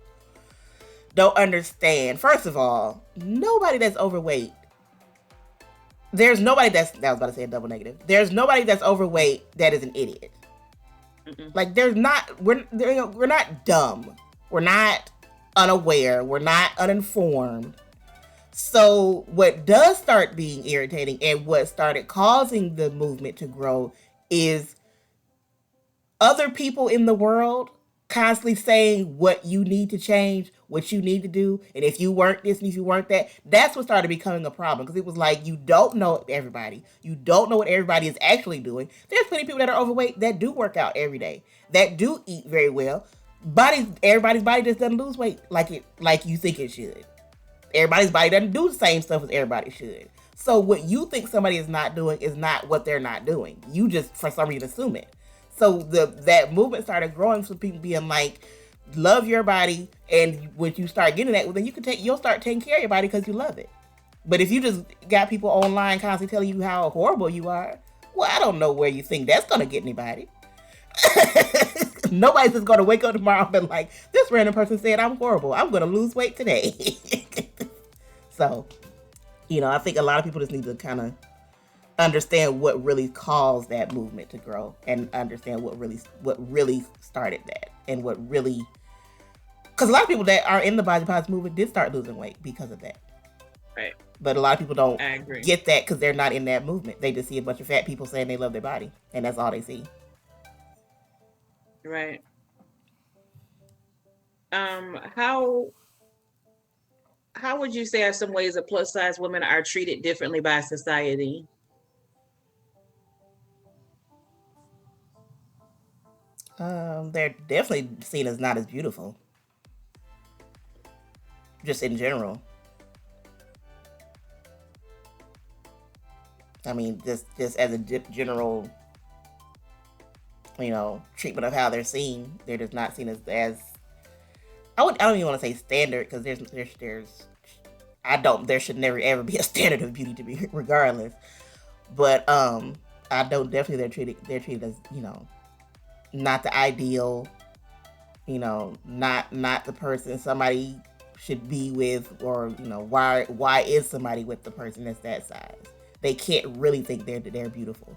don't understand. First of all, nobody that's overweight. There's nobody I was about to say a double negative. There's nobody that's overweight that is an idiot. Like, we're not dumb. We're not unaware. We're not uninformed. So what does start being irritating, and what started causing the movement to grow, is other people in the world constantly saying what you need to change, what you need to do, and if you weren't this and if you weren't that. That's what started becoming a problem, because it was like, you don't know everybody. You don't know what everybody is actually doing. There's plenty of people that are overweight that do work out every day, that do eat very well. Everybody's body just doesn't lose weight like you think it should. Everybody's body doesn't do the same stuff as everybody should. So what you think somebody is not doing is not what they're not doing. You just, for some reason, assume it. So that movement started growing, for people being like, love your body, and when you start getting that, well, then you'll start taking care of your body because you love it. But if you just got people online constantly telling you how horrible you are, well, I don't know where you think that's going to get anybody. Nobody's just going to wake up tomorrow and be like, this random person said I'm horrible, I'm going to lose weight today. So, I think a lot of people just need to kind of understand what really caused that movement to grow, and understand what really started that, and because a lot of people that are in the body positive movement did start losing weight because of that. Right. But a lot of people don't get that because they're not in that movement. They just see a bunch of fat people saying they love their body, and that's all they see. Right. How would you say are some ways that plus size women are treated differently by society? They're definitely seen as not as beautiful, just in general. I mean, just as a general, treatment of how they're seen. They're just not seen as I don't even want to say standard, because there should never ever be a standard of beauty to be, regardless. But I don't definitely they're treated as, not the ideal, not the person somebody should be with, or why is somebody with the person that's that size? They can't really think they're beautiful,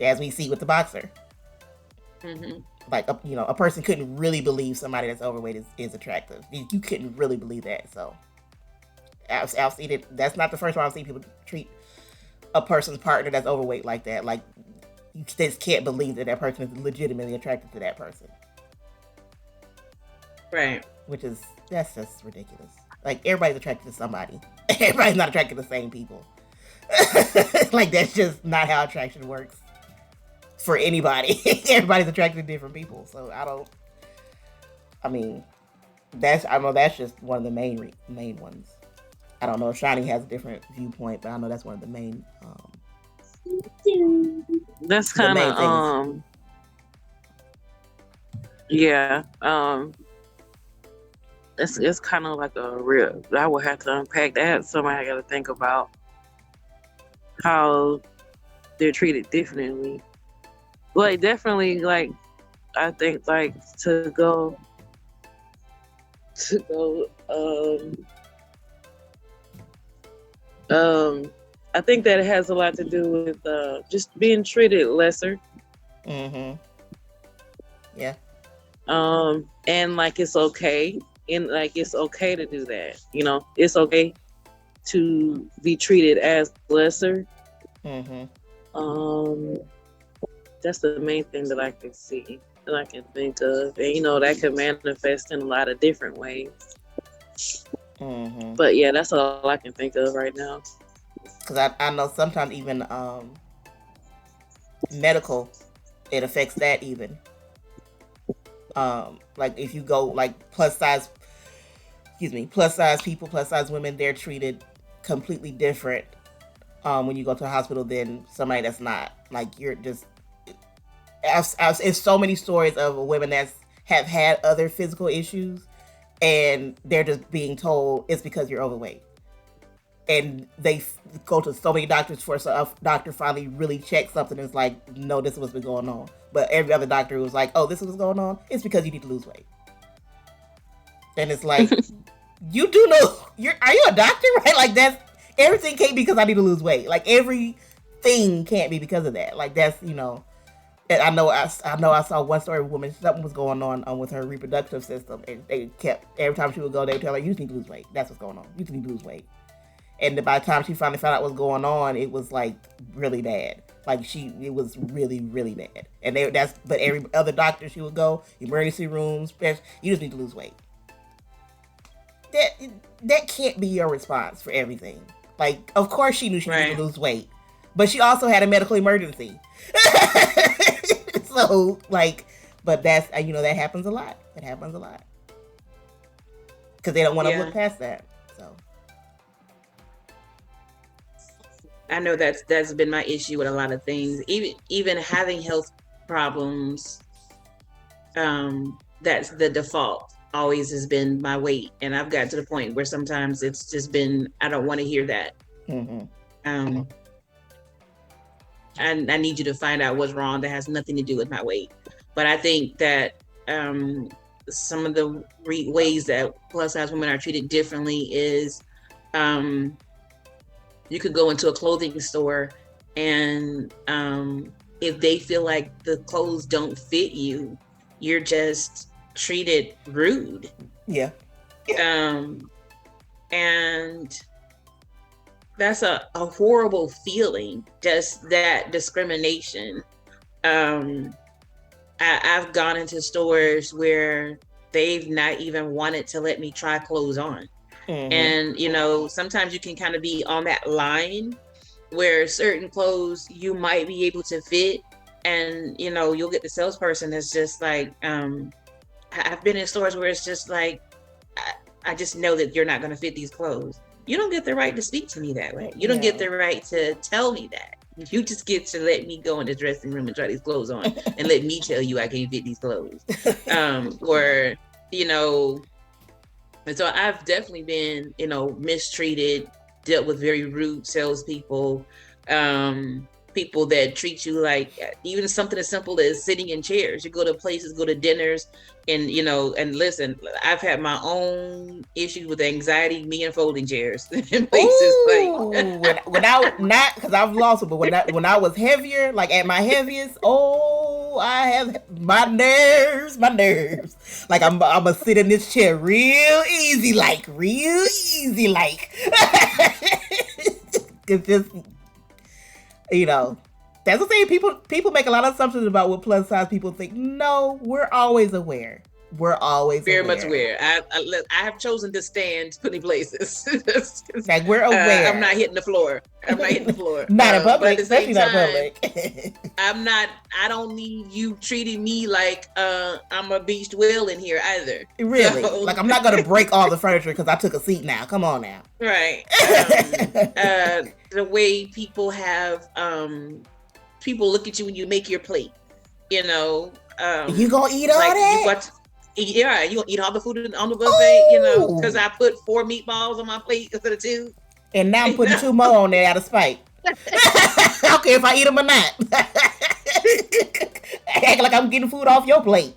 as we see with the boxer. Like, a person couldn't really believe somebody that's overweight is attractive. You couldn't really believe that. So I've seen it. That's not the first time I've seen people treat a person's partner that's overweight like that. Like, you just can't believe that person is legitimately attracted to that person. Right. That's just ridiculous. Like, everybody's attracted to somebody. Everybody's not attracted to the same people. Like, that's just not how attraction works for anybody. Everybody's attracted to different people. So I know that's just one of the main ones. I don't know if Shani has a different viewpoint, but I know that's one of the main. That's kind of Yeah. It's kind of like a real. I would have to unpack that. Somebody I got to think about how they're treated differently. Like definitely, like I think like to go um I think that it has a lot to do with just being treated lesser. Mm-hmm. Yeah. And like it's okay, and like it's okay to do that. You know, it's okay to be treated as lesser. Mm-hmm. Um, that's the main thing that I can see and I can think of, and you know that can manifest in a lot of different ways. Mm-hmm. But yeah, that's all I can think of right now. Because I know sometimes even medical, it affects that even. Like if you go like plus size people, plus size women, they're treated completely different when you go to the hospital than somebody that's not. Like you're just, it's so many stories of women that have had other physical issues, and they're just being told it's because you're overweight. And they go to so many doctors for a doctor finally really checks something and is like, no, this is what's been going on. But every other doctor was like, oh, this is what's going on. It's because you need to lose weight. And it's like, you do know, are you a doctor? Right? Like that's, everything can't be because I need to lose weight. Like everything can't be because of that. Like that's, and I know I saw one story of a woman, something was going on with her reproductive system, and they kept, every time she would go, they would tell her, you just need to lose weight. That's what's going on. You just need to lose weight. And by the time she finally found out what's going on, it was like really bad. Like it was really, really bad. And but every other doctor she would go, emergency rooms, you just need to lose weight. That can't be your response for everything. Like, of course she knew she needed to lose weight, but she also had a medical emergency. So, like, but that's, that happens a lot. It happens a lot. Because they don't want to look past that. So. I know that's been my issue with a lot of things. Even having health problems, that's the default. Always has been my weight, and I've gotten to the point where sometimes it's just been, I don't want to hear that. Mm-hmm. I need you to find out what's wrong that has nothing to do with my weight. But I think that some of the ways that plus size women are treated differently is you could go into a clothing store, and if they feel like the clothes don't fit you, you're just treated rude. Yeah. And that's a horrible feeling, just that discrimination. I've gone into stores where they've not even wanted to let me try clothes on. Mm-hmm. And, sometimes you can kind of be on that line where certain clothes you might be able to fit, and, you'll get the salesperson that's just like, I've been in stores where it's just like, I just know that you're not going to fit these clothes. You don't get the right to speak to me that way. You don't get the right to tell me that. You just get to let me go in the dressing room and try these clothes on and let me tell you I can't fit these clothes. Or, and so I've definitely been, mistreated, dealt with very rude salespeople, people that treat you like, even something as simple as sitting in chairs. You go to places, go to dinners, and and listen, I've had my own issues with anxiety, me and folding chairs in places. Ooh, like when I not because I've lost it, but when I was heavier, like at my heaviest, I have my nerves. Like I'm gonna sit in this chair real easy, like. It's just, that's the thing. People make a lot of assumptions about what plus size people think. No, we're always aware. We're always very much aware. I have chosen to stand plenty places. Like we're aware. I'm not hitting the floor. Not in public, especially not public. I don't need you treating me like I'm a beached whale in here either. Really? So. Like I'm not gonna break all the furniture because I took a seat now. Come on now. Right. The way people have people look at you when you make your plate. You gonna eat all that? Yeah, you gonna eat all the food on the buffet, because I put 4 meatballs on my plate instead of 2. And now I'm putting 2 more on there out of spite. I don't care if I eat them or not. Act like I'm getting food off your plate.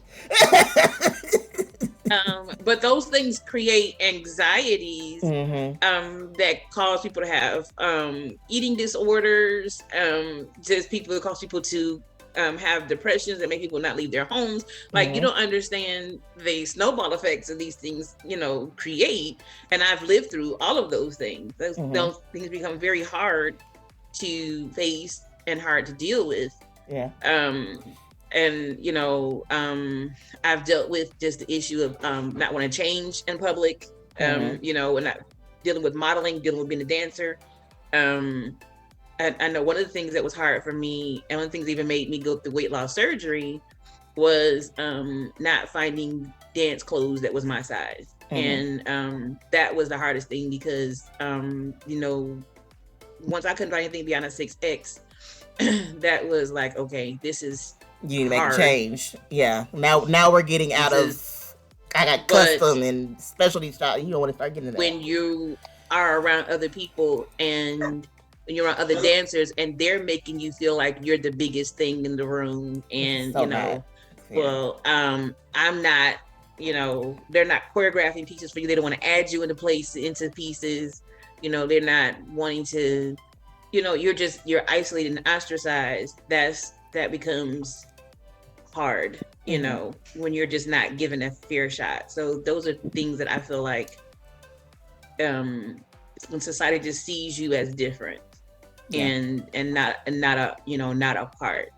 But those things create anxieties that cause people to have eating disorders. Just people, it cause people to have depressions that make people not leave their homes. Like you don't understand the snowball effects of these things, create. And I've lived through all of those things. Those things become very hard to face and hard to deal with. Yeah. And I've dealt with just the issue of not wanting to change in public, and not dealing with modeling, dealing with being a dancer. I know one of the things that was hard for me, and one of the things that even made me go through weight loss surgery, was not finding dance clothes that was my size. And that was the hardest thing because once I couldn't find anything beyond a 6X, that was like, okay, this is you need to make a change. Yeah. Now we're getting out of I got custom and specialty style. You don't want to start getting into that. When you are around other people and when you're around other dancers and they're making you feel like you're the biggest thing in the room, and well, I'm not, they're not choreographing pieces for you. They don't want to add you into pieces. They're not wanting to, you're isolated and ostracized. That becomes hard, when you're just not given a fair shot. So those are things that I feel like when society just sees you as different and not a part,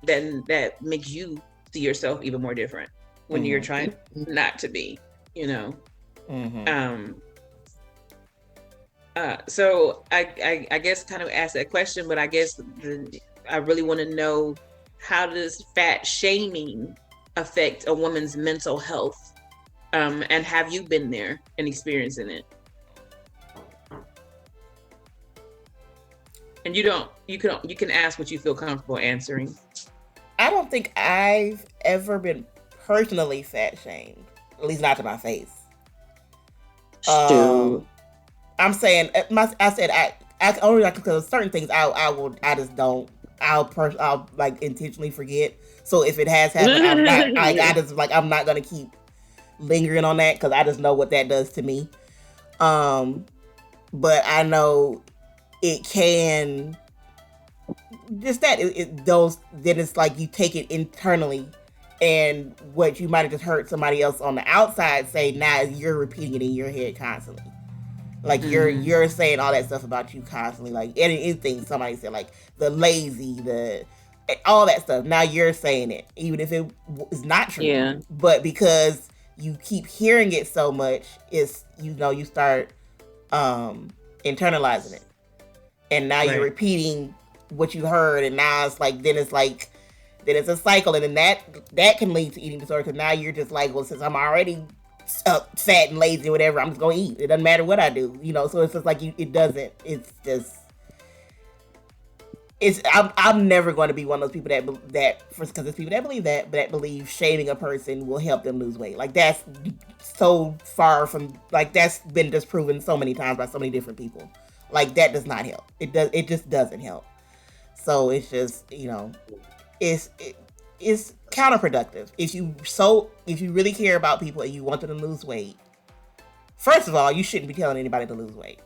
that makes you see yourself even more different when you're trying not to be, so I guess kind of ask that question, but I guess I really want to know, how does fat shaming affect a woman's mental health? And have you been there and experiencing it? And you can ask what you feel comfortable answering. I don't think I've ever been personally fat shamed, at least not to my face. I'm saying I only like, because certain things I'll like intentionally forget. So if it has happened, I'm not gonna keep lingering on that, because I just know what that does to me. But I know it can just that then it's like you take it internally, and what you might have just heard somebody else on the outside say, now you're repeating it in your head constantly. Like you're saying all that stuff about you constantly, like anything somebody said, like the lazy, all that stuff. Now you're saying it, even if it is not true. Yeah. But because you keep hearing it so much, it's you start internalizing it, and now you're repeating what you heard, and now it's like then it's a cycle, and then that can lead to eating disorder. Because now you're just like, well, since I'm already fat and lazy, whatever, I'm just gonna eat. It doesn't matter what I do, So it's just like it doesn't. It's just. I'm never going to be one of those people because there's people that believe that believe shaming a person will help them lose weight. Like that's so far from, like, that's been disproven so many times by so many different people. Like that does not help. It just doesn't help. So it's just it's counterproductive. If you really care about people and you want them to lose weight, first of all, you shouldn't be telling anybody to lose weight.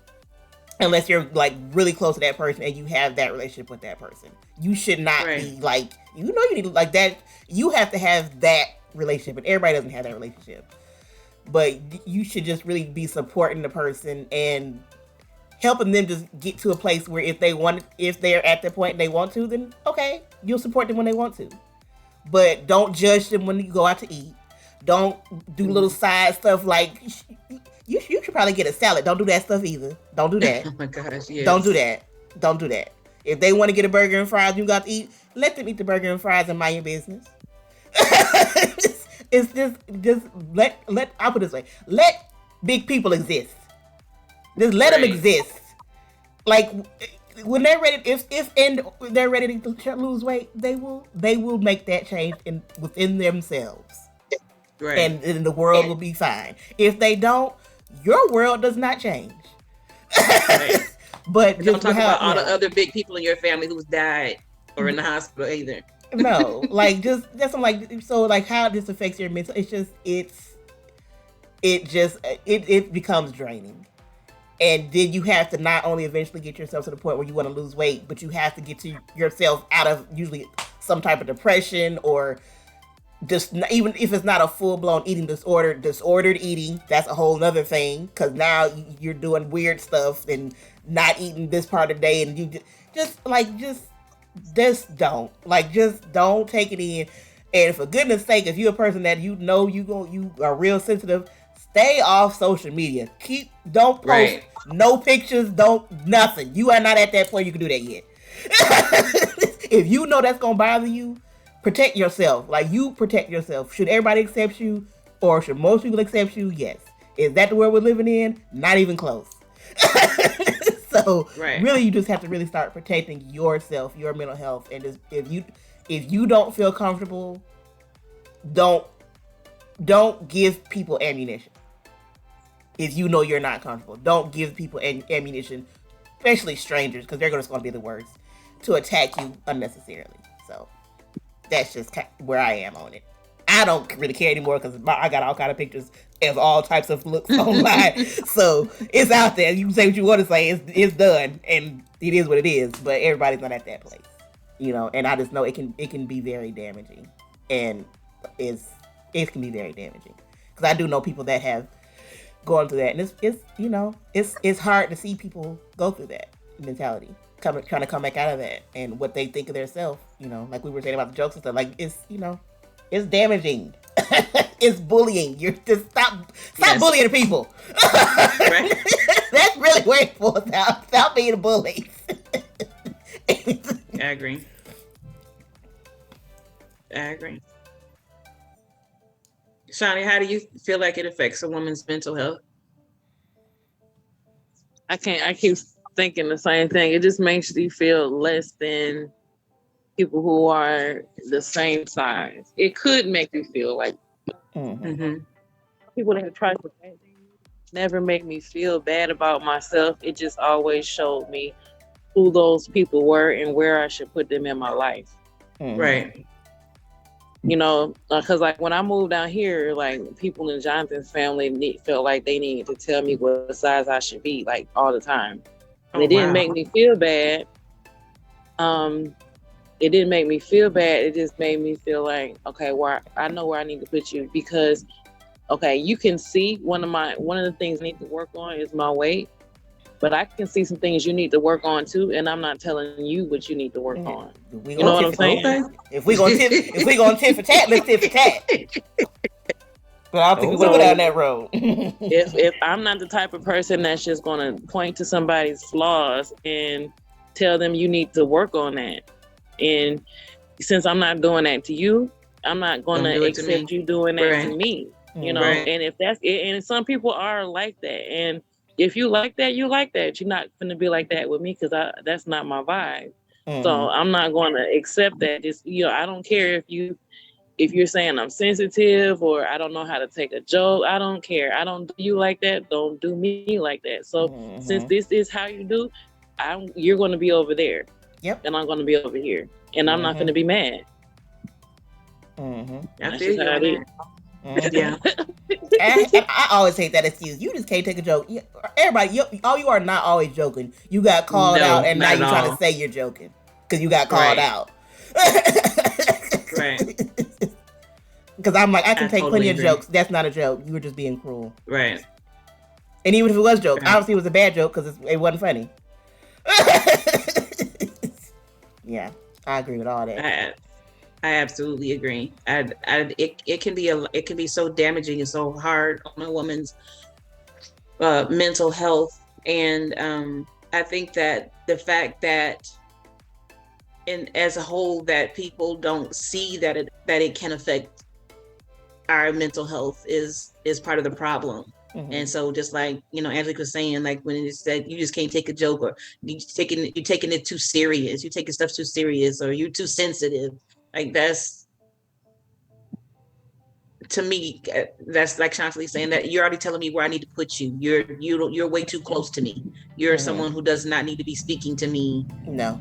Unless you're like really close to that person and you have that relationship with that person. You should not be like, you need to like that. You have to have that relationship, and everybody doesn't have that relationship. But you should just really be supporting the person and helping them just get to a place where if they're at the point they want to, then okay, you'll support them when they want to. But don't judge them when you go out to eat. Don't do little side stuff like, you should probably get a salad. Don't do that stuff either. Don't do that. Oh my gosh, yes. Don't do that. If they want to get a burger and fries, you got to eat. Let them eat the burger and fries and mind your business. It's just let. I'll put it this way: let big people exist. Just let them exist. Like when they're ready, if they're ready to lose weight, they will make that change within themselves, right? And the world will be fine. If they don't, your world does not change. Right. But don't talk about all the other big people in your family who's died or in the hospital either. No, like just that's like so like how this affects your mental. It becomes draining. And then you have to not only eventually get yourself to the point where you want to lose weight, but you have to get to yourself out of usually some type of depression or just even if it's not a full-blown eating disorder, disordered eating. That's a whole nother thing because now you're doing weird stuff and not eating this part of the day, and you just don't take it in. And for goodness sake, if you're a person that you are real sensitive, stay off social media. Don't post no pictures, nothing. You are not at that point you can do that yet. If you know that's gonna bother you, protect yourself. Like you protect yourself. Should everybody accept you, or should most people accept you? Yes. Is that the world we're living in? Not even close. So really, you just have to really start protecting yourself, your mental health, and just, if you don't feel comfortable, don't give people ammunition. If you know you're not comfortable, don't give people ammunition, especially strangers, because they're just going to be the worst to attack you unnecessarily. So that's just where I am on it. I don't really care anymore because I got all kind of pictures of all types of looks online. So it's out there. You can say what you want to say. It's done, and it is what it is. But everybody's not at that place, And I just know it can be very damaging, and it can be very damaging because I do know people that have gone through that, and it's hard to see people go through that mentality, trying to come back out of that, and what they think of themselves. Like we were saying about the jokes and stuff. Like it's damaging. It's bullying. You're just stop bullying people. That's really where it falls out. Stop being a bully. I agree. Shani, how do you feel like it affects a woman's mental health? I keep thinking the same thing. It just makes you feel less than people who are the same size. It could make you feel like people that have tried to never make me feel bad about myself. It just always showed me who those people were and where I should put them in my life. Right. Because like when I moved down here, like people in Jonathan's family felt like they needed to tell me what size I should be, like all the time. And it didn't make me feel bad. It didn't make me feel bad. It just made me feel like, okay, I know where I need to put you, because, okay, you can see one of the things I need to work on is my weight, but I can see some things you need to work on too, and I'm not telling you what you need to work on. You know what I'm saying? If we gonna tit for tat, let's tit for tat. But I don't think we go down that road. if I'm not the type of person that's just gonna point to somebody's flaws and tell them you need to work on that. And since I'm not doing that to you, I'm not going to accept you doing that to me, and if that's it, and some people are like that. And if you like that, you like that. You're not going to be like that with me because that's not my vibe. So I'm not going to accept that. Just, I don't care if you're saying I'm sensitive or I don't know how to take a joke. I don't care. I don't do you like that. Don't do me like that. So since this is how you do, you're going to be over there. Yep. And I'm going to be over here. And I'm not going to be mad. I feel you. Yeah. And I always hate that excuse. You just can't take a joke. Everybody, you are not always joking. You got called out, and now you're trying to say you're joking because you got called out. Right. Because I'm like, I can take plenty of jokes. That's not a joke. You were just being cruel. Right. And even if it was a joke, obviously it was a bad joke because it wasn't funny. Yeah, I agree with all that. I absolutely agree. It can be so damaging and so hard on a woman's mental health, and I think that the fact that, as a whole, that people don't see that it can affect our mental health is part of the problem. Mm-hmm. And so just like, Angelique was saying, like when it said you just can't take a joke, or you're taking it too serious, you're taking stuff too serious, or you're too sensitive. Like that's, to me, that's like Chantilly saying that you're already telling me where I need to put you. You're way too close to me. You're someone who does not need to be speaking to me. No.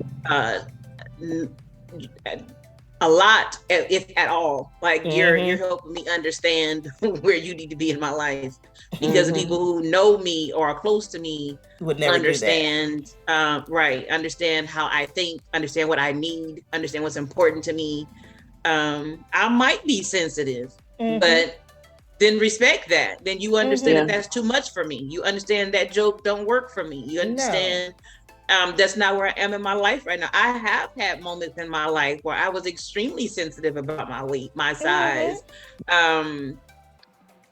A lot, if at all. Like you're helping me understand where you need to be in my life, because the people who know me or are close to me would never understand. Understand how I think, understand what I need, understand what's important to me. I might be sensitive, but then respect that. Then you understand that that's too much for me. You understand that joke don't work for me. You understand. That's not where I am in my life right now. I have had moments in my life where I was extremely sensitive about my weight, my size. And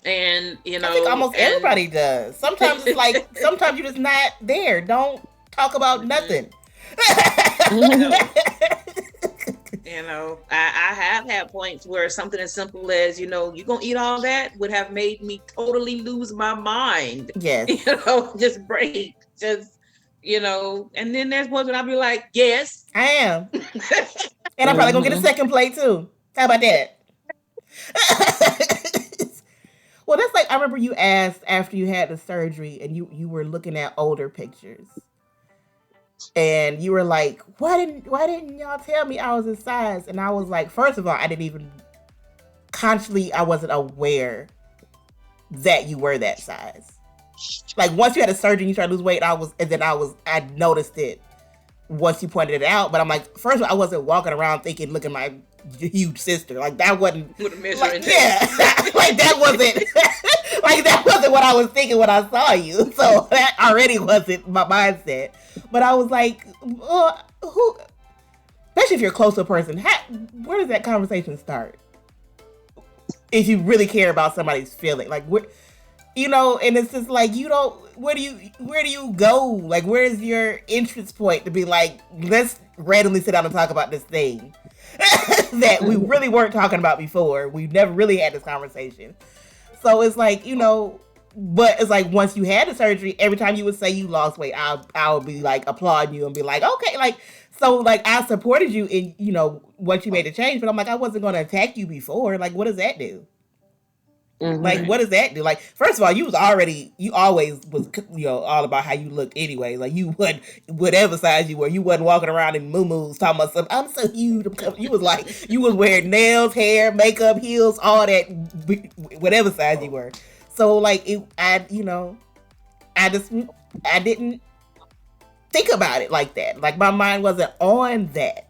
I think almost everybody does. Sometimes it's like, sometimes you're just not there. Don't talk about nothing. I have had points where something as simple as, you gonna eat all that would have made me totally lose my mind. Yes. Just break, and then there's ones when I'll be like, yes, I am. And I'm probably gonna get a second plate too. How about that? Well, that's like, I remember you asked after you had the surgery and you were looking at older pictures. And you were like, why didn't y'all tell me I was this size? And I was like, first of all, I didn't even consciously, I wasn't aware that you were that size. Like once you had a surgery and you started to lose weight, I noticed it once you pointed it out. But I'm like, first of all, I wasn't walking around thinking, look at my huge sister. Like that wasn't, like, like that wasn't, like that wasn't what I was thinking when I saw you. So that already wasn't my mindset. But I was like, who, especially if you're a closer person, where does that conversation start? If you really care about somebody's feeling, like and it's just like, where do you go? Like, where's your entrance point to be like, let's randomly sit down and talk about this thing that we really weren't talking about before. We never really had this conversation. So it's like, but it's like once you had the surgery, every time you would say you lost weight, I would be like applauding you and be like, okay, like, so like I supported you in, once you made the change, but I'm like, I wasn't going to attack you before. Like, what does that do? Mm-hmm. Like, what does that do? Like, first of all, you always was, all about how you looked anyway. Like, you would, whatever size you were, you wasn't walking around in muumuus talking about something, I'm so huge. You was like, you was wearing nails, hair, makeup, heels, all that, whatever size you were. So, like, I didn't think about it like that. Like, my mind wasn't on that.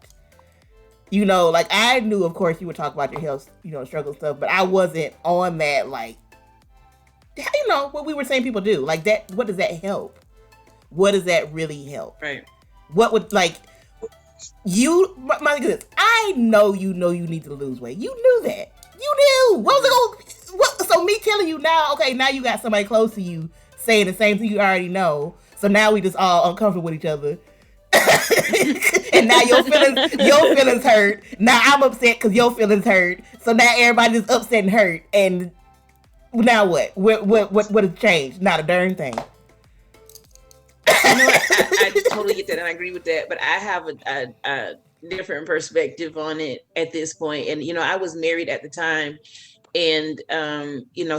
Like, I knew, of course, you would talk about your health, struggle stuff, but I wasn't on that, like, what we were saying people do. Like, that, what does that help? What does that really help? Right. What would, like, my goodness, I know you need to lose weight. You knew that. You knew. What was it going, so me telling you now, okay, now you got somebody close to you saying the same thing you already know, so now we just all uncomfortable with each other. And now your feelings hurt. Now I'm upset because your feelings hurt. So now everybody's upset and hurt. And now what? What has changed? Not a darn thing. I totally get that, and I agree with that. But I have a different perspective on it at this point. And I was married at the time, and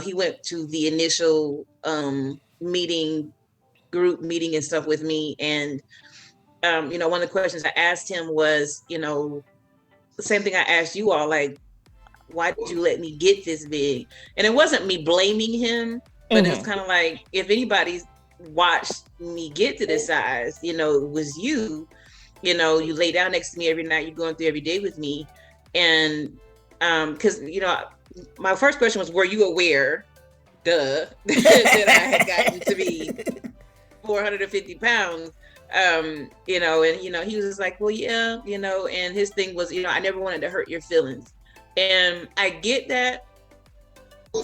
he went to the initial group meeting and stuff with me, and one of the questions I asked him was, the same thing I asked you all, like, why did you let me get this big? And it wasn't me blaming him, but it's kind of like, if anybody's watched me get to this size, it was you. You lay down next to me every night, you're going through every day with me. And because, my first question was, were you aware, that I had gotten to be 450 pounds? And he was just like, well, yeah, and his thing was, I never wanted to hurt your feelings. And I get that.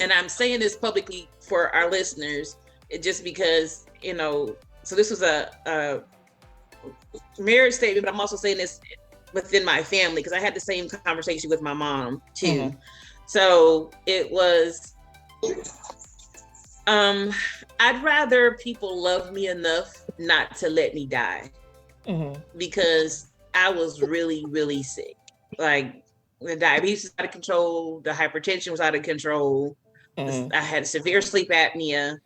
And I'm saying this publicly for our listeners, just because, so this was a marriage statement, but I'm also saying this within my family, because I had the same conversation with my mom too. Mm-hmm. So it was, I'd rather people love me enough not to let me die, because I was really, really sick. Like, the diabetes was out of control, the hypertension was out of control. I had severe sleep apnea.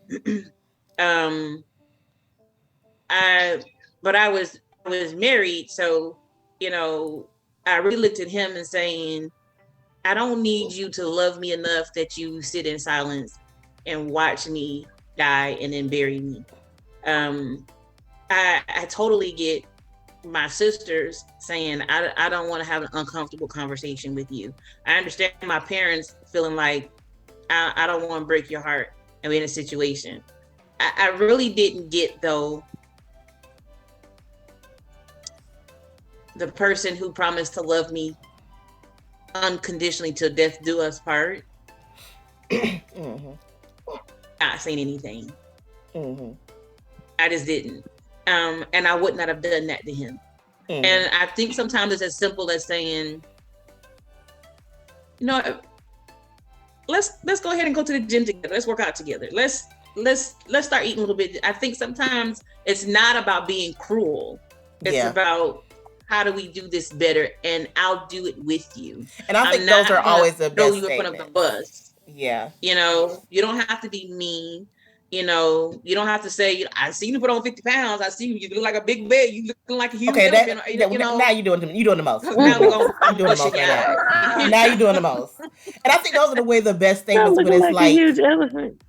But I was married, so I really looked at him and saying, I don't need you to love me enough that you sit in silence and watch me die and then bury me. I totally get my sisters saying, I don't want to have an uncomfortable conversation with you. I understand my parents feeling like, I don't want to break your heart and be in a situation. I really didn't get, though, the person who promised to love me unconditionally till death do us part. Not saying anything. I just didn't. And I would not have done that to him. And I think sometimes it's as simple as saying, let's go ahead and go to the gym together. Let's work out together. Let's start eating a little bit. I think sometimes it's not about being cruel. It's about, how do we do this better? And I'll do it with you. And I think those are always the best throw you in front of the bus. Yeah. You don't have to be mean. You don't have to say, I see you put on 50 pounds. I see you look like a big bear. You looking like a huge elephant. Now you're doing the most. Now you're doing the most right now. Now you're doing the most. And I think those are the best statements when it's like a huge elephant.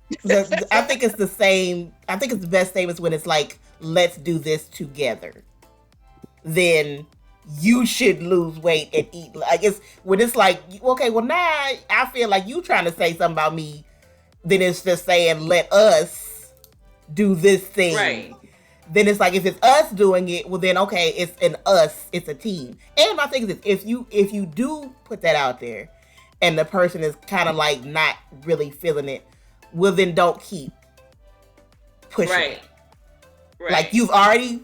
I think it's the same. I think it's the best statements when it's like, let's do this together. Then you should lose weight and eat. Like, it's when it's like, okay, well, now I feel like you trying to say something about me. Then it's just saying, let us do this thing. Right. Then it's like, if it's us doing it, well, then okay, it's an us, it's a team. And my thing is, if you do put that out there, and the person is kind of like not really feeling it, well, then don't keep pushing. Right. Like, you've already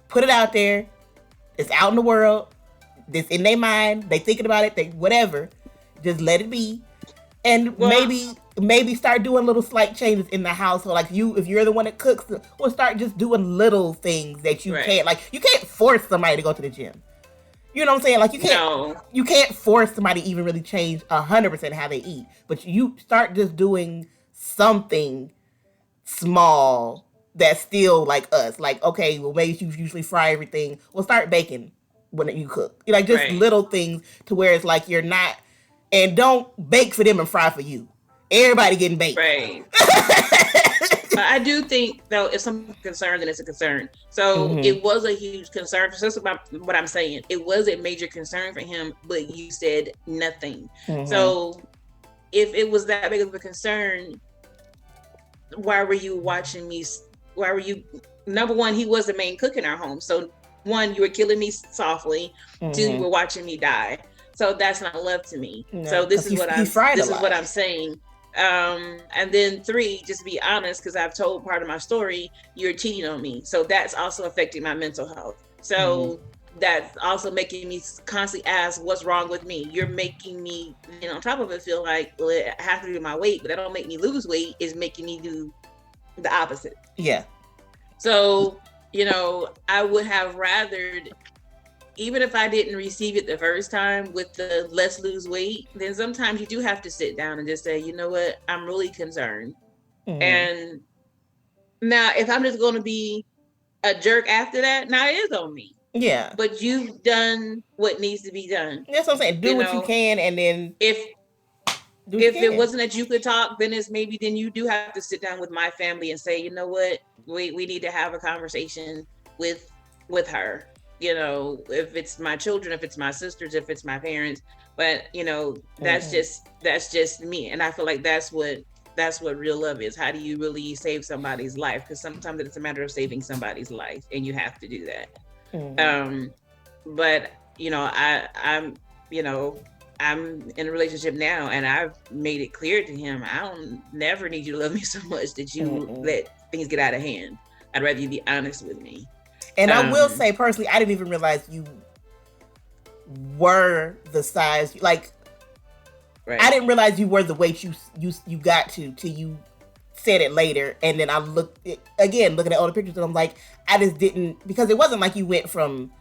put it out there. It's out in the world. It's in their mind. They thinking about it. They whatever. Just let it be. And maybe start doing little slight changes in the household. Like, if you're the one that cooks, well, start just doing little things that you can't. Like, you can't force somebody to go to the gym. You know what I'm saying? Like, you can't force somebody to even really change 100% how they eat. But you start just doing something small that's still like us. Like, okay, well, maybe you usually fry everything. Well, start baking when you cook. Like, just little things to where it's like you're not, and don't bake for them and fry for you. Everybody getting baked. Right. I do think, though, if something's concerned, then it's a concern. So it was a huge concern. That's about what I'm saying. It was a major concern for him, but you said nothing. So if it was that big of a concern, why were you watching me? Why were you, number one, he was the main cook in our home. So one, you were killing me softly. Two, you were watching me die. So that's not love to me. No, so this is what I'm saying. And then three, just be honest, because I've told part of my story, you're cheating on me. So that's also affecting my mental health. So that's also making me constantly ask, what's wrong with me? You're making me, and on top of it, feel like, well, it has to do with my weight, but that don't make me lose weight. It's making me do the opposite. Yeah. So, I would have rather, even if I didn't receive it the first time with the let's lose weight, then sometimes you do have to sit down and just say, you know what, I'm really concerned. And now if I'm just going to be a jerk after that, now it is on me. Yeah. But you've done what needs to be done. That's what I'm saying. Do what you can, and then if it wasn't that you could talk, then then you do have to sit down with my family and say, you know what, we need to have a conversation with her. If it's my children, if it's my sisters, if it's my parents, but that's just me. And I feel like that's what real love is. How do you really save somebody's life? Because sometimes it's a matter of saving somebody's life, and you have to do that. But I'm in a relationship now, and I've made it clear to him, I don't never need you to love me so much that you let things get out of hand. I'd rather you be honest with me. And I will say personally, I didn't even realize you were the size. Like, I didn't realize you were the weight you got to till you said it later, and then I looking at older pictures, and I'm like, I just didn't, because it wasn't like you went from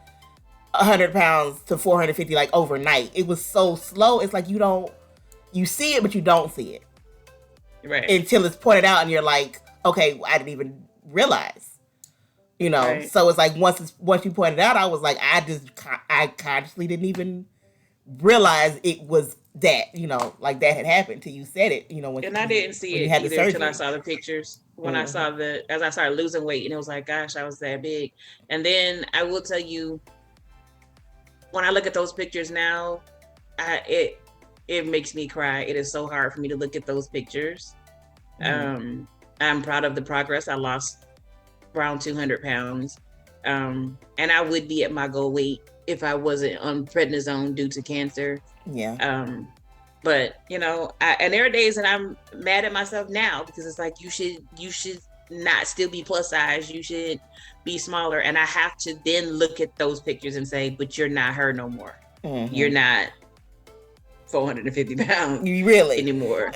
100 pounds to 450 like overnight. It was so slow. It's like you see it, but you don't see it. Right. Until it's pointed out and you're like, okay, I didn't even realize. Right. So it's like once you pointed out, I was like, I consciously didn't even realize it was that, like that had happened till you said it, and I didn't see it either until I saw the pictures. When I saw as I started losing weight, and it was like, gosh, I was that big. And then I will tell you, when I look at those pictures now, it makes me cry. It is so hard for me to look at those pictures. I'm proud of the progress. I lost around 200 pounds. And I would be at my goal weight if I wasn't on prednisone due to cancer. Yeah. But and there are days that I'm mad at myself now, because it's like, you should not still be plus size. You should be smaller. And I have to then look at those pictures and say, but you're not her no more. Mm-hmm. You're not 450 pounds really anymore.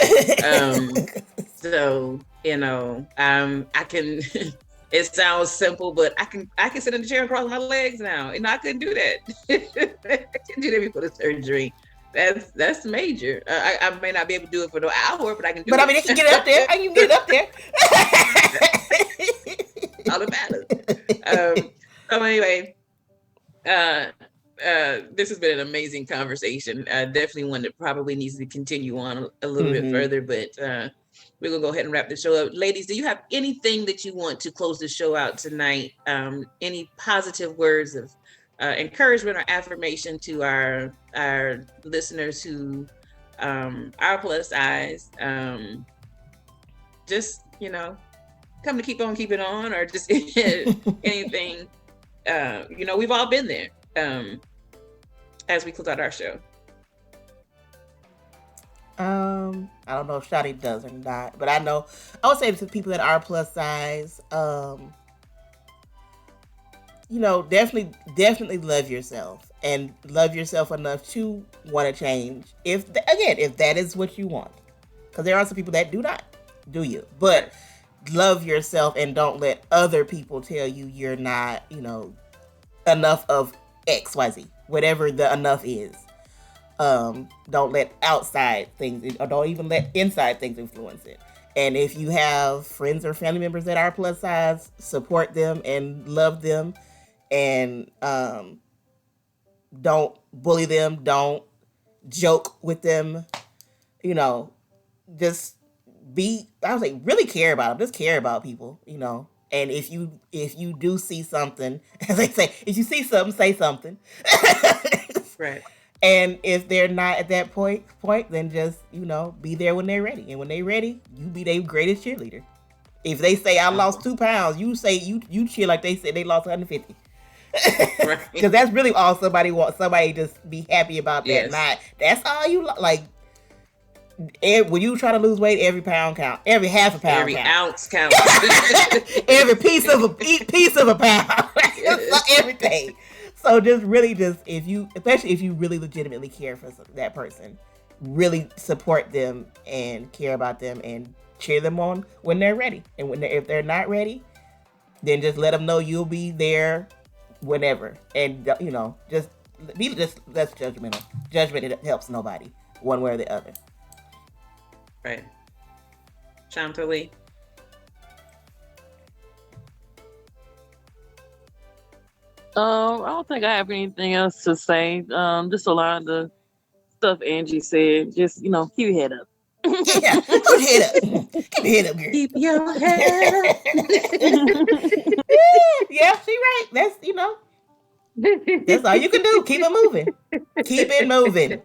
So I can it sounds simple, but I can sit in the chair and cross my legs now, and I couldn't do that. I couldn't do that before the surgery. That's major. I may not be able to do it for the hour, but I can do it. But I mean, you can get it up there. You can get it up there. All that matters. So anyway, this has been an amazing conversation. Definitely one that probably needs to continue on a little bit further, but we're gonna go ahead and wrap the show up. Ladies, do you have anything that you want to close the show out tonight? Any positive words of encouragement or affirmation to our listeners who are plus size? Just come to keep on keeping on, or just anything. We've all been there. As we close out our show. I don't know if Shadi does or not, but I would say to people that are plus size, definitely love yourself, and love yourself enough to want to change. If that is what you want, because there are some people that do not, do you? But love yourself, and don't let other people tell you you're not, enough of X, Y, Z, whatever the enough is. Don't let outside things, or don't even let inside things influence it. And if you have friends or family members that are plus size, support them and love them, and don't bully them, don't joke with them, just really care about them. Just care about people, And if you do see something, as they say, if you see something, say something. Right. And if they're not at that point, then just, be there when they're ready. And when they're ready, you be their greatest cheerleader. If they say I lost 2 pounds, you say you cheer like they said they lost 150. Right. Because that's really all somebody wants. Somebody just be happy about that. Yes. Not that's all you like. When you try to lose weight, every pound count. Every half a pound every count. Ounce count. Every piece of a pound. Yes. Everything. So especially if you really legitimately care for that person, really support them and care about them and cheer them on when they're ready. And if they're not ready, then just let them know you'll be there whenever. And just be less judgmental. Judgment, it helps nobody one way or the other. Right. Shantali. I don't think I have anything else to say. Just a lot of the stuff Angie said. Just keep your head up. Yeah, keep your head up. Keep your head up, girl. Keep your head up. Yeah, she right. That's that's all you can do. Keep it moving. Keep it moving.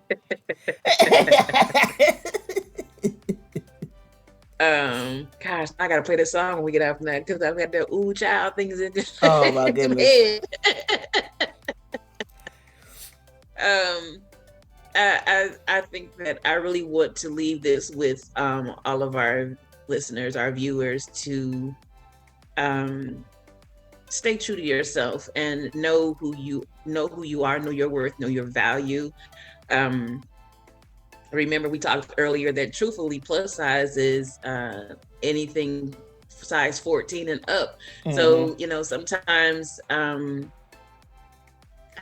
Gosh, I gotta play this song when we get out from that, because I've got the ooh child things in there. Oh my goodness. I think that I really want to leave this with all of our listeners, our viewers, to stay true to yourself and know who you are, know your worth, know your value. remember we talked earlier that truthfully plus size is anything size 14 and up. So, you know, sometimes I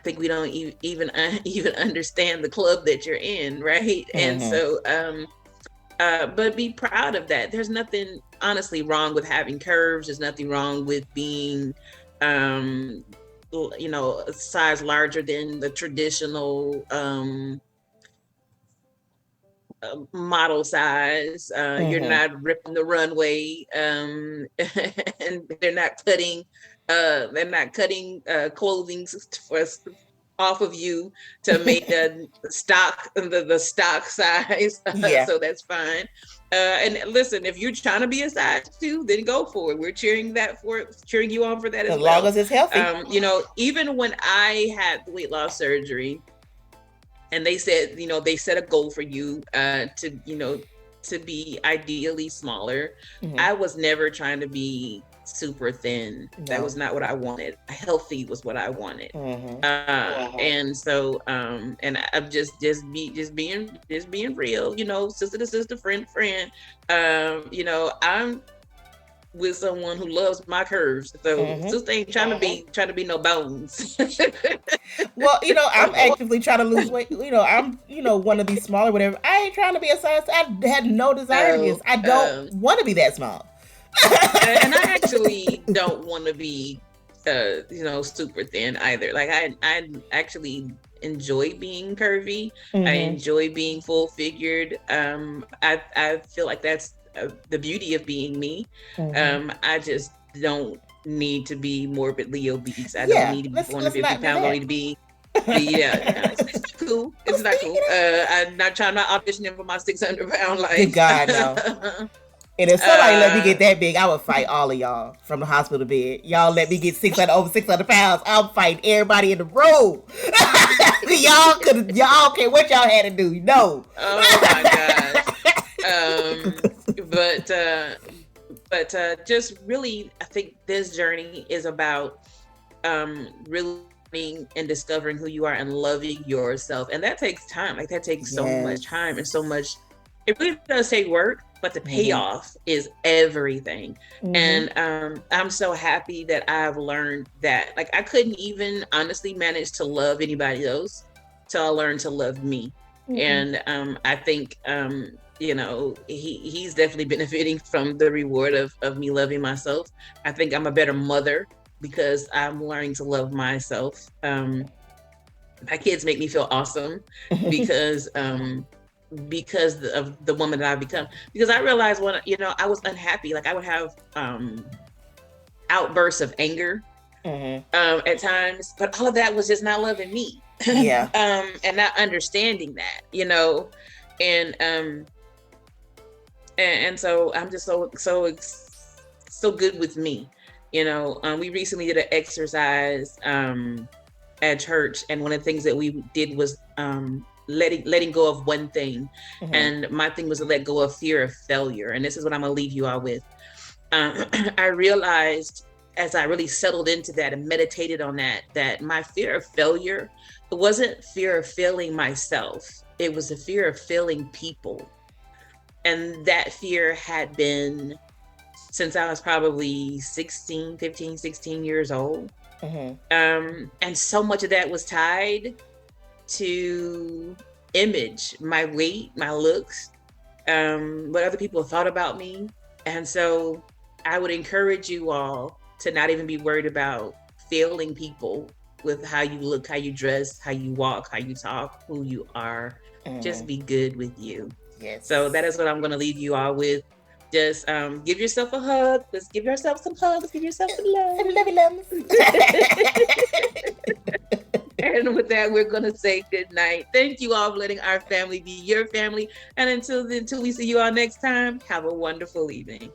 think we don't even understand the club that you're in, right? And so, but be proud of that. There's nothing honestly wrong with having curves. There's nothing wrong with being, you know, a size larger than the traditional model size. You're not ripping the runway, and they're not cutting clothing off of you to make the stock size. So that's fine. And listen, if you're trying to be a size 2, then go for it. We're cheering you on for that as well. As long as it's healthy. You know, even when I had the weight loss surgery, and they said, you know, they set a goal for you to, you know, to be ideally smaller. I was never trying to be super thin. No. That was not what I wanted. Healthy was what I wanted. And so, and I'm just being real, you know, sister to sister, friend to friend. You know, I'm with someone who loves my curves, so sister ain't trying to be no bones. Well, you know, I'm actively trying to lose weight. You know, I'm, you know, want to be smaller, whatever. I ain't trying to be a size. I had no desire to be. I don't want to be that small. And I actually don't want to be, you know, super thin either. Like I actually enjoy being curvy. I enjoy being full figured. I feel like that's the beauty of being me. I just don't need to be morbidly obese. I don't need to be 450 pounds. I don't need to be it's cool. It's not cool. I'm not auditioning for my 600-pound life. Good God, no. And if somebody let me get that big, I would fight all of y'all from the hospital bed. Y'all let me get over 600 pounds. I'll fight everybody in the room. Y'all care what y'all had to do. No. Oh my gosh. But just really, I think this journey is about really and discovering who you are and loving yourself. And that takes time. Like that takes so much time and so much. It really does take work, but the payoff is everything. And I'm so happy that I've learned that. Like I couldn't even honestly manage to love anybody else till I learned to love me. And I think you know, he's definitely benefiting from the reward of me loving myself. I think I'm a better mother because I'm learning to love myself. My kids make me feel awesome because of the woman that I've become. Because I realized when, you know, I was unhappy, like I would have outbursts of anger at times, but all of that was just not loving me. And not understanding that, you know, and so I'm just so good with me, you know. We recently did an exercise at church, and one of the things that we did was letting go of one thing. And my thing was to let go of fear of failure. And this is what I'm gonna leave you all with. I realized as I really settled into that and meditated on that my fear of failure, it wasn't fear of failing myself. It was the fear of failing people. And that fear had been since I was probably 15, 16 years old. And so much of that was tied to image, my weight, my looks, what other people thought about me. And so I would encourage you all to not even be worried about failing people with how you look, how you dress, how you walk, how you talk, who you are. Just be good with you. Yes. So that is what I'm going to leave you all with. Just give yourself a hug. Let's give yourself some hugs. Give yourself some love. Some lovey loves. And with that, we're going to say good night. Thank you all for letting our family be your family. And until we see you all next time, have a wonderful evening.